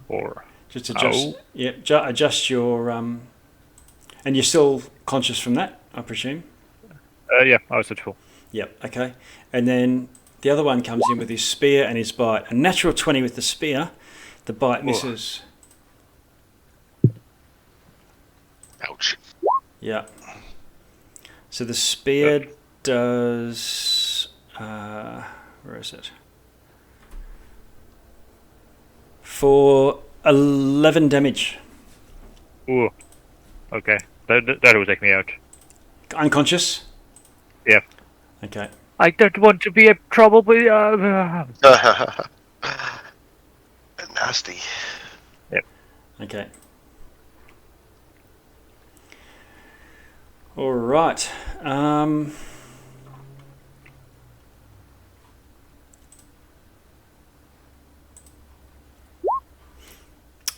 4. Just adjust. Yep, adjust your and you're still conscious from that, I presume. Yeah, I was at full. Yep. Okay, and then the other one comes in with his spear and his bite. A natural 20 with the spear. The bite misses. Ouch. Yeah. So the spear does... where is it? For 11 damage. Ooh. Okay. That will take me out. Unconscious? Yeah. Okay. I don't want to be a trouble with... Nasty. Yep. Okay. All right.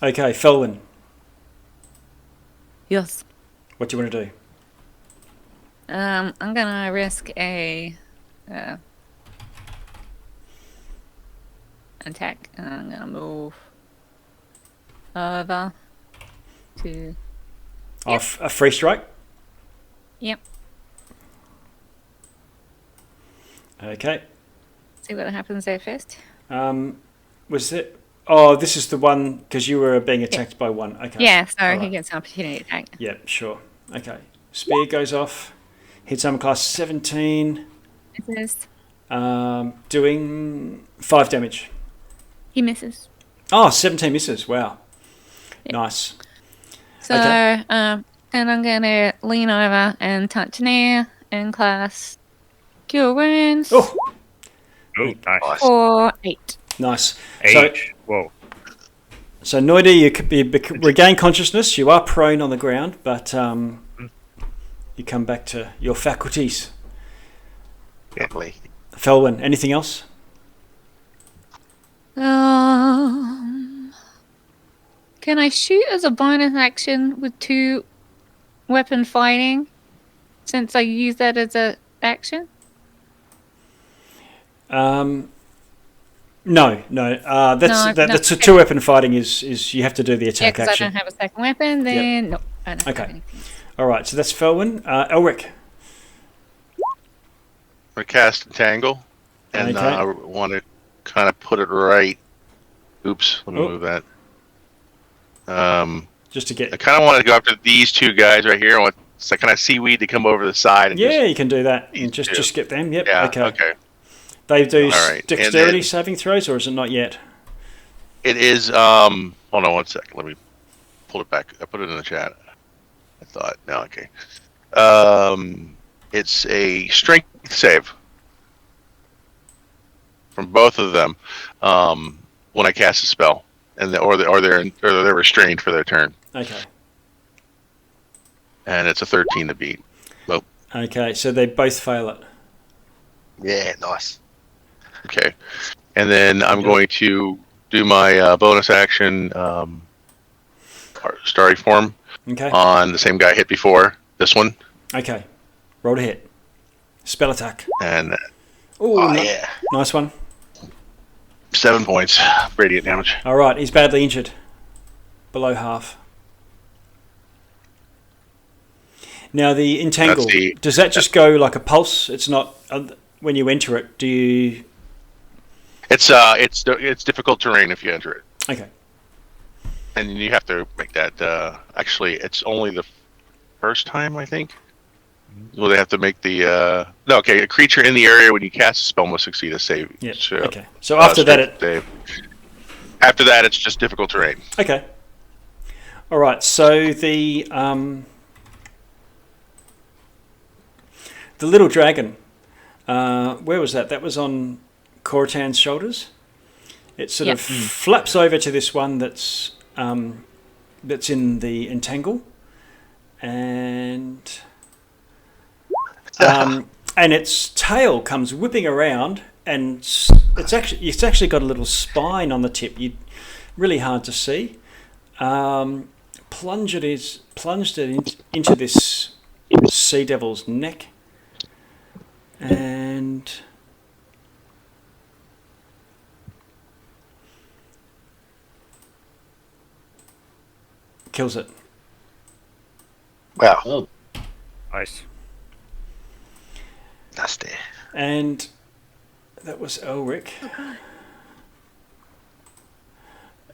Okay, Felwyn, Yes. what do you want to do? I'm gonna risk a attack, and I'm gonna move over to. Off a free strike? Yep. Okay. See what happens there first. Was it... Oh, this is the one, because you were being attacked by one. Okay. Yeah, so All he right. gets an opportunity attack. Yeah, sure. Okay. Spear goes off. Hits armor class 17. Misses. Doing 5 damage. He misses. Oh, 17 misses. Wow. Yep. Nice. So, Okay. and I'm gonna lean over and touch Nair and class Cure Wounds Oh, Oh, nice. for 8. nice. 8. Whoa. So Noida, you regain consciousness. You are prone on the ground, but you come back to your faculties. Lovely. Felwyn, anything else? Can I shoot as a bonus action with 2 weapon fighting? Since I use that as a action? No. That's okay. 2 weapon fighting is you have to do the Yeah, attack because I action. don't have a second weapon, then no. I don't Okay. have anything. All right, so that's Felwyn. Elric. I cast Entangle, and Okay. I want to kind of put it right. Oops, let me Oh. move that. Just to I get... kind of want to go after these 2 guys right here. I want some kind of seaweed to come over the side. And Yeah, you can do that. And These just get them. Yep. yeah, Okay. They do All right, and dexterity then- saving throws, or is it not yet? It is. Hold on 1 second. Let me pull it back. I put it in the chat. I thought. No, okay. It's a strength save. from both of them when I cast a spell, and they're restrained for their turn. Okay. And it's a 13 to beat. Well, Okay, so they both fail it. Yeah, nice. okay. And then I'm going to do my bonus action Starry Form Okay. on the same guy I hit before. This one. Okay. Roll to hit. Spell attack. And Oh, yeah. Nice one. 7 points radiant damage. All right, he's badly injured. Below half. Now the entangle, does that just go like a pulse? It's not when you enter it. Do you? It's difficult terrain if you enter it. Okay. And you have to make that. Actually, it's only the first time, I think. Well, they have to make the. No, okay. A creature in the area when you cast a spell must succeed a save. Yeah. Okay. So after that, after that, it's just difficult terrain. Okay. All right. So the little dragon. Where was that? That was on Cortan's shoulders. It sort of flaps over to this one that's in the entangle, and its tail comes whipping around, and it's actually got a little spine on the tip. Really hard to see. Plunged it into this sea devil's neck, and kills it. Wow. Oh, Nice. Nasty. And that was Elric.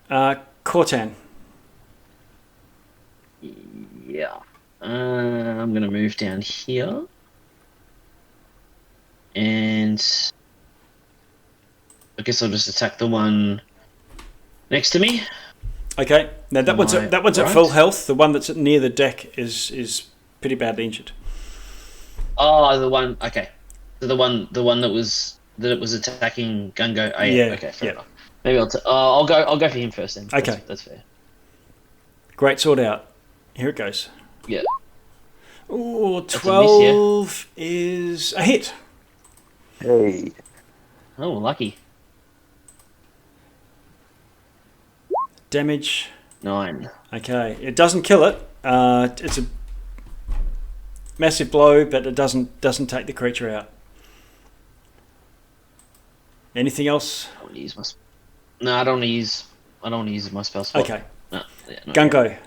Cortan. yeah. I'm going to move down here. And I guess I'll just attack the one next to me. Okay. Now that one's at full health. The one that's near the deck is pretty badly injured. Oh, the one. Okay, so the one that was attacking Gungo. Oh, yeah. Okay, fair enough. Maybe I'll go for him first then. Okay, that's fair. Great sword out. Here it goes. Yeah. Ooh, 12 is a hit. Hey. Oh, lucky. Damage. 9. Okay, it doesn't kill it. It's a massive blow, but it doesn't take the creature out. Anything else? I don't want to use my. No, I don't want to use my spell slot. Okay. No, Gungo.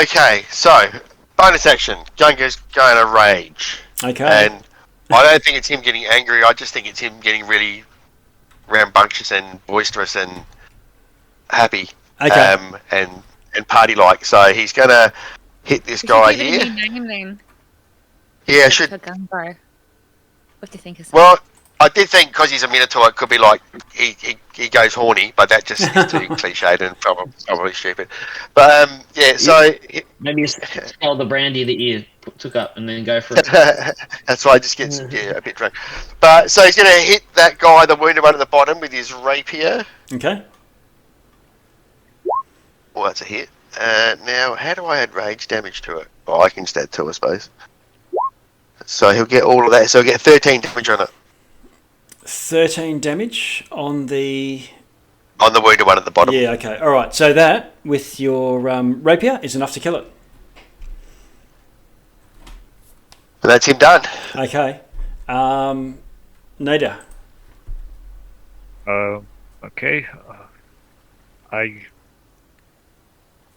Okay, so bonus action. Gungo's going to rage. Okay. And I don't think it's him getting angry. I just think it's him getting really rambunctious and boisterous and happy. Okay. And party-like. So he's going to hit this guy here. Name then. Yeah, should. Gunbo. What do you think of that? Well, I did think because he's a Minotaur, it could be like he goes horny, but that just is too cliched and probably stupid. But yeah, so maybe you smell the brandy that you took up and then go for it. That's why I just gets a bit drunk. But so he's going to hit that guy, the wounded one at the bottom, with his rapier. Okay. Well, that's a hit. Now, how do I add rage damage to it? Oh, I can just add 2, I suppose. So he'll get all of that. So he'll get 13 damage on it. 13 damage on the wounded one at the bottom. Yeah, okay. All right. So that, with your rapier, is enough to kill it. And that's him done. Okay. Nader. Okay.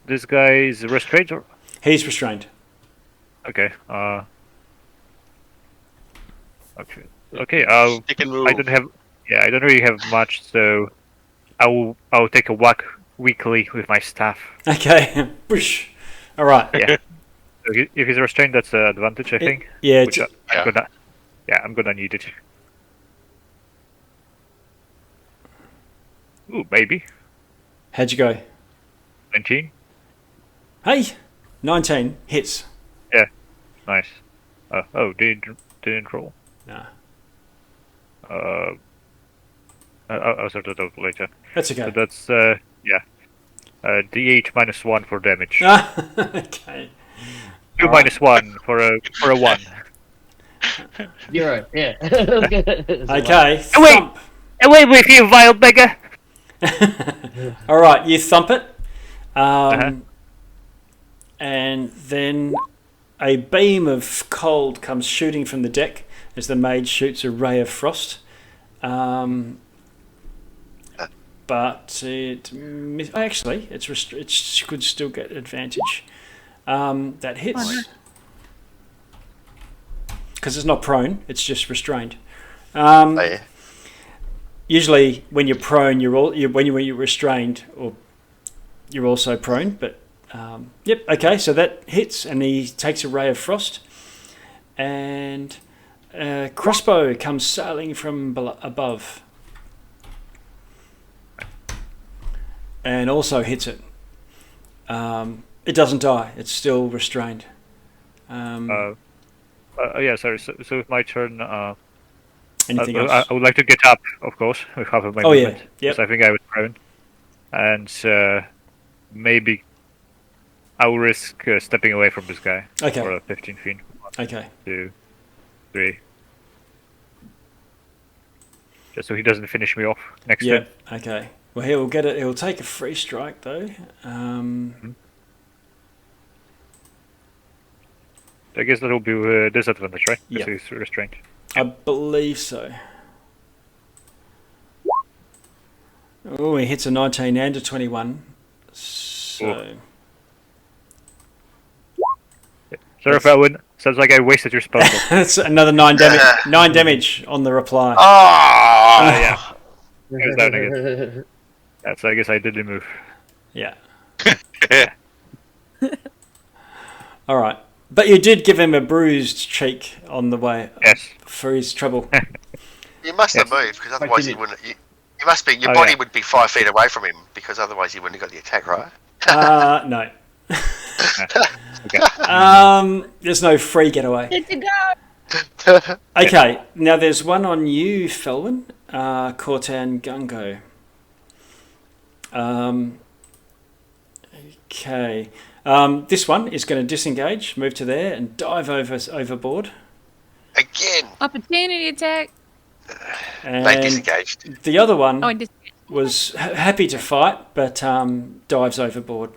This guy is restrained? Or? He's restrained. Okay. Okay. Okay. I don't really have much, so I'll take a whack weakly with my staff. Okay. Whoosh. All right. Yeah. So if he's restrained, that's an advantage, I think. Yeah. I'm gonna need it. Ooh, maybe. How'd you go? 19. Hey, 19 hits. Yeah. Nice. Didn't roll. Nah. I'll sort it out later. That's okay. So that's D8 -1 for damage. Okay. 2 All right. -1 for a 1. 0. Yeah. Okay. Wait! Thump. Away with you, vile beggar! All right, you thump it, Uh-huh. and then a beam of cold comes shooting from the deck as the mage shoots a ray of frost. But actually, it could still get advantage. That hits because it's not prone; it's just restrained. Yeah. Usually, when you're prone, when you're restrained, or you're also prone. But yep, okay. So that hits, and he takes a ray of frost, and a crossbow comes sailing from above, and also hits it. It doesn't die; it's still restrained. Yeah, sorry. So with my turn, Anything I else? would like to get up, of course, with half of my Oh, yeah. movement. Yep. Because I think I was prone. And maybe I will risk stepping away from this guy Okay. for a 15 feet. Okay. 2, 3. Just so he doesn't finish me off next Yeah. turn. Okay. Well, he'll get it. He'll take a free strike though. I guess that'll be disadvantage, right? Yeah. Because he's restrained. I believe so. Oh, he hits a 19 and a 21. So Sorry if I win. Sounds like I wasted your spell. that's another 9 damage. 9 damage on the reply. Oh, Yeah. He was down again. That's. I guess I didn't move. Yeah. All right. But you did give him a bruised cheek on the way Yes. for his trouble. you must have Yes. moved because otherwise you wouldn't. You must be. Your Oh, body yeah. would be 5 feet away from him because otherwise you wouldn't have got the attack, right? No. Okay. There's no free getaway. Good to go. Okay, now there's one on you, Felwyn, Cortan Gungo. Okay, this one is going to disengage, move to there, and dive overboard. Again, Opportunity attack. And they disengaged. the other one Oh, I just. was happy to fight, but dives overboard.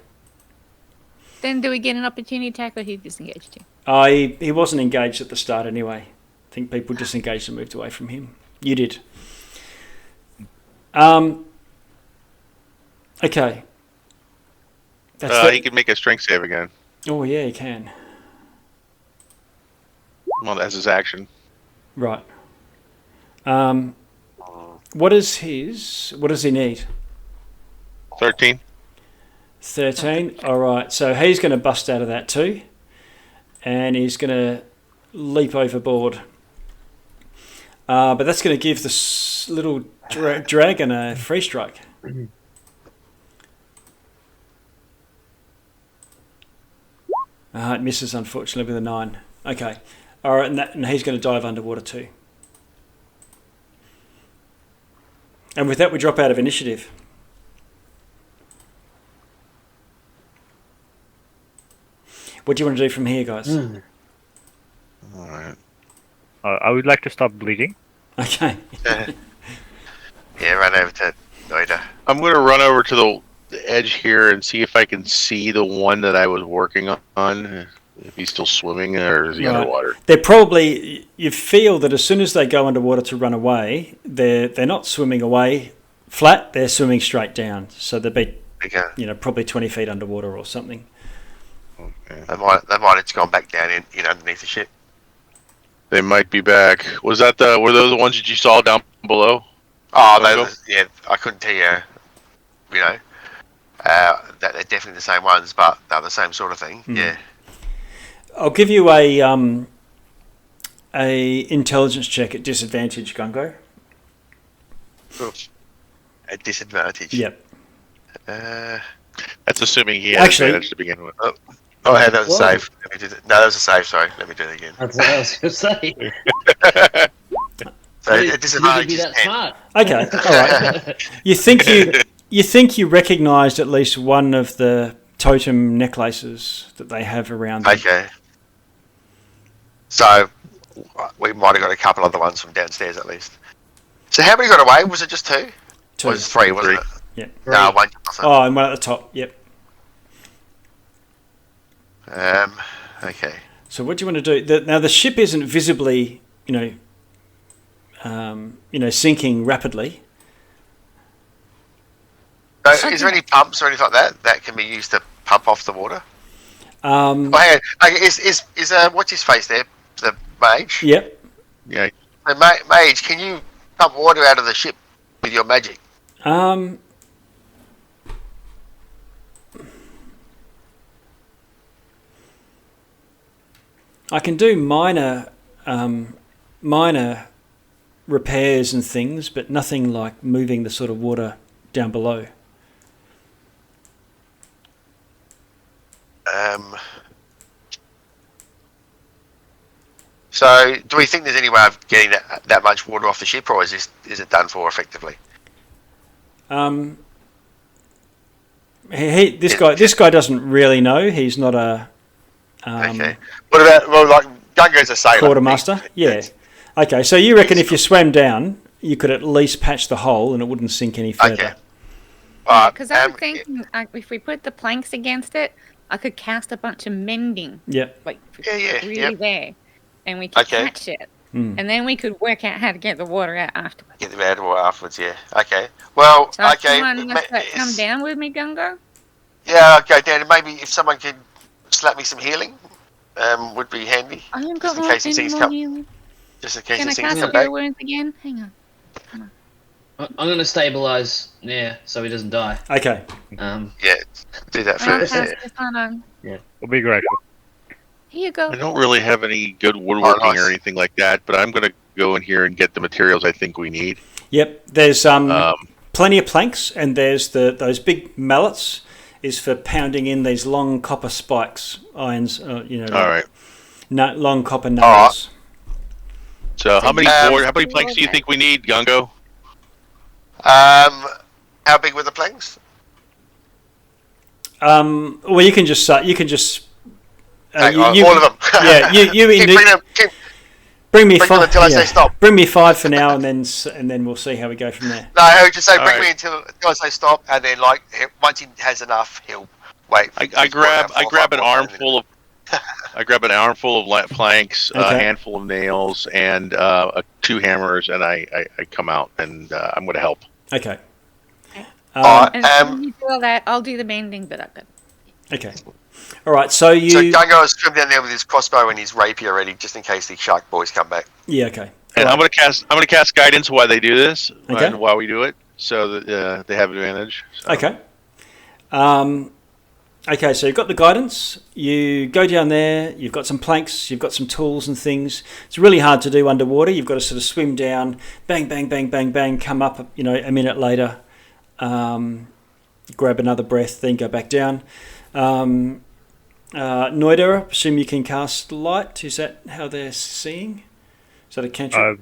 Then do we get an opportunity attack or he disengaged too? He wasn't engaged at the start anyway. I think people disengaged and moved away from him. You did. Okay. He can make a strength save again. Oh yeah, he can. Well, that's his action. Right. What is his? What does he need? 13. 13. All right. So he's going to bust out of that too, and he's going to leap overboard. But that's going to give this little dragon a free strike. It misses, unfortunately, with a 9. Okay. All right, and he's going to dive underwater too. And with that, we drop out of initiative. What do you want to do from here, guys? Alright. I would like to stop bleeding. Okay. Yeah, run over to Noida. I'm going to run over to the edge here and see if I can see the one that I was working on. If he's still swimming or is he Right. underwater? They're probably. You feel that as soon as they go underwater to run away, they're not swimming away flat. They're swimming straight down. So they'd be, Okay. probably 20 feet underwater or something. They might have just gone back down in underneath the ship. They might be back. Were those the ones that you saw down below? Oh, Logo? yeah, I couldn't tell you. That they're definitely the same ones, but they're the same sort of thing. Yeah. I'll give you a intelligence check at disadvantage, Gungo. At disadvantage. Yep. That's assuming he had Actually- advantage to begin with. Oh, yeah, that was a Whoa. save. Let me do that. No, that was a save. Sorry, let me do it again. That's what I was going to say. So How it did you be disadvantages that 10. smart? Okay, all right. You think you recognised at least one of the totem necklaces that they have around them. Okay. So we might have got a couple other ones from downstairs at least. So how many got away? Was it just two? Two. Or was it three, wasn't it? Yeah. No, one. Oh, and one at the top. Yep. Okay. So what do you want to do? Now the ship isn't visibly, sinking rapidly. So is there any pumps or anything like that that can be used to pump off the water? Um, Oh, hang on. Okay, is what's his face there? The mage? Yep. Yeah. The mage, can you pump water out of the ship with your magic? I can do minor repairs and things, but nothing like moving the sort of water down below. So, do we think there's any way of getting that much water off the ship, or is it done for effectively? This guy doesn't really know. He's not a Okay. What about like Gungo's a sailor? quartermaster? Yeah. Okay, so you reckon if you swam down, you could at least patch the hole and it wouldn't sink any further? Okay. Because I was thinking, if we put the planks against it, I could cast a bunch of mending. Yep. Like, Yeah, really yep. there. And we could Okay. catch it. And then we could work out how to get the water out afterwards. Get the water afterwards. Yeah. Okay. Well. So if Okay. someone wants to come down with me, Gungo? Yeah. Okay, Dan. Maybe if someone could slap me some healing, would be handy. I haven't Just got in case these any things more come. healing. Just in case Can I these things cast come Cure back. Wounds again? Hang on. I'm going to stabilize, so he doesn't die. Okay. Yeah. Do that I'll first. cast this on. We'll be grateful. Here you go. I don't really have any good woodworking nice. or anything like that, but I'm going to go in here and get the materials I think we need. Yep. There's plenty of planks, and there's those big mallets is for pounding in these long copper spikes, irons. All right. Long copper nails. So how many Um, planks do you think we need, Gungo? How big were the planks? Well, you can just All of them. Yeah, you Keep indeed. bring them Bring me them five until I say stop. Bring me 5 for now, and then we'll see how we go from there. No, I would just say bring Alright. me until I say stop, and then once he has enough, he'll wait. I grab an armful of planks, a Okay. handful of nails, and 2 hammers, and I come out and I'm going to help. Okay. Alright. And when you do all that, I'll do the mending, but I've got... Okay. All right. So you. So Gungo has swim down there with his crossbow and his rapier ready, just in case the shark boys come back. Yeah. Okay. And I'm going to cast guidance while they do this, Okay. and while we do it, so that they have advantage. So. Okay. Okay, so you've got the guidance. You go down there. You've got some planks. You've got some tools and things. It's really hard to do underwater. You've got to sort of swim down, bang, bang, bang, bang, bang, come up. A minute later, grab another breath, then go back down. Noida, I presume you can cast light. Is that how they're seeing? Is that a cantrip?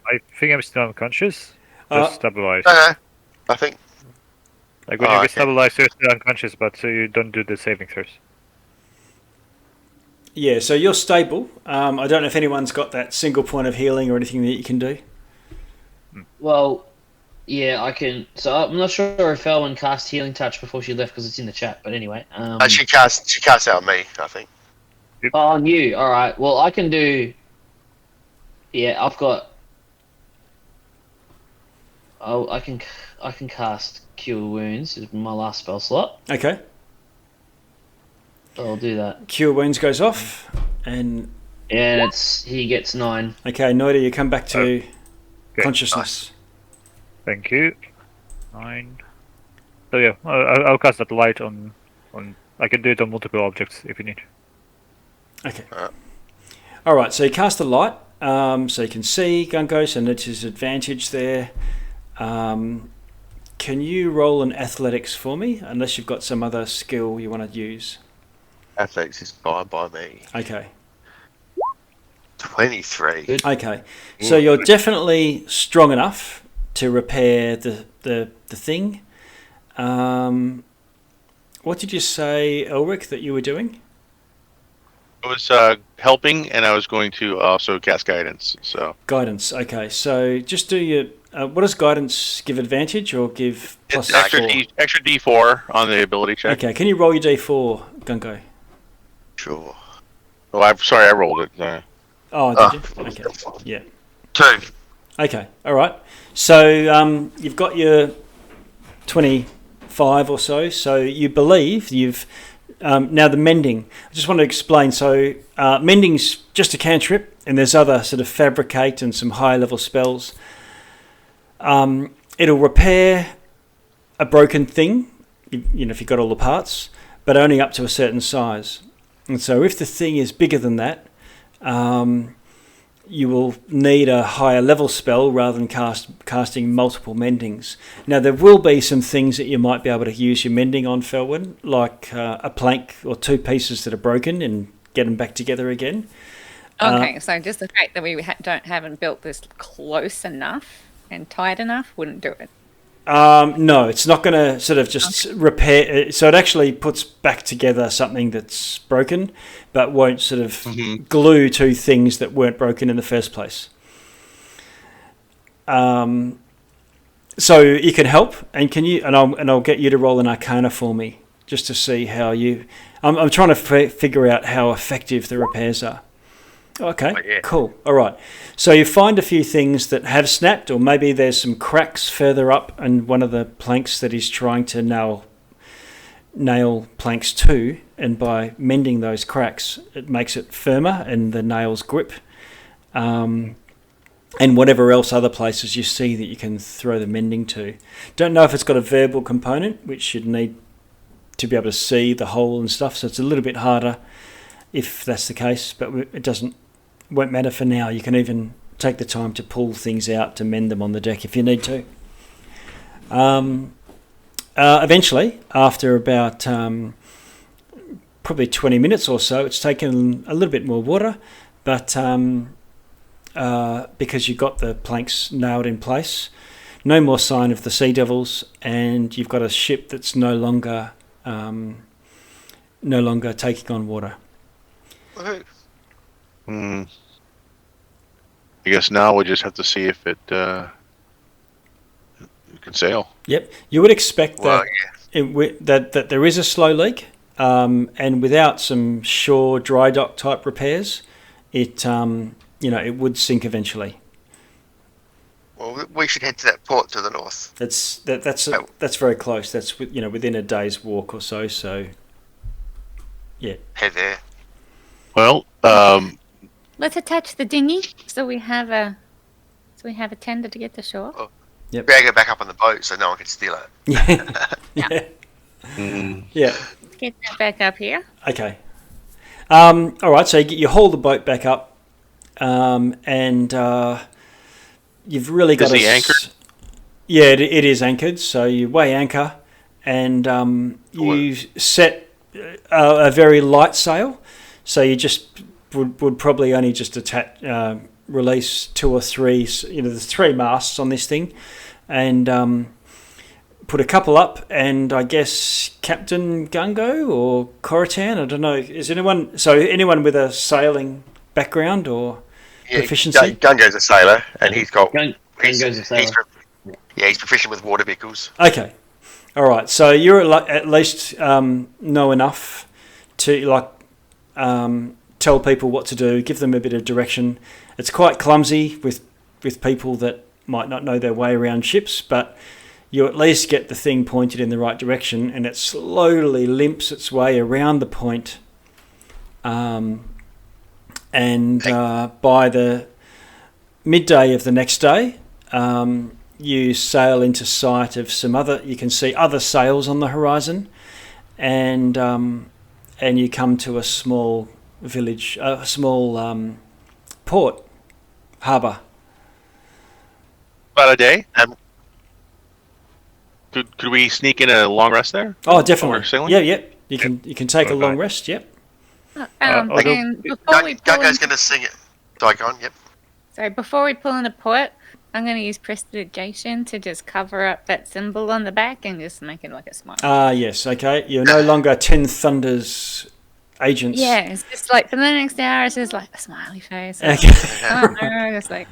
I think I'm still unconscious. Just stabilize. No, I think. Like when you get stabilized, you're still unconscious, but so you don't do the saving throws. Yeah, so you're stable. I don't know if anyone's got that single point of healing or anything that you can do. Well, yeah, I can. So I'm not sure if Elwyn cast Healing Touch before she left because it's in the chat. But anyway, She casts out on me, I think. Oh, on you. All right. Well, I can do. Yeah, I've got. Oh, I can cast Cure Wounds. Is my last spell slot. Okay. I'll do that. Cure Wounds goes off, and And he gets 9. okay, Noida, you come back to Okay. consciousness. Thank you. 9. So yeah, I'll cast that light on. I can do it on multiple objects if you need. Okay. All right, so you cast the light, so you can see Gunkos, and it's his advantage there. Can you roll an athletics for me, unless you've got some other skill you want to use? Athletics is fine by me. Okay. 23. Good. Okay, so you're definitely strong enough to repair the thing. What did you say, Elric, that you were doing? I was helping, and I was going to also cast guidance. So Guidance. Okay, so just do your. What does guidance give advantage or give plus it's extra 4? extra D4 on the ability check. Okay, can you roll your D4, Gungo? Sure. Oh, I'm sorry, I rolled it. Oh, did you? Okay, yeah. 2. Okay, all right. So you've got your 25 or so. So you believe you've now the mending. I just want to explain. So mending's just a cantrip, and there's other sort of fabricate and some high level spells. It'll repair a broken thing, you know, if you've got all the parts, but only up to a certain size. And so if the thing is bigger than that, you will need a higher level spell rather than casting multiple mendings. Now, there will be some things that you might be able to use your mending on, Felwyn, like a plank or 2 pieces that are broken and get them back together again. Okay, so just the fact that we haven't built this close enough and tight enough wouldn't do it. No, it's not going to sort of just repair. So it actually puts back together something that's broken, but won't sort of glue 2 things that weren't broken in the first place. So you can help, and can you? And I'll get you to roll an Arcana for me, just to see how you. I'm trying to figure out how effective the repairs are. Okay, cool. All right. So you find a few things that have snapped, or maybe there's some cracks further up in one of the planks that he's trying to nail planks to, and by mending those cracks, it makes it firmer and the nails grip. And whatever else other places you see that you can throw the mending to. Don't know if it's got a verbal component, which you'd need to be able to see the hole and stuff, so it's a little bit harder if that's the case, but it won't matter for now. You can even take the time to pull things out to mend them on the deck if you need to. Eventually, after about probably 20 minutes or so, it's taken a little bit more water, but because you've got the planks nailed in place, no more sign of the sea devils, and you've got a ship that's no longer taking on water. I guess now we just have to see if it can sail. Yep, you would expect that there is a slow leak, and without some shore dry dock type repairs, it it would sink eventually. Well, we should head to that port to the north. That's very close. That's within a day's walk or so. So yeah, Head there. Well, Let's attach the dinghy so we have a tender to get to shore. Oh. Yep. Drag it back up on the boat so no one can steal it. yeah. Let's get that back up here. Okay. All right. So you haul the boat back up, and you've really got. Is he anchored? Yeah, it is anchored. So you weigh anchor, and you set a very light sail. So you just would probably only just release 2 or 3. There's 3 masts on this thing, and put a couple up. And I guess Captain Gungo or Coritan, I don't know. Is anyone with a sailing background or proficiency? Gungo's a sailor, and he's got. Gungo's a sailor. He's proficient with water vehicles. Okay, all right. So you're at least know enough to tell people what to do, give them a bit of direction. It's quite clumsy with people that might not know their way around ships, but you at least get the thing pointed in the right direction, and it slowly limps its way around the point. And by the midday of the next day, you sail into sight of you can see other sails on the horizon, and you come to a small village, a small port, harbour. About a day. Could we sneak in a long rest there? Oh, definitely. Sailing? Yeah. You can take a long rest. Yep. And before we pull Gungo's going to sing it. Digon, yep. So before we pull into port, I'm going to use prestidigitation to just cover up that symbol on the back and just make it like a smile. Yes, okay. You're no longer 10 Thunders agents. Yeah, it's just like for the next hour, it's just like a smiley face. Or, Okay. I don't know, just like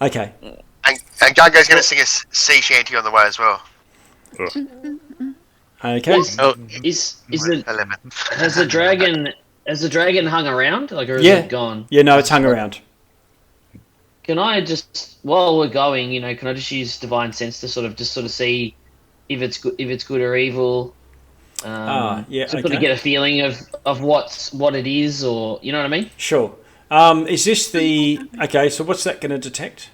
Okay. And Gungo's going to sing a sea shanty on the way as well. Okay. Is it 11. has the dragon hung around, like, or is Yeah. it gone? Yeah, no, it's hung around. Can I just, while we're going, can I just use divine sense to sort of see if it's good or evil? Yeah, to sort okay. of get a feeling of what it is, or you know what I mean? Sure. Is this the... Okay, so what's that going to detect?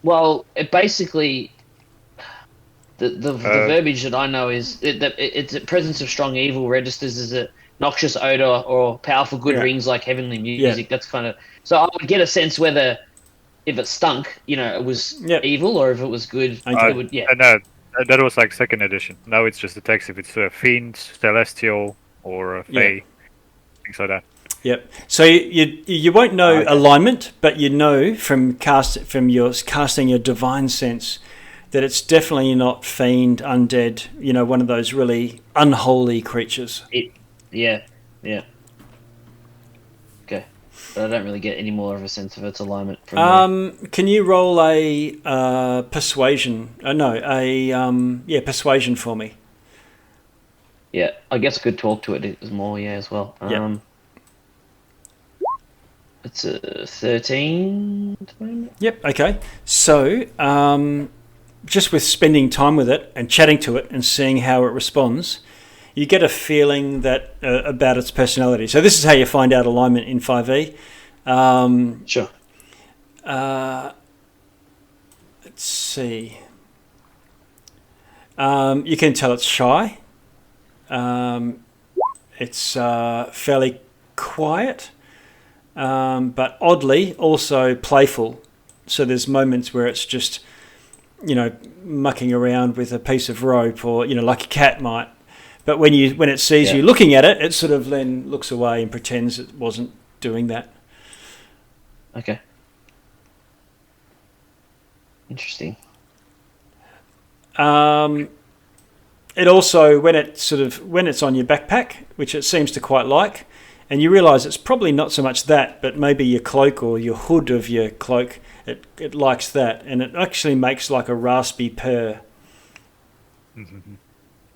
Well, it basically the verbiage that I know is it's a presence of strong evil registers as a noxious odor or powerful good rings like heavenly music. That's kind of, so I would get a sense whether if it stunk, it was evil, or if it was good. Okay. It would, No, that was like second edition. Now it's just the text if it's a fiend, celestial, or a fey, things like that. Yep. So you won't know alignment, but you know from your casting your divine sense that it's definitely not fiend, undead. One of those really unholy creatures. Yeah. Okay, but I don't really get any more of a sense of its alignment from there. Can you roll a persuasion? Persuasion for me. Yeah, I guess I could talk to it more. Yeah, as well. Yep. It's a 13. Yep. Okay. So, just with spending time with it and chatting to it and seeing how it responds, you get a feeling that about its personality. So this is how you find out alignment in 5e. Sure. Let's see. You can tell it's shy. It's fairly quiet. But oddly also playful. So there's moments where it's just, mucking around with a piece of rope, or like a cat might. But when it sees you looking at it, it sort of then looks away and pretends it wasn't doing that. Okay. Interesting. It also, when it's on your backpack, which it seems to quite like, and you realise it's probably not so much that, but maybe your cloak or your hood of your cloak, it likes that, and it actually makes like a raspy purr.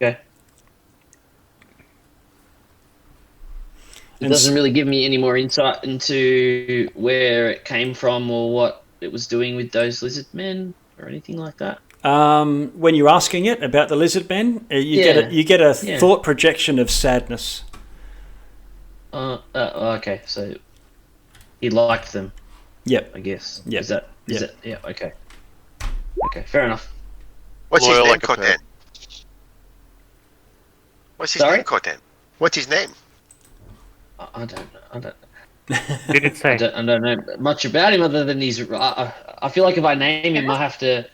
Okay. It doesn't really give me any more insight into where it came from or what it was doing with those lizard men or anything like that. When you're asking it about the lizard men, you get a thought projection of sadness. Okay, so he liked them. Yep. I guess. Yep. Is that? Yeah. Okay. Okay. Fair enough. What's his Loyal name, like a Corten? pet. What's his Sorry? name, Corten? What's his name? I don't know. Did it say? I don't know much about him other than he's. I feel like if I name him, I have to.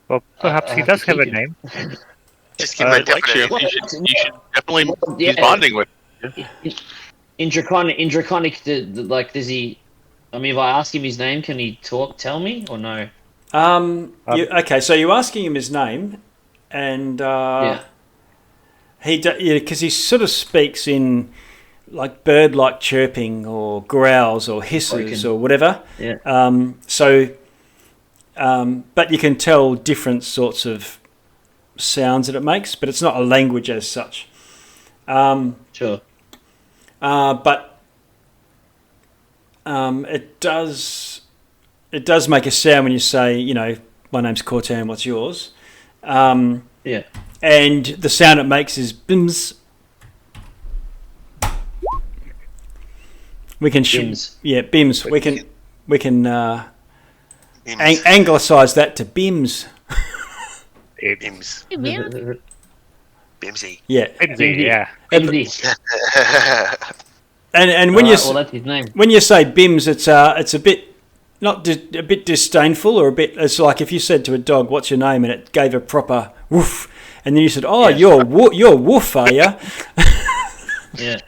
Well, perhaps I he have does to have a keep him. name. Just give him a Like you. definite. You should definitely. Yeah. He's bonding with. In draconic, does he? I mean, if I ask him his name, can he tell me or no? Okay, so you're asking him his name, and because he sort of speaks in like bird-like chirping or growls or hisses or whatever. Yeah. But you can tell different sorts of sounds that it makes, but it's not a language as such. Sure. But it does make a sound when you say, my name's Cortan, what's yours? Yeah. And the sound it makes is bims. We can Bims. bims. We can anglicise that to bims. Bims. Bimsy. Yeah. Yeah. Bimsy. And when well, that's his name. when you say bims, it's a bit a bit disdainful, or a bit. It's like if you said to a dog, "What's your name?" and it gave a proper woof, and then you said, "Oh, Yes. you're woof, are you?" Yeah.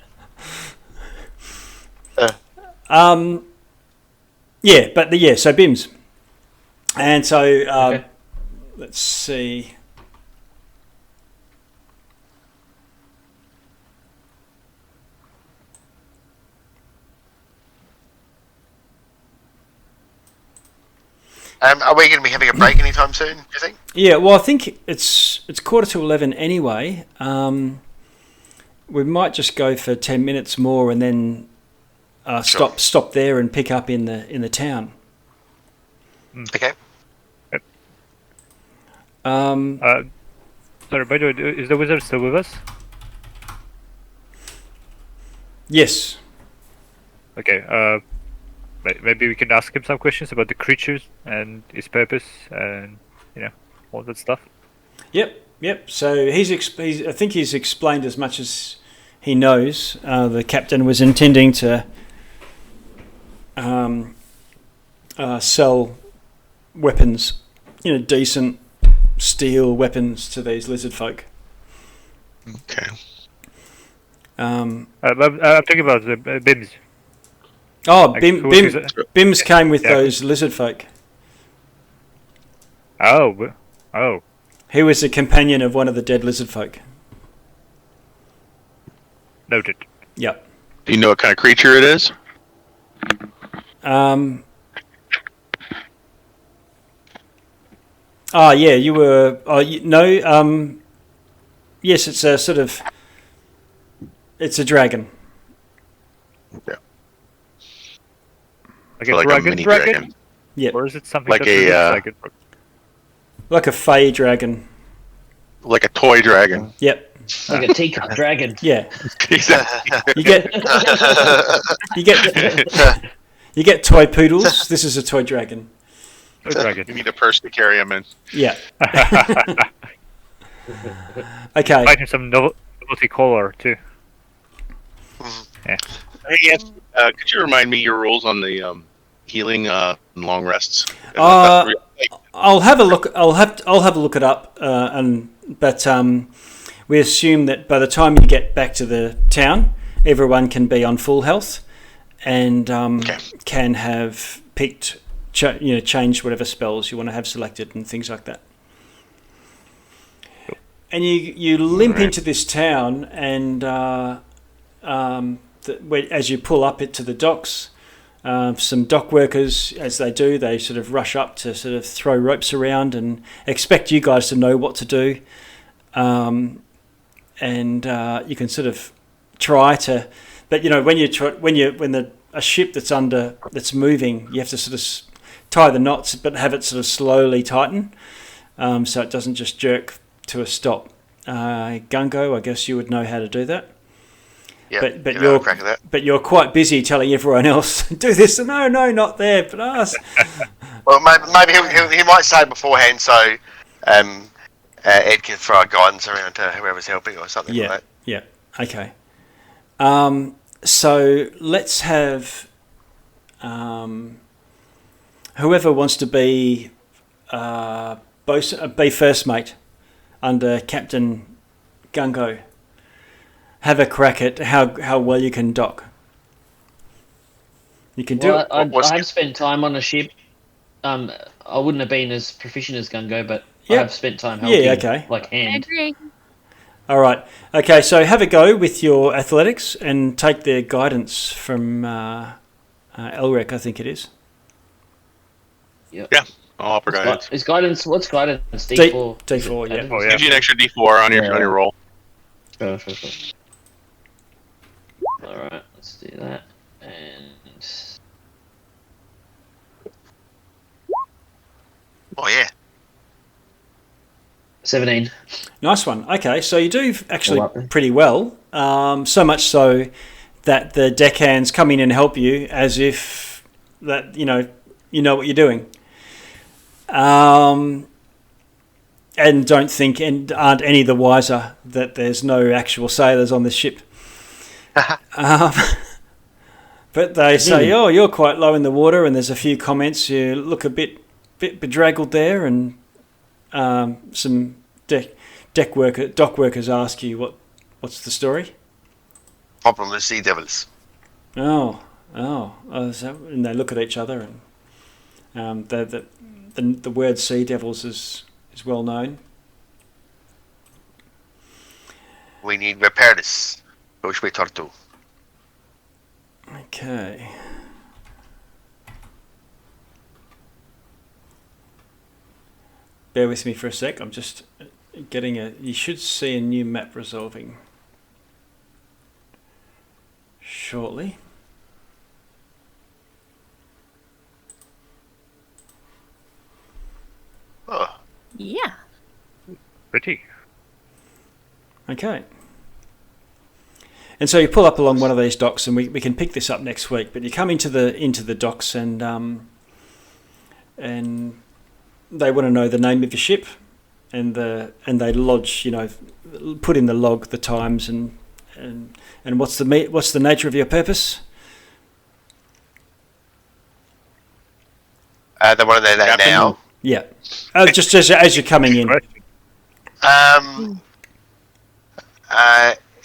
Yeah, so BIMs. And so, Okay. let's see. Are we going to be having a break anytime soon, do you think? Yeah, well, I think it's 11:15 anyway. We might just go for 10 minutes more and then stop there and pick up in the town. Okay. Sorry, by the way, is the wizard still with us? Yes. Okay. Maybe we can ask him some questions about the creatures and his purpose and all that stuff. Yep. So I think he's explained as much as he knows. The captain was intending to sell weapons, decent steel weapons to these lizard folk. Okay. I'm talking about the BIMs. Oh, Like, Bims came with Yeah. those lizard folk. Oh. He was a companion of one of the dead lizard folk. Noted. Yep. Do you know what kind of creature it is? Yeah, you were. No. Yes, it's a sort of. It's a dragon. Yeah. Like So a like a dragon mini dragon? dragon. Yep. Or is it something Like that a, looks like it? Like a fey dragon. Like a toy dragon. Yep. Like a teacup dragon. Yeah. Exactly. You get toy poodles. This is a toy dragon. Oh, dragon. You need a purse to carry him in. Yeah. Okay. Find him some novelty collar too. Hey, yes, could you remind me your rules on the healing and long rests? I'll have a look. I'll have a look it up. But we assume that by the time you get back to the town, everyone can be on full health, and can have picked, changed whatever spells you want to have selected and things like that. And you limp into this town, and as you pull up it to the docks, some dock workers, as they do, they sort of rush up to sort of throw ropes around and expect you guys to know what to do. And you can sort of try to, but when a ship that's moving, you have to sort of tie the knots, but have it sort of slowly tighten, so it doesn't just jerk to a stop. Gungo, I guess you would know how to do that. Yeah, but you're quite busy telling everyone else, do this. No, not there, but us. Well, maybe he might say beforehand, so Ed can throw a guidance around to whoever's helping or something like that. Yeah. Okay. So let's have whoever wants to be first mate under Captain Gungo. Have a crack at how well you can dock. You can do it. I have spent time on a ship. I wouldn't have been as proficient as Gungo, but I have spent time helping. Yeah, okay. Like I hand. agree. All right. Okay, so have a go with your athletics and take the guidance from Elric, I think it is. Yep. Yeah, I'll offer guidance. Is guidance? What's guidance? D4. D4, yeah. Oh, yeah. Gives you an extra D4 on your roll. Sure. All right, let's do that. And Oh yeah. 17. Nice one. Okay, so you do actually pretty well. So much so that the deckhands come in and help you as if that you know what you're doing. And don't think and aren't any the wiser that there's no actual sailors on this ship. But they say, "Oh, you're quite low in the water," and there's a few comments. You look a bit bedraggled there, and some dock workers ask you what's the story. Problem with sea devils. Oh, And they look at each other, and the word sea devils is well known. We need repairs. Which we talk to. Okay. Bear with me for a sec. I'm just getting you should see a new map resolving shortly. Oh. Yeah. Pretty. Okay. And so you pull up along one of these docks, and we can pick this up next week. But you come into the docks, and they want to know the name of your ship, and they lodge, put in the log the times and what's the nature of your purpose. They want to know that now. Yeah. Just as you're coming in.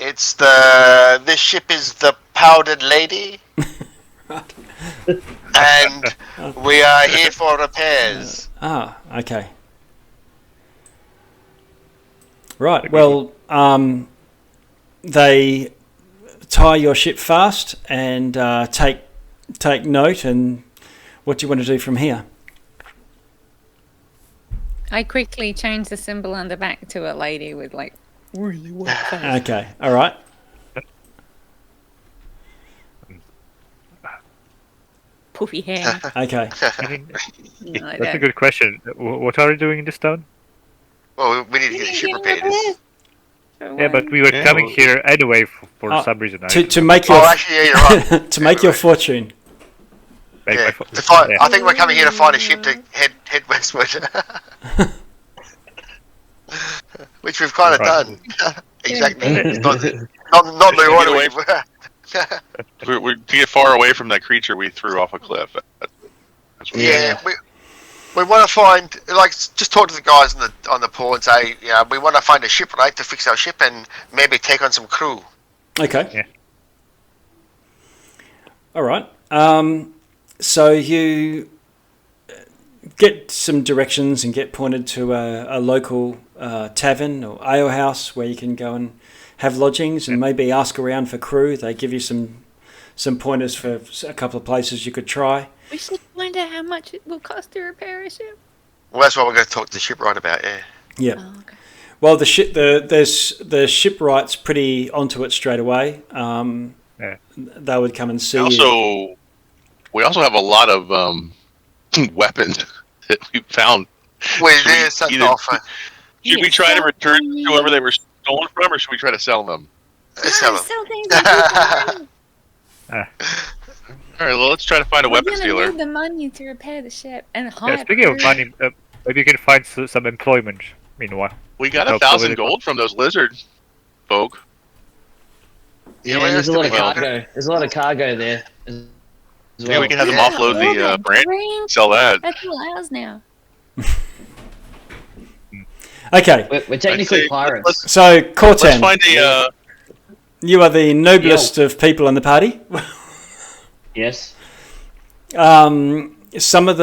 It's this ship is the Powdered Lady, and we are here for repairs. Okay. Right. Well, they tie your ship fast and take note. And what do you want to do from here? I quickly change the symbol on the back to a lady with really white face. Okay. All right. Puffy hair. Okay. That's a good question. What are you doing in this town? Well, we need to get the ship repaired. Yeah, but we were coming here anyway for some reason. To make your you're right. to make your fortune. Yeah. I think we're coming here to find a ship to head westward, which we've kind of done. Exactly. Not the order way. We to get far away from that creature we threw off a cliff. That's what we want to find, just talk to the guys on the pool and say, we want to find a shipwright to fix our ship and maybe take on some crew. Okay. Yeah. All right. So you get some directions and get pointed to a local tavern or ale house where you can go and have lodgings and maybe ask around for crew. They give you some pointers for a couple of places you could try. We should find out how much it will cost to repair a ship. Well, that's what we're going to talk to the shipwright about, yeah. Yeah. Oh, okay. Well, the shipwright's pretty onto it straight away. They would come and see you. We also have a lot of weapons that we found. Well, there's such an offer. Should we try to return to whoever they were stolen from, or should we try to sell them? Sell them. Sell things. All right, well, let's try to find a weapons dealer. We're going to need the money to repair the ship and hire. Yeah, speaking of money, maybe you can find some employment. Meanwhile, we got 1,000 gold from those lizard folk. Yeah, there's a lot of cargo. There's a lot of cargo there. Yeah, we can have them offload the brand, sell that. That's all ours now. Okay. We're technically pirates. So, Cortan, let's find a... you are the noblest of people in the party. Yes. Some of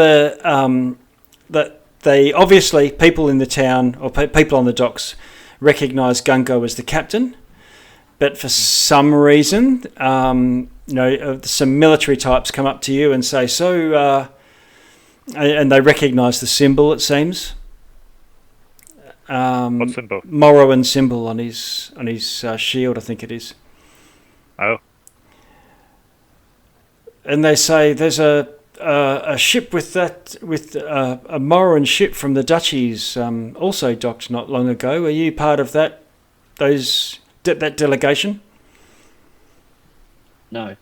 they obviously, people in the town or people on the docks recognise Gungo as the captain, but for some reason, some military types come up to you and say, and they recognise the symbol, it seems. what symbol? Morrowind symbol on his shield, I think it is. Oh. And they say there's a ship with a Morrowind ship from the Duchies also docked not long ago. Are you part of that delegation? No.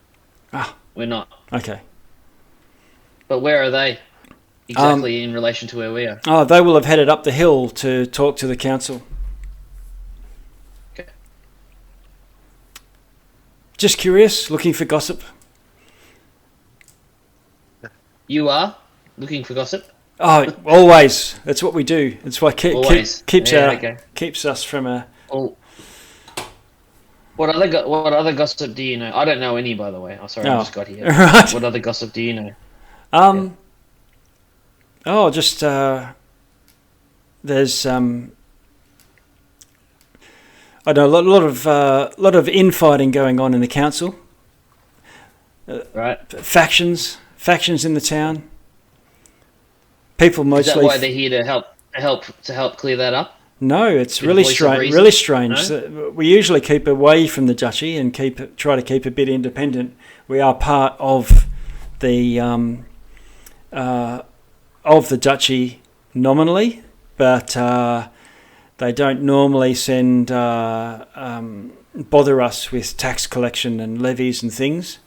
Ah. We're not. Okay. But where are they? Exactly in relation to where we are. Oh, they will have headed up the hill to talk to the council. Okay. Just curious, looking for gossip. You are looking for gossip? Oh, always. That's what we do. It's what keeps Okay. us from a. Oh. What other gossip do you know? I don't know any, by the way. Oh, sorry, I just got here. Right. What other gossip do you know? Oh, just there's I know a lot of infighting going on in the council. Right? Factions in the town. People Is that mostly. why they're here to help clear that up? No, it's Good really voice of strange. reason? Really strange. No? We usually keep away from the duchy and try to keep a bit independent. We are part of the duchy nominally, but they don't normally send bother us with tax collection and levies and things.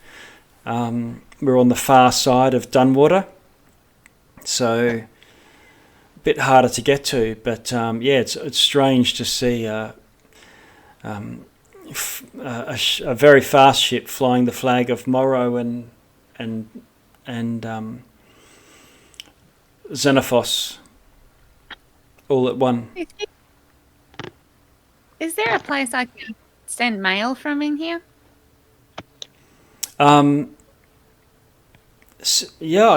We're on the far side of Dunwater, so a bit harder to get to. But it's strange to see a very fast ship flying the flag of Morrow and Xanaphos all at one. Is there a place I can send mail from in here? I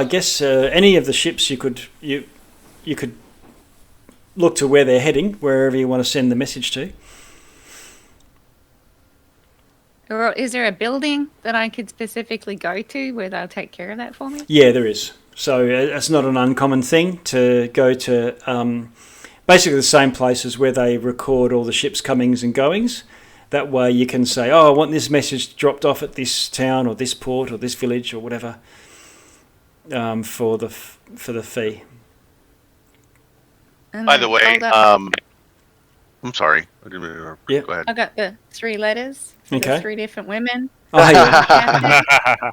guess any of the ships you could look to where they're heading, wherever you want to send the message to. Or is there a building that I could specifically go to where they'll take care of that for me? Yeah, there is. So it's not an uncommon thing to go to basically the same places where they record all the ships' comings and goings. That way you can say, I want this message dropped off at this town or this port or this village or whatever for the fee. And By then the way, hold up. I'm sorry. I didn't mean to interrupt. Yeah. Go ahead. I got the 3 letters for Okay. the 3 different women. Oh, yeah.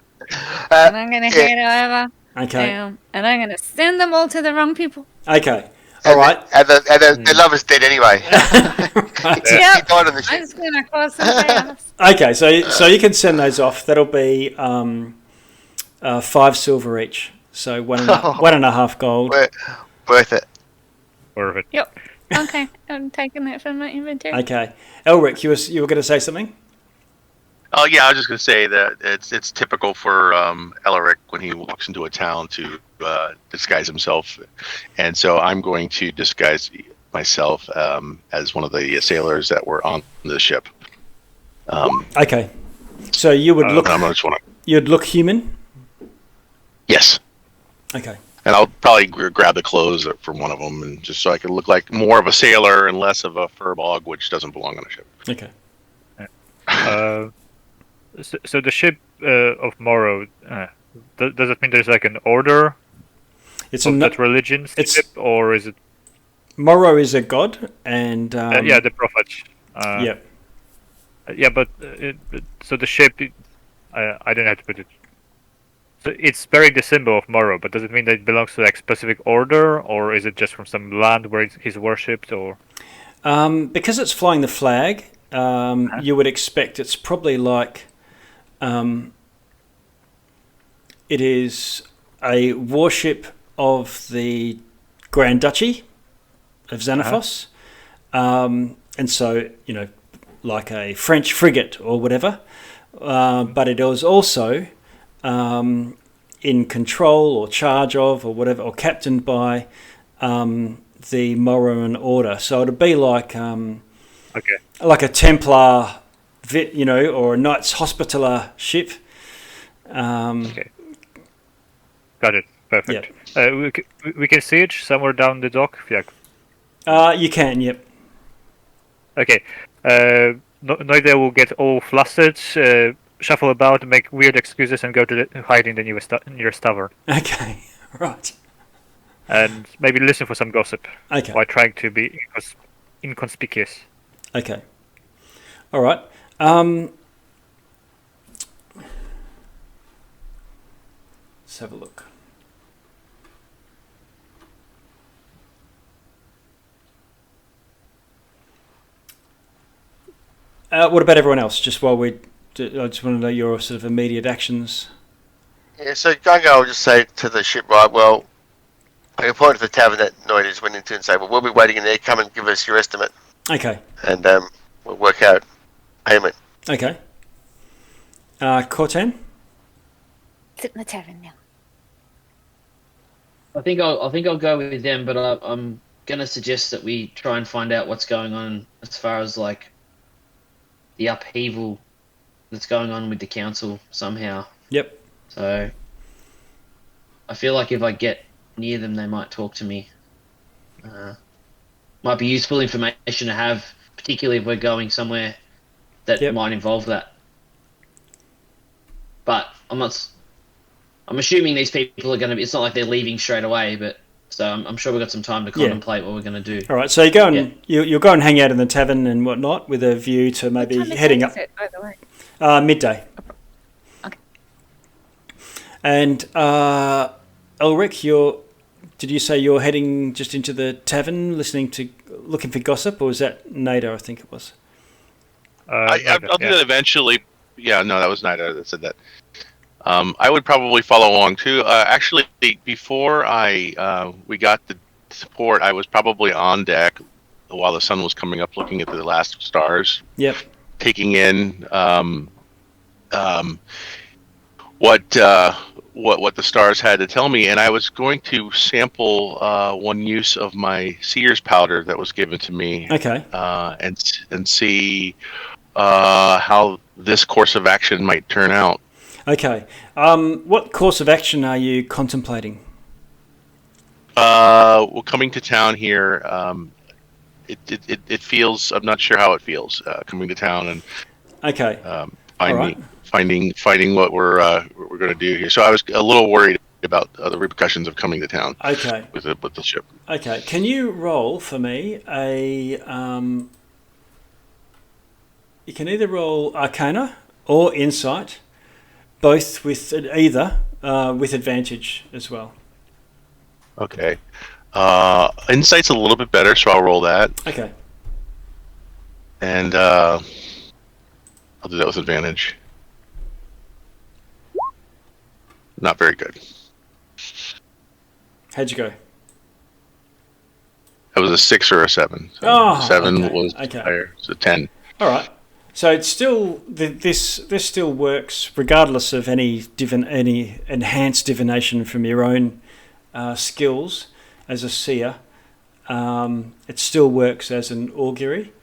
And I'm going to head over. Okay. And I'm going to send them all to the wrong people. Okay. All right. And the lover's dead anyway. Right. He Yep. died on the I'm ship. just going to cause some chaos. Okay, so you can send those off. That'll be 5 silver each. So 1.5 gold. Worth it. Perfect. Yep. Okay. I'm taking that from my inventory. Okay. Elric, you were going to say something? Oh yeah, I was just gonna say that it's typical for Elric when he walks into a town to disguise himself, and so I'm going to disguise myself as one of the sailors that were on the ship. Okay. So you would look. You'd look human. Yes. Okay. And I'll probably grab the clothes from one of them, and just so I can look like more of a sailor and less of a furbog, which doesn't belong on a ship. Okay. So the ship of Morrow, does it mean there's like an order It's of that religion's ship, or is it? Morrow is a god, and Yeah, the prophet. Yep. Yeah, but so the ship, I don't have to put it. So it's bearing the symbol of Morrow, but does it mean that it belongs to like specific order, or is it just from some land where he's worshipped, or? Because it's flying the flag, you would expect it's probably like. It is a warship of the Grand Duchy of Xanaphos, and so like a French frigate or whatever. But it was also in control or charge of or whatever, or captained by the Morrowan Order. So it'd be like like a Templar, or a Knights Hospitaller ship. Okay. Got it. Perfect. Yep. We can see it somewhere down the dock. Yeah. You can. Yep. Okay. Noida will get all flustered, shuffle about, make weird excuses, and go to hide in the nearest tavern. Okay. Right. And maybe listen for some gossip. Okay. While trying to be inconspicuous. Okay. All right. Let's have a look. What about everyone else? Just while I just want to know your sort of immediate actions. Yeah, so Gunga will just say to the shipwright, well, I can point to the tavern that Noides went into and say, well, we'll be waiting in there, come and give us your estimate. Okay. And we'll work out payment. Okay. Cortan? Sit in the tavern now. I think I'll go with them, but I'm gonna suggest that we try and find out what's going on as far as like the upheaval that's going on with the council somehow. Yep. So I feel like if I get near them, they might talk to me. Might be useful information to have, particularly if we're going somewhere that might involve that. But I'm assuming these people are going to be. It's not like they're leaving straight away, but so I'm sure we've got some time to contemplate what we're going to do. All right, so you go and you'll go and hang out in the tavern and whatnot with a view to maybe heading up. Is it, by the way? Midday. Okay. And Elric, did you say you're heading just into the tavern, looking for gossip, or was that Nader? I think it was. I'll do that eventually. Yeah, no, that was Nader that said that. I would probably follow along too. Actually, before we got the support, I was probably on deck while the sun was coming up, looking at the last stars. Yep. Taking in what the stars had to tell me, and I was going to sample one use of my seer's powder that was given to me. Okay. And see how this course of action might turn out. Okay. What course of action are you contemplating? Well, coming to town here, it feels. I'm not sure how it feels coming to town and finding what we're going to do here. So I was a little worried about the repercussions of coming to town. Okay. With the ship. Okay. Can you roll for me a? You can either roll Arcana or Insight. Both with with advantage as well. Okay. Insight's a little bit better, so I'll roll that. Okay. And I'll do that with advantage. Not very good. How'd you go? That was a 6 or a 7. So 7 was higher. So 10. All right. So it's still this still works regardless of any enhanced divination from your own skills as a seer. It still works as an augury,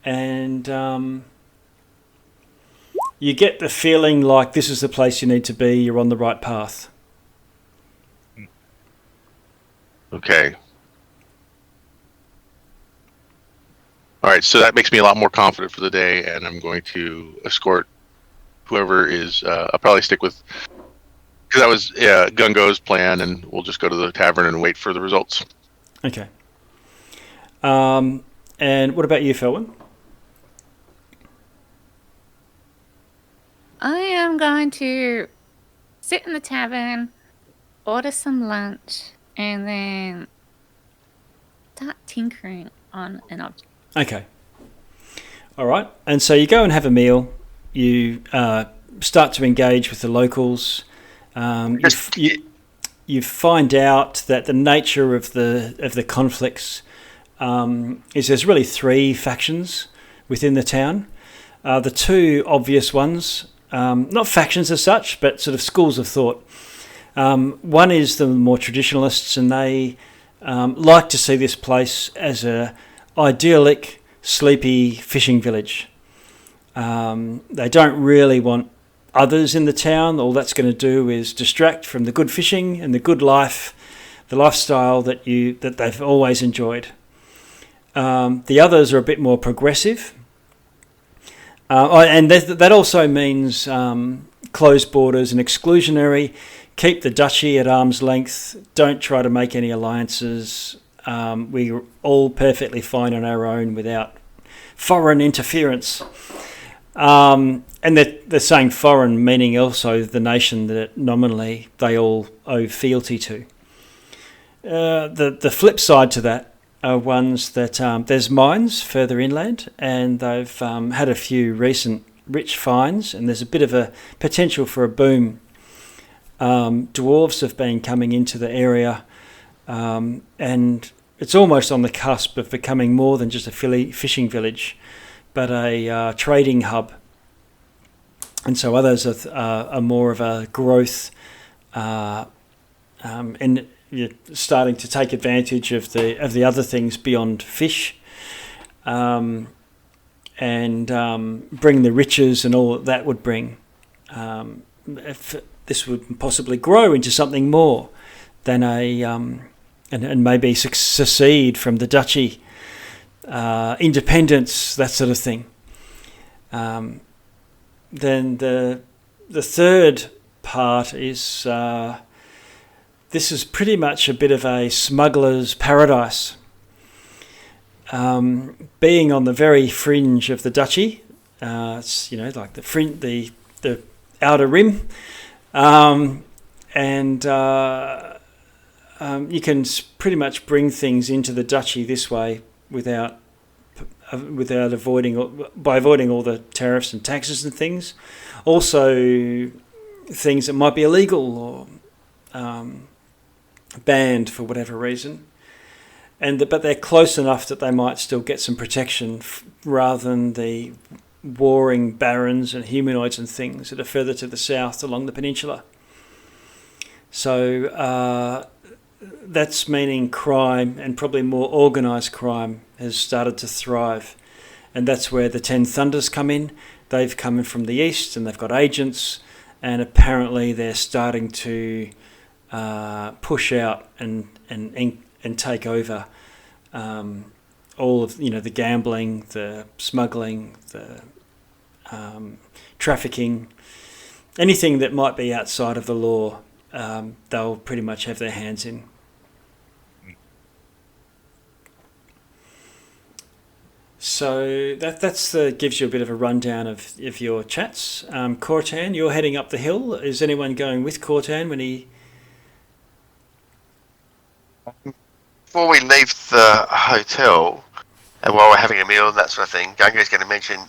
and you get the feeling like this is the place you need to be. You're on the right path. Okay. All right, so that makes me a lot more confident for the day, and I'm going to escort whoever is. I'll probably stick with, because that was Gungo's plan, and we'll just go to the tavern and wait for the results. Okay. And what about you, Felwyn? I am going to sit in the tavern, order some lunch, and then start tinkering on an object. Okay. All right. And so you go and have a meal. You start to engage with the locals. You find out that the nature of the conflicts is there's really 3 factions within the town. The 2 obvious ones, not factions as such, but sort of schools of thought. One is the more traditionalists, and they like to see this place as a idyllic, sleepy fishing village. They don't really want others in the town. All that's going to do is distract from the good fishing and the good life, the lifestyle that they've always enjoyed. The others are a bit more progressive, and that also means closed borders and exclusionary. Keep the duchy at arm's length. Don't try to make any alliances. We're all perfectly fine on our own without foreign interference. And they're saying foreign, meaning also the nation that nominally they all owe fealty to. The flip side to that are ones that there's mines further inland, and they've had a few recent rich finds, and there's a bit of a potential for a boom. Dwarves have been coming into the area, and it's almost on the cusp of becoming more than just a fishing village, but a trading hub. and so others are more of a growth, and you're starting to take advantage of the other things beyond fish, and bring the riches and all that would bring. If this would possibly grow into something more than and maybe secede from the duchy, independence, that sort of thing. Then the third part is this is pretty much a bit of a smuggler's paradise. Being on the very fringe of the duchy, it's like the outer rim, and you can pretty much bring things into the duchy this way without avoiding all the tariffs and taxes and things. Also, things that might be illegal or banned for whatever reason, but they're close enough that they might still get some protection rather than the warring barons and humanoids and things that are further to the south along the peninsula. So that's meaning crime, and probably more organised crime, has started to thrive. And that's where the Ten Thunders come in. They've come in from the east and they've got agents, and apparently they're starting to push out and take over all of the gambling, the smuggling, the trafficking, anything that might be outside of the law. They'll pretty much have their hands in. So that's gives you a bit of a rundown of your chats. Cortan, you're heading up the hill. Is anyone going with Cortan when he? Before we leave the hotel, and while we're having a meal and that sort of thing, Gunga's going to mention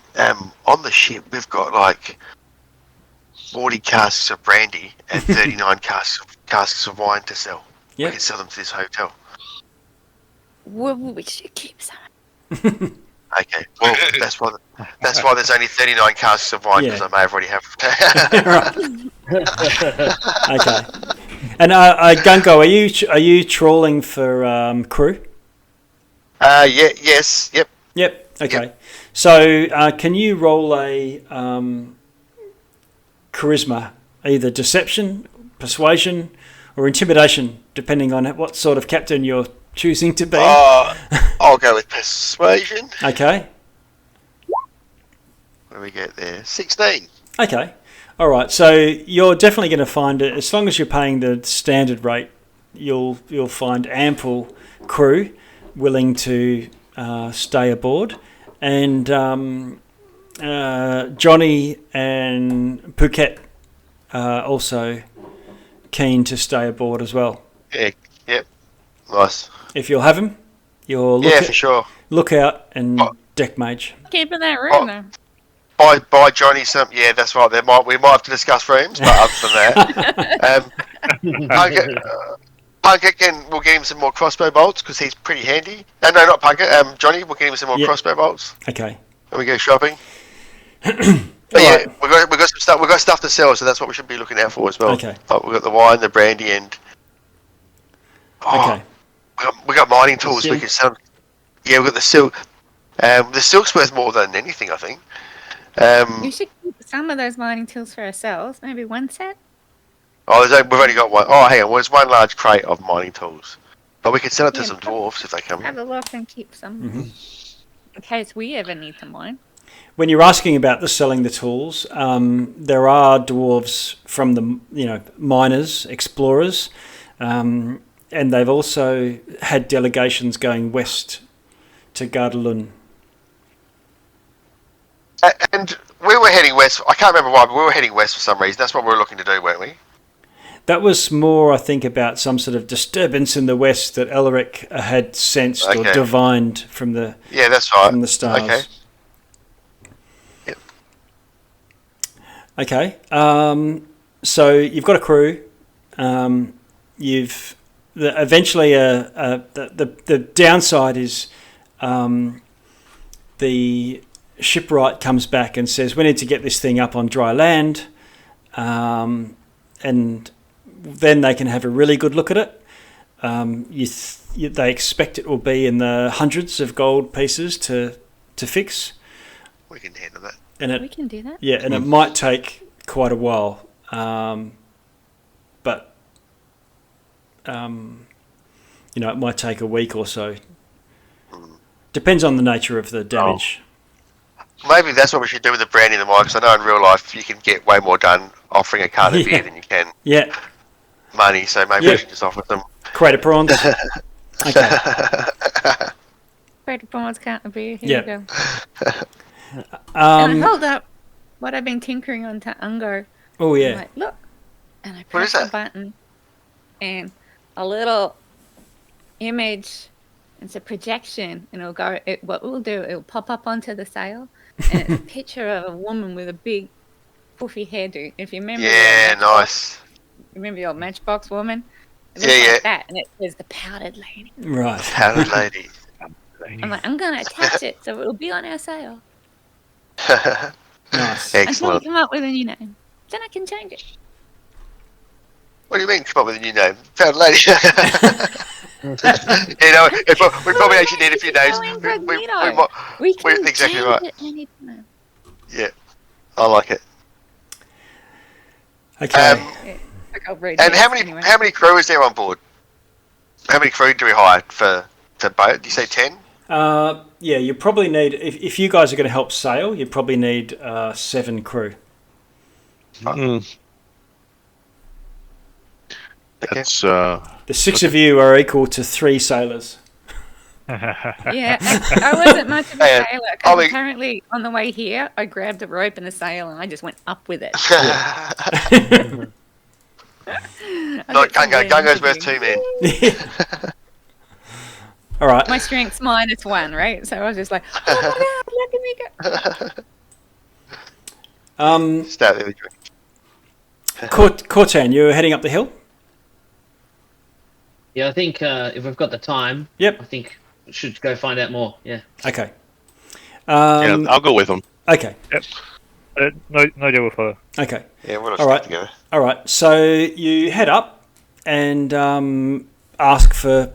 on the ship we've got like 40 casks of brandy and 39 casks of wine to sell. Yep. We can sell them to this hotel. Well, we should keep some. Okay, well, that's why there's only 39 casks of wine, because I may have already have. Okay. And Gungo, are you trawling for crew? Yes, yep. Yep. Okay. Yep. So can you roll a charisma, either deception, persuasion, or intimidation, depending on what sort of captain you're choosing to be? I'll go with persuasion. Okay. What do we get there? 16. Okay. All right. So you're definitely going to find it, as long as you're paying the standard rate, you'll find ample crew willing to stay aboard, and Johnny and Phuket are also keen to stay aboard as well. Yeah. Yep. Nice. If you'll have them, you'll for sure. Lookout and deck mage. Keep in that room though. Buy Johnny some. Yeah, that's right. We might have to discuss rooms, but other than that, Punkett we'll get him some more crossbow bolts because he's pretty handy. No, not Punkett. Johnny, we'll get him some more crossbow bolts. Okay. And we go shopping. But right. we got some stuff. We got stuff to sell, so that's what we should be looking out for as well. Okay. Like we got the wine, the brandy, and Okay. we got mining tools. We can sell. Yeah, we got the silk. The silk's worth more than anything, I think. We should keep some of those mining tools for ourselves. Maybe one set. We've only got one. Oh, hang on. There's one large crate of mining tools, but we could sell it to some dwarves if they come Have in. a look and keep some in case we ever need to mine. When you're asking about selling the tools, there are dwarves from the miners, explorers, and they've also had delegations going west to Gardalun. And we were heading west. I can't remember why, but we were heading west for some reason. That's what we were looking to do, weren't we? That was more, I think, about some sort of disturbance in the west that Elric had sensed or divined from the that's right. from the stars. Okay. Yep. Okay. So you've got a crew. Eventually the downside is the shipwright comes back and says, we need to get this thing up on dry land, and then they can have a really good look at it. They expect it will be in the hundreds of gold pieces to fix. We can handle that. And We can do that. Yeah, and it might take quite a while, but it might take a week or so. Depends on the nature of the damage. Maybe that's what we should do with the brandy and the wine, because I know in real life you can get way more done offering a cart of beer than you can money, so maybe we should just offer them. Crater prawns. Okay. Crater prawns, can't be. Here you go. And I hold up what I've been tinkering on to Ungo. Oh, yeah. I'm like, look. And I press the button, and a little image, it's a projection, and it'll go, what we'll do, it'll pop up onto the sail, and it's a picture of a woman with a big, poofy hairdo. If you remember. Yeah, nice. Remember your Matchbox woman? It looks like that, and it says the powdered lady. Right. Powdered lady. I'm like, I'm going to attach it so it'll be on our sail. Nice. Until we Excellent. come up with a new name. Then I can change it. What do you mean, come up with a new name? Powdered lady. We probably actually need a few names. We can exactly change right. it anytime. Yeah, I like it. Okay. And how many crew is there on board? How many crew do we hire for boat? Do you say 10? Yeah, you probably need, if you guys are going to help sail, you probably need 7 crew. That's The 6 of you are equal to 3 sailors. Yeah, I wasn't much of a Hey, sailor, because apparently on the way here, I grabbed a rope and a sail and I just went up with it. No, Gungo's worth 2 men. All right. My strength's -1, right? So I was just like, oh my god, look at me go. Start the drink. Cortan, you're heading up the hill? Yeah, I think if we've got the time, Yep. I think we should go find out more. Yeah. Okay. yeah, I'll go with them. Okay. Yep. No idea with her. Okay. Yeah, we'll All right. together. All right. So you head up and ask for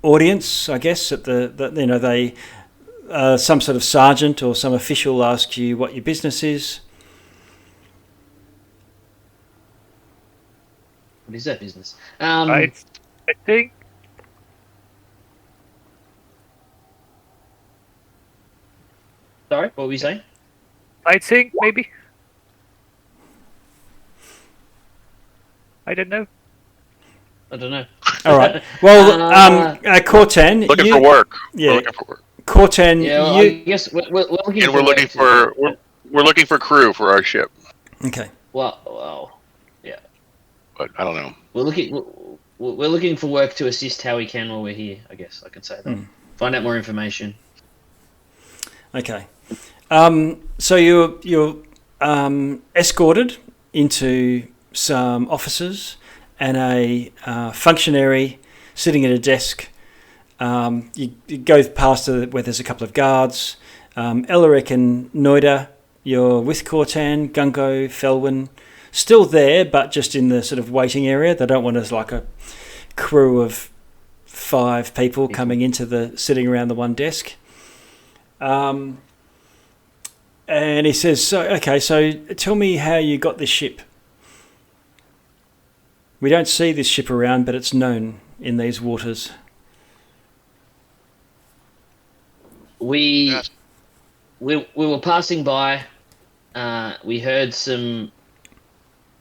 audience, I guess, at they some sort of sergeant or some official asks you what your business is. What is that business? I think Sorry, what were you saying? sightseeing, maybe. I don't know. I don't know. All right. Well, Cortan, Looking for work. Yeah. We're looking for work. Cortan, Yeah, well, you. I guess we're looking. And we're looking for we're looking for crew for our ship, Okay. Well, yeah. but I don't know. We're looking for work to assist how we can while we're here. I guess I can say that. Find out more information. Okay. So you're escorted into some officers and a functionary sitting at a desk. You go past where there's a couple of guards. Elric and Noida, you're with Cortan, Gungo, Felwyn, still there, but just in the sort of waiting area. They don't want us like a crew of 5 people coming into sitting around the one desk. And he says, so tell me how you got this ship. We don't see this ship around, but it's known in these waters. We were passing by. We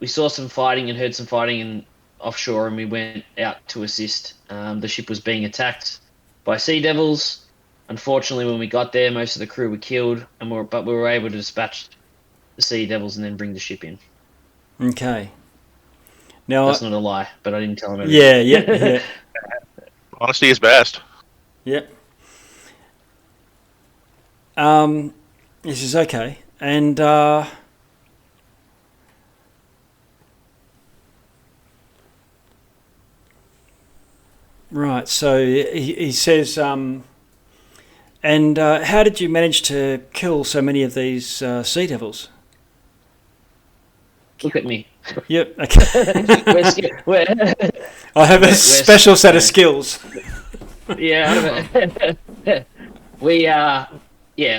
saw some fighting and heard some fighting offshore, and we went out to assist. The ship was being attacked by sea devils. Unfortunately, when we got there, most of the crew were killed, but we were able to dispatch the sea devils and then bring the ship in. Okay. Now that's not a lie, but I didn't tell him everything. Yeah. Honesty is best. Yep. This is okay, and right. So he says, and And how did you manage to kill so many of these sea devils? Look at me. Yep. Okay. I have a special set of skills. Yeah. We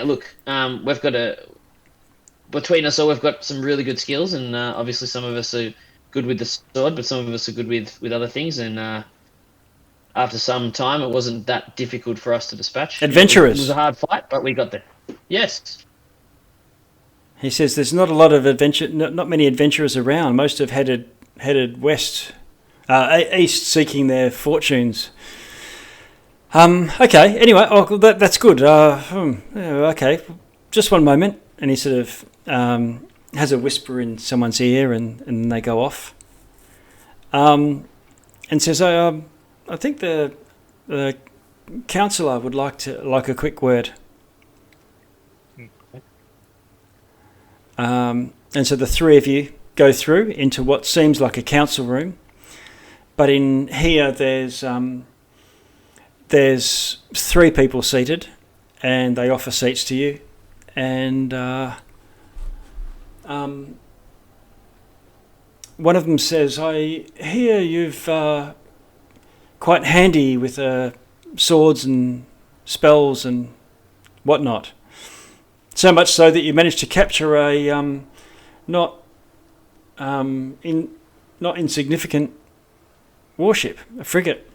look, we've got between us all, we've got some really good skills, and obviously some of us are good with the sword, but some of us are good with other things, and after some time, it wasn't that difficult for us to dispatch. Adventurers. It was a hard fight, but we got there. Yes. He says there's not a lot of not many adventurers around. Most have headed west, east, seeking their fortunes. Okay. Anyway, that's good. Okay. Just one moment, and he sort of has a whisper in someone's ear, and then they go off. And says, I think the councillor would like a quick word. And so the three of you go through into what seems like a council room, but in here there's three people seated, and they offer seats to you, and one of them says, "I hear you've quite handy with swords and spells and whatnot. So much so that you managed to capture a not insignificant warship, a frigate."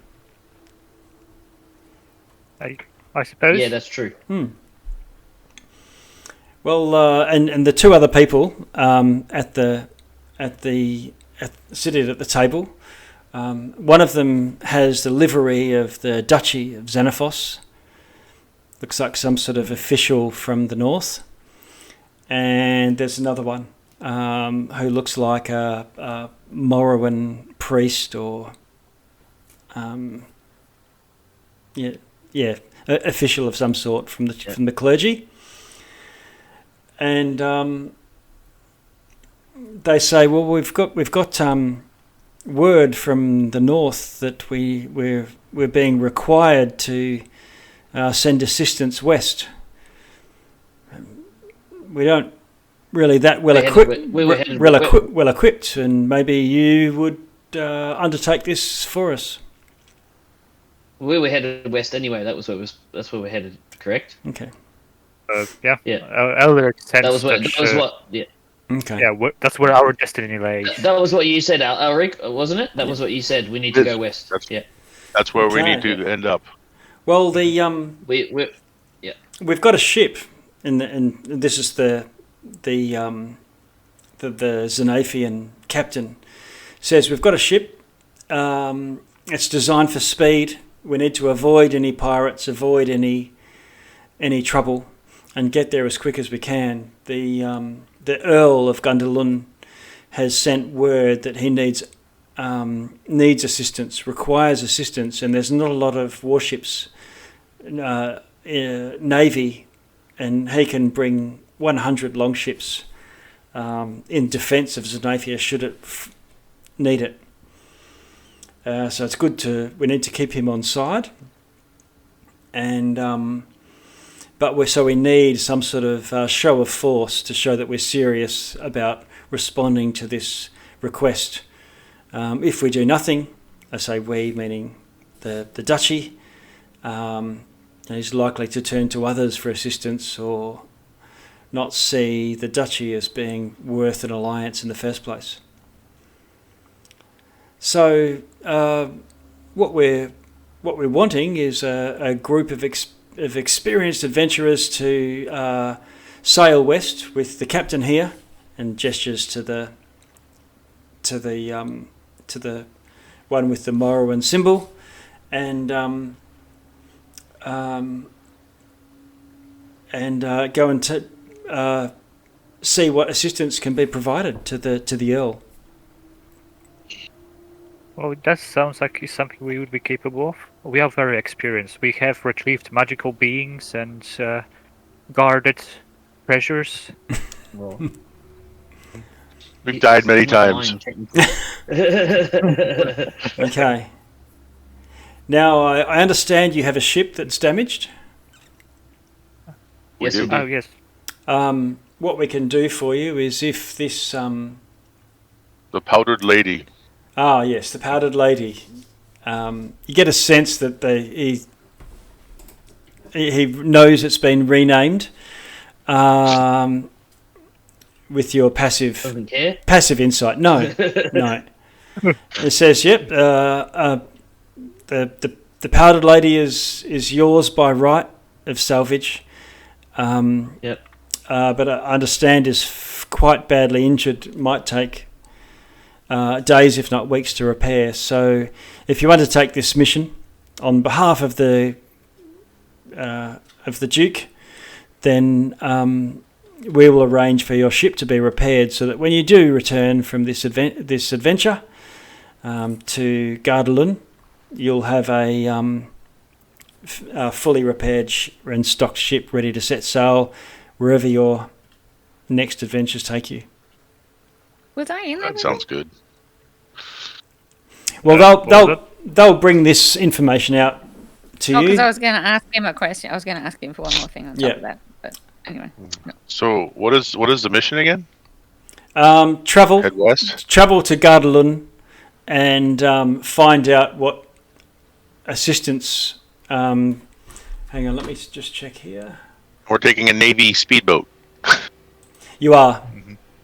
I suppose. Yeah, that's true. Well, and the two other people seated at the table. One of them has the livery of the Duchy of Xanaphos. Looks like some sort of official from the north. And there's another one who looks like a Morrowan priest or official of some sort from the clergy. And they say, well, we've got word from the north that we're being required to send assistance west. We don't really that well equipped, and maybe you would undertake this for us. We were headed west anyway. That's where we're headed. Correct. Okay. Yeah. Yeah. Elder sense That was what. Yeah. Okay. Yeah, that's where our destiny lays. That was what you said, Alric, wasn't it? That was what you said. We need to go west. That's where we need to end up. Well, we've got a ship, and this is the Xanaphian captain says we've got a ship. It's designed for speed. We need to avoid any pirates, avoid any trouble, and get there as quick as we can. The Earl of Gundalun has sent word that he needs assistance, requires assistance, and there's not a lot of warships, navy, and he can bring 100 longships in defence of Xanaphia should it need it. So it's good we need to keep him on side, and but we need some sort of show of force to show that we're serious about responding to this request. If we do nothing, I say we, meaning the Duchy, he's likely to turn to others for assistance or not see the Duchy as being worth an alliance in the first place. So what we're wanting is a group of experienced adventurers to sail west with the captain here, and gestures to the one with the Morrowan symbol, and go and see what assistance can be provided to the Earl. Well, that sounds like something we would be capable of. We are very experienced. We have retrieved magical beings and guarded treasures. Well, We've died many times. Okay. Now, I understand you have a ship that's damaged. Yes, we do. do. Oh yes. What we can do for you is if this The powdered lady. yes, the powdered lady. You get a sense that he knows it's been renamed. With your Doesn't care. passive insight, no. It says, "Yep, the powdered lady is yours by right of salvage." Yep. But I understand is quite badly injured. Might take days, if not weeks, to repair. So, if you undertake this mission on behalf of the Duke, then we will arrange for your ship to be repaired, so that when you do return from this adventure to Gardelun, you'll have a fully repaired and stocked ship ready to set sail wherever your next adventures take you. Was I in there? That sounds good. Well, they'll bring this information out to you. Because I was going to ask him a question. I was going to ask him for one more thing on top of that. But anyway. No. So what is the mission again? Travel Head west. to Gardelun and find out what assistance. Hang on, let me just check here. We're taking a Navy speedboat. You are.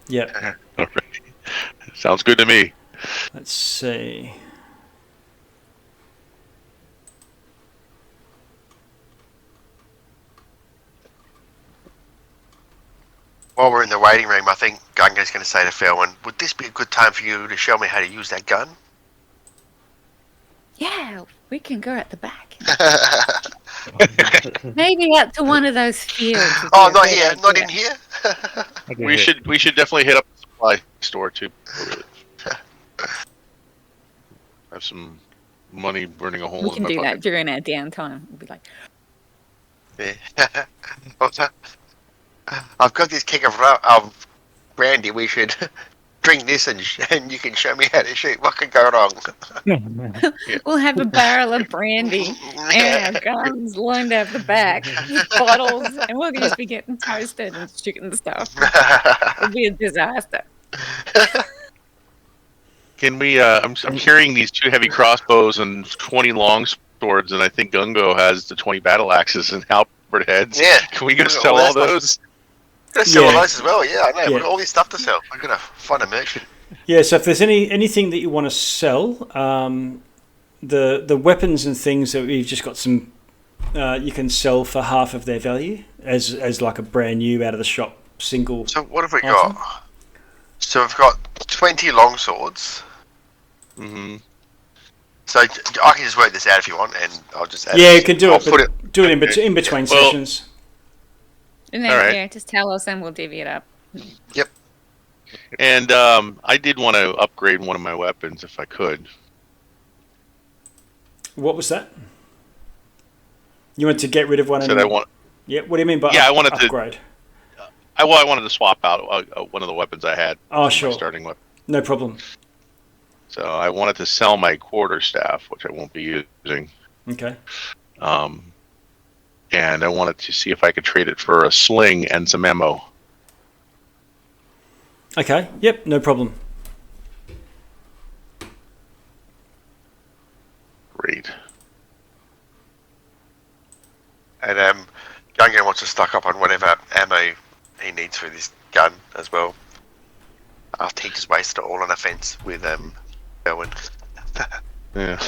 Yep. All right. Sounds good to me. Let's see. While we're in the waiting room, I think Gunga's going to say to Felwyn, would this be a good time for you to show me how to use that gun? Yeah, we can go at the back. Maybe out to one of those fields. Oh, not here, not in here. We should definitely hit up the supply store too. Have some money burning a hole We in can my do pocket. that during our downtime. We'll be like, Yeah. I've got this keg of brandy. We should drink this and you can show me how to shoot. What could go wrong? we'll have a barrel of brandy and our guns lined up the back with bottles, and we'll just be getting toasted and shooting stuff. It'll be a disaster. Can we? I'm carrying these 2 heavy crossbows and 20 long swords, and I think Gungo has the 20 battle axes and halberd heads. Yeah. Can we go sell all those? Gonna sell all Yeah. those as well. Yeah, I know. Yeah. We've got all this stuff to sell. I'm gonna find a merchant. Yeah, so if there's anything that you want to sell, the weapons and things that we've just got some, you can sell for half of their value as like a brand new out of the shop single. So what have we Awesome. got? So we've got 20 long swords. Mm-hmm. So I can just work this out if you want, and I'll just add Yeah, it. you can do I'll it, put but do it in between Well- sessions. And then, All right. yeah, just tell us and we'll divvy it up. And I did want to upgrade one of my weapons if I could. What was that? You want to get rid of one? Said I want. Yeah. What do you mean by Yeah, I wanted to- upgrade? I wanted to swap out one of the weapons I had. Oh, my sure. starting weapon. No problem. So I wanted to sell my quarterstaff, which I won't be using. Okay. And I wanted to see if I could trade it for a sling and some ammo. Okay. Yep. No problem. Great. And Gunga wants to stock up on whatever ammo he needs for this gun as well. After he just wasted it all on a fence with Elwyn. Yeah.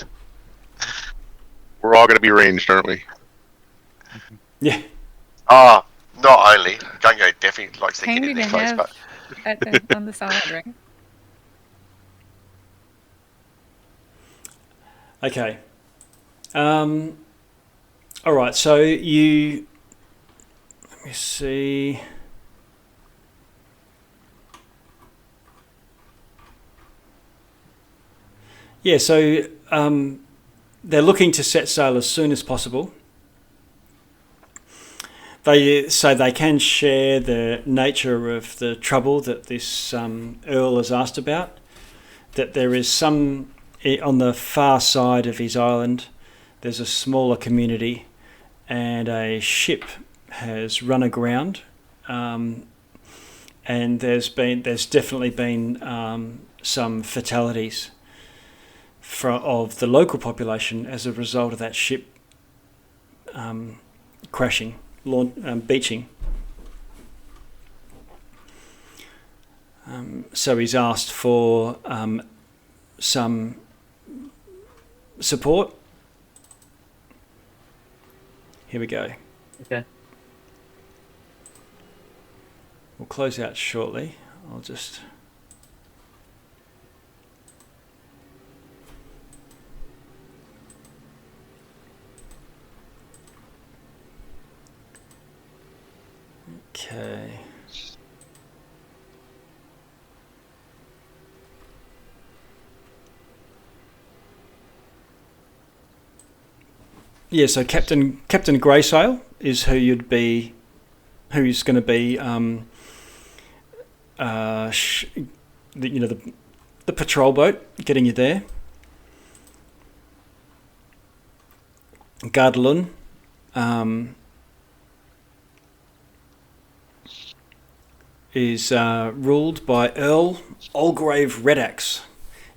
We're all going to be ranged, aren't we? Yeah. Oh, not only. Gunga definitely likes to get Handy in there to close, have but on the side, right? Okay. All right. So you. Let me see. Yeah. So they're looking to set sail as soon as possible. They say they can share the nature of the trouble that this Earl has asked about. That there is some on the far side of his island. There's a smaller community and a ship has run aground, and there's definitely been some fatalities of the local population as a result of that ship crashing, beaching. So he's asked for some support. Here we go. Okay. We'll close out shortly. I'll just... Okay. Yeah, so Captain Greysail is who's going to be the patrol boat getting you there. Gardalun is ruled by Earl Olgrave Redax.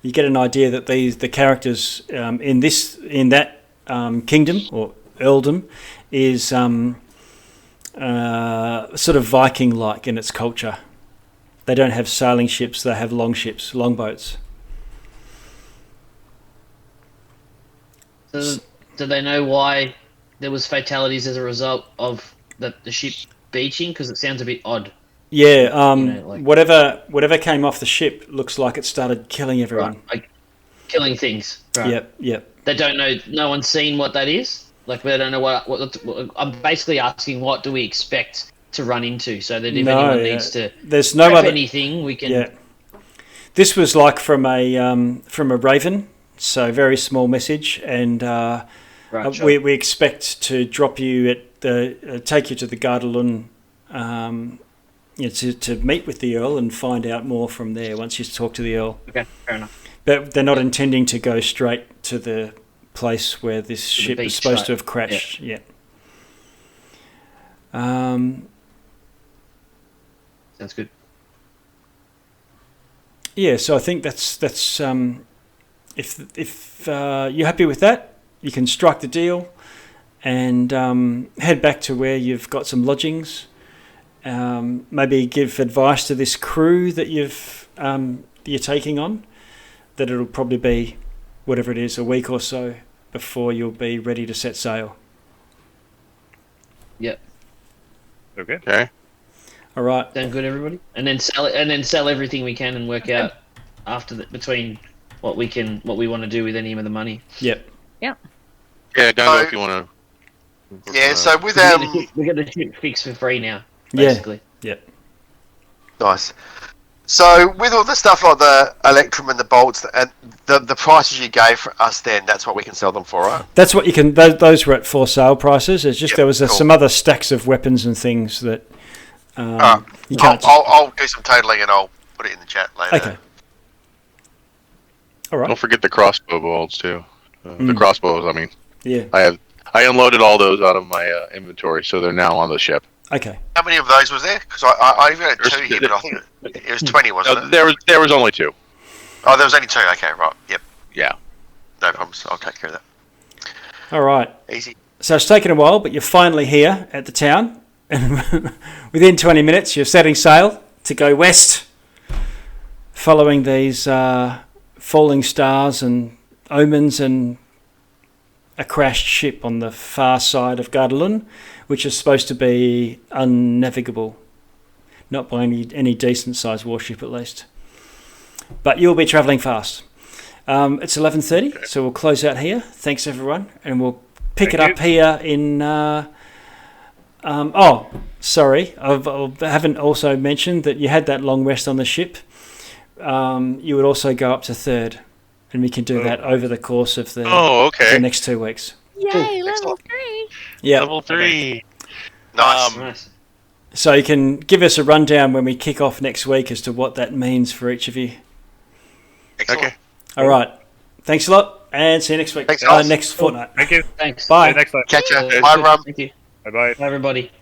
You get an idea that the characters in that kingdom or earldom is sort of Viking-like in its culture. They don't have sailing ships; they have longboats. So, do they know why there was fatalities as a result of the ship beaching? Because it sounds a bit odd. Yeah, whatever came off the ship looks like it started killing everyone. Right, like killing things. Right. Yep. They don't know. No one's seen what that is. Like they don't know what I'm basically asking. What do we expect to run into? So that if anyone needs to, there's no other anything we can. Yeah. This was like from a raven, so very small message, and Sure. we expect to drop you at take you to the Gardalun, to meet with the Earl and find out more from there once you talk to the Earl. Okay, fair enough. But they're not intending to go straight to the place where this ship is supposed to have crashed. Yeah. Sounds good. Yeah, so I think that's if you're happy with that, you can strike the deal and head back to where you've got some lodgings. Maybe give advice to this crew that you're taking on, that it'll probably be whatever it is, a week or so before you'll be ready to set sail. Yep. Okay. All right. Sound good, everybody? And then sell everything we can and work out after between what we want to do with any of the money. Yep. Yep. Yeah, don't know if you want to. Yeah, so with we get the ship fixed for free now. Basically. Yeah. Nice. So with all the stuff like the electrum and the bolts and the prices you gave for us, then that's what we can sell them for, right? That's what you can. Those were at for sale prices. It's just there was cool. some other stacks of weapons and things that you can't. I'll do some totaling and I'll put it in the chat later. Okay. All right. Don't forget the crossbow bolts too. The crossbows. I mean, Yeah. I unloaded all those out of my inventory, so they're now on the ship. Okay. How many of those was there? Because I even had 2 here, but I think it was 20, wasn't it? There was only 2. Oh, there was only 2. Okay, right. Yep. Yeah. No problems. I'll take care of that. All right. Easy. So it's taken a while, but you're finally here at the town, and within 20 minutes you're setting sail to go west, following these falling stars and omens and a crashed ship on the far side of Gardalun, which is supposed to be unnavigable, not by any decent sized warship at least. But you'll be travelling fast. It's 11:30, so we'll close out here. Thanks everyone, and we'll pick it up here in. Sorry, I haven't also mentioned that you had that long rest on the ship. You would also go up to 3rd, and we can do that over the course of the next 2 weeks. Yay, level 3! Yeah, Level 3. Nice. Nice. so you can give us a rundown when we kick off next week as to what that means for each of you. Excellent. Okay. All right, thanks a lot, and see you next week. Thanks, guys. Next fortnight. Thank you. Thanks. Bye. See you next time. Catch ya. Good. Bye, Rum. Thank you. Bye bye. Bye, everybody.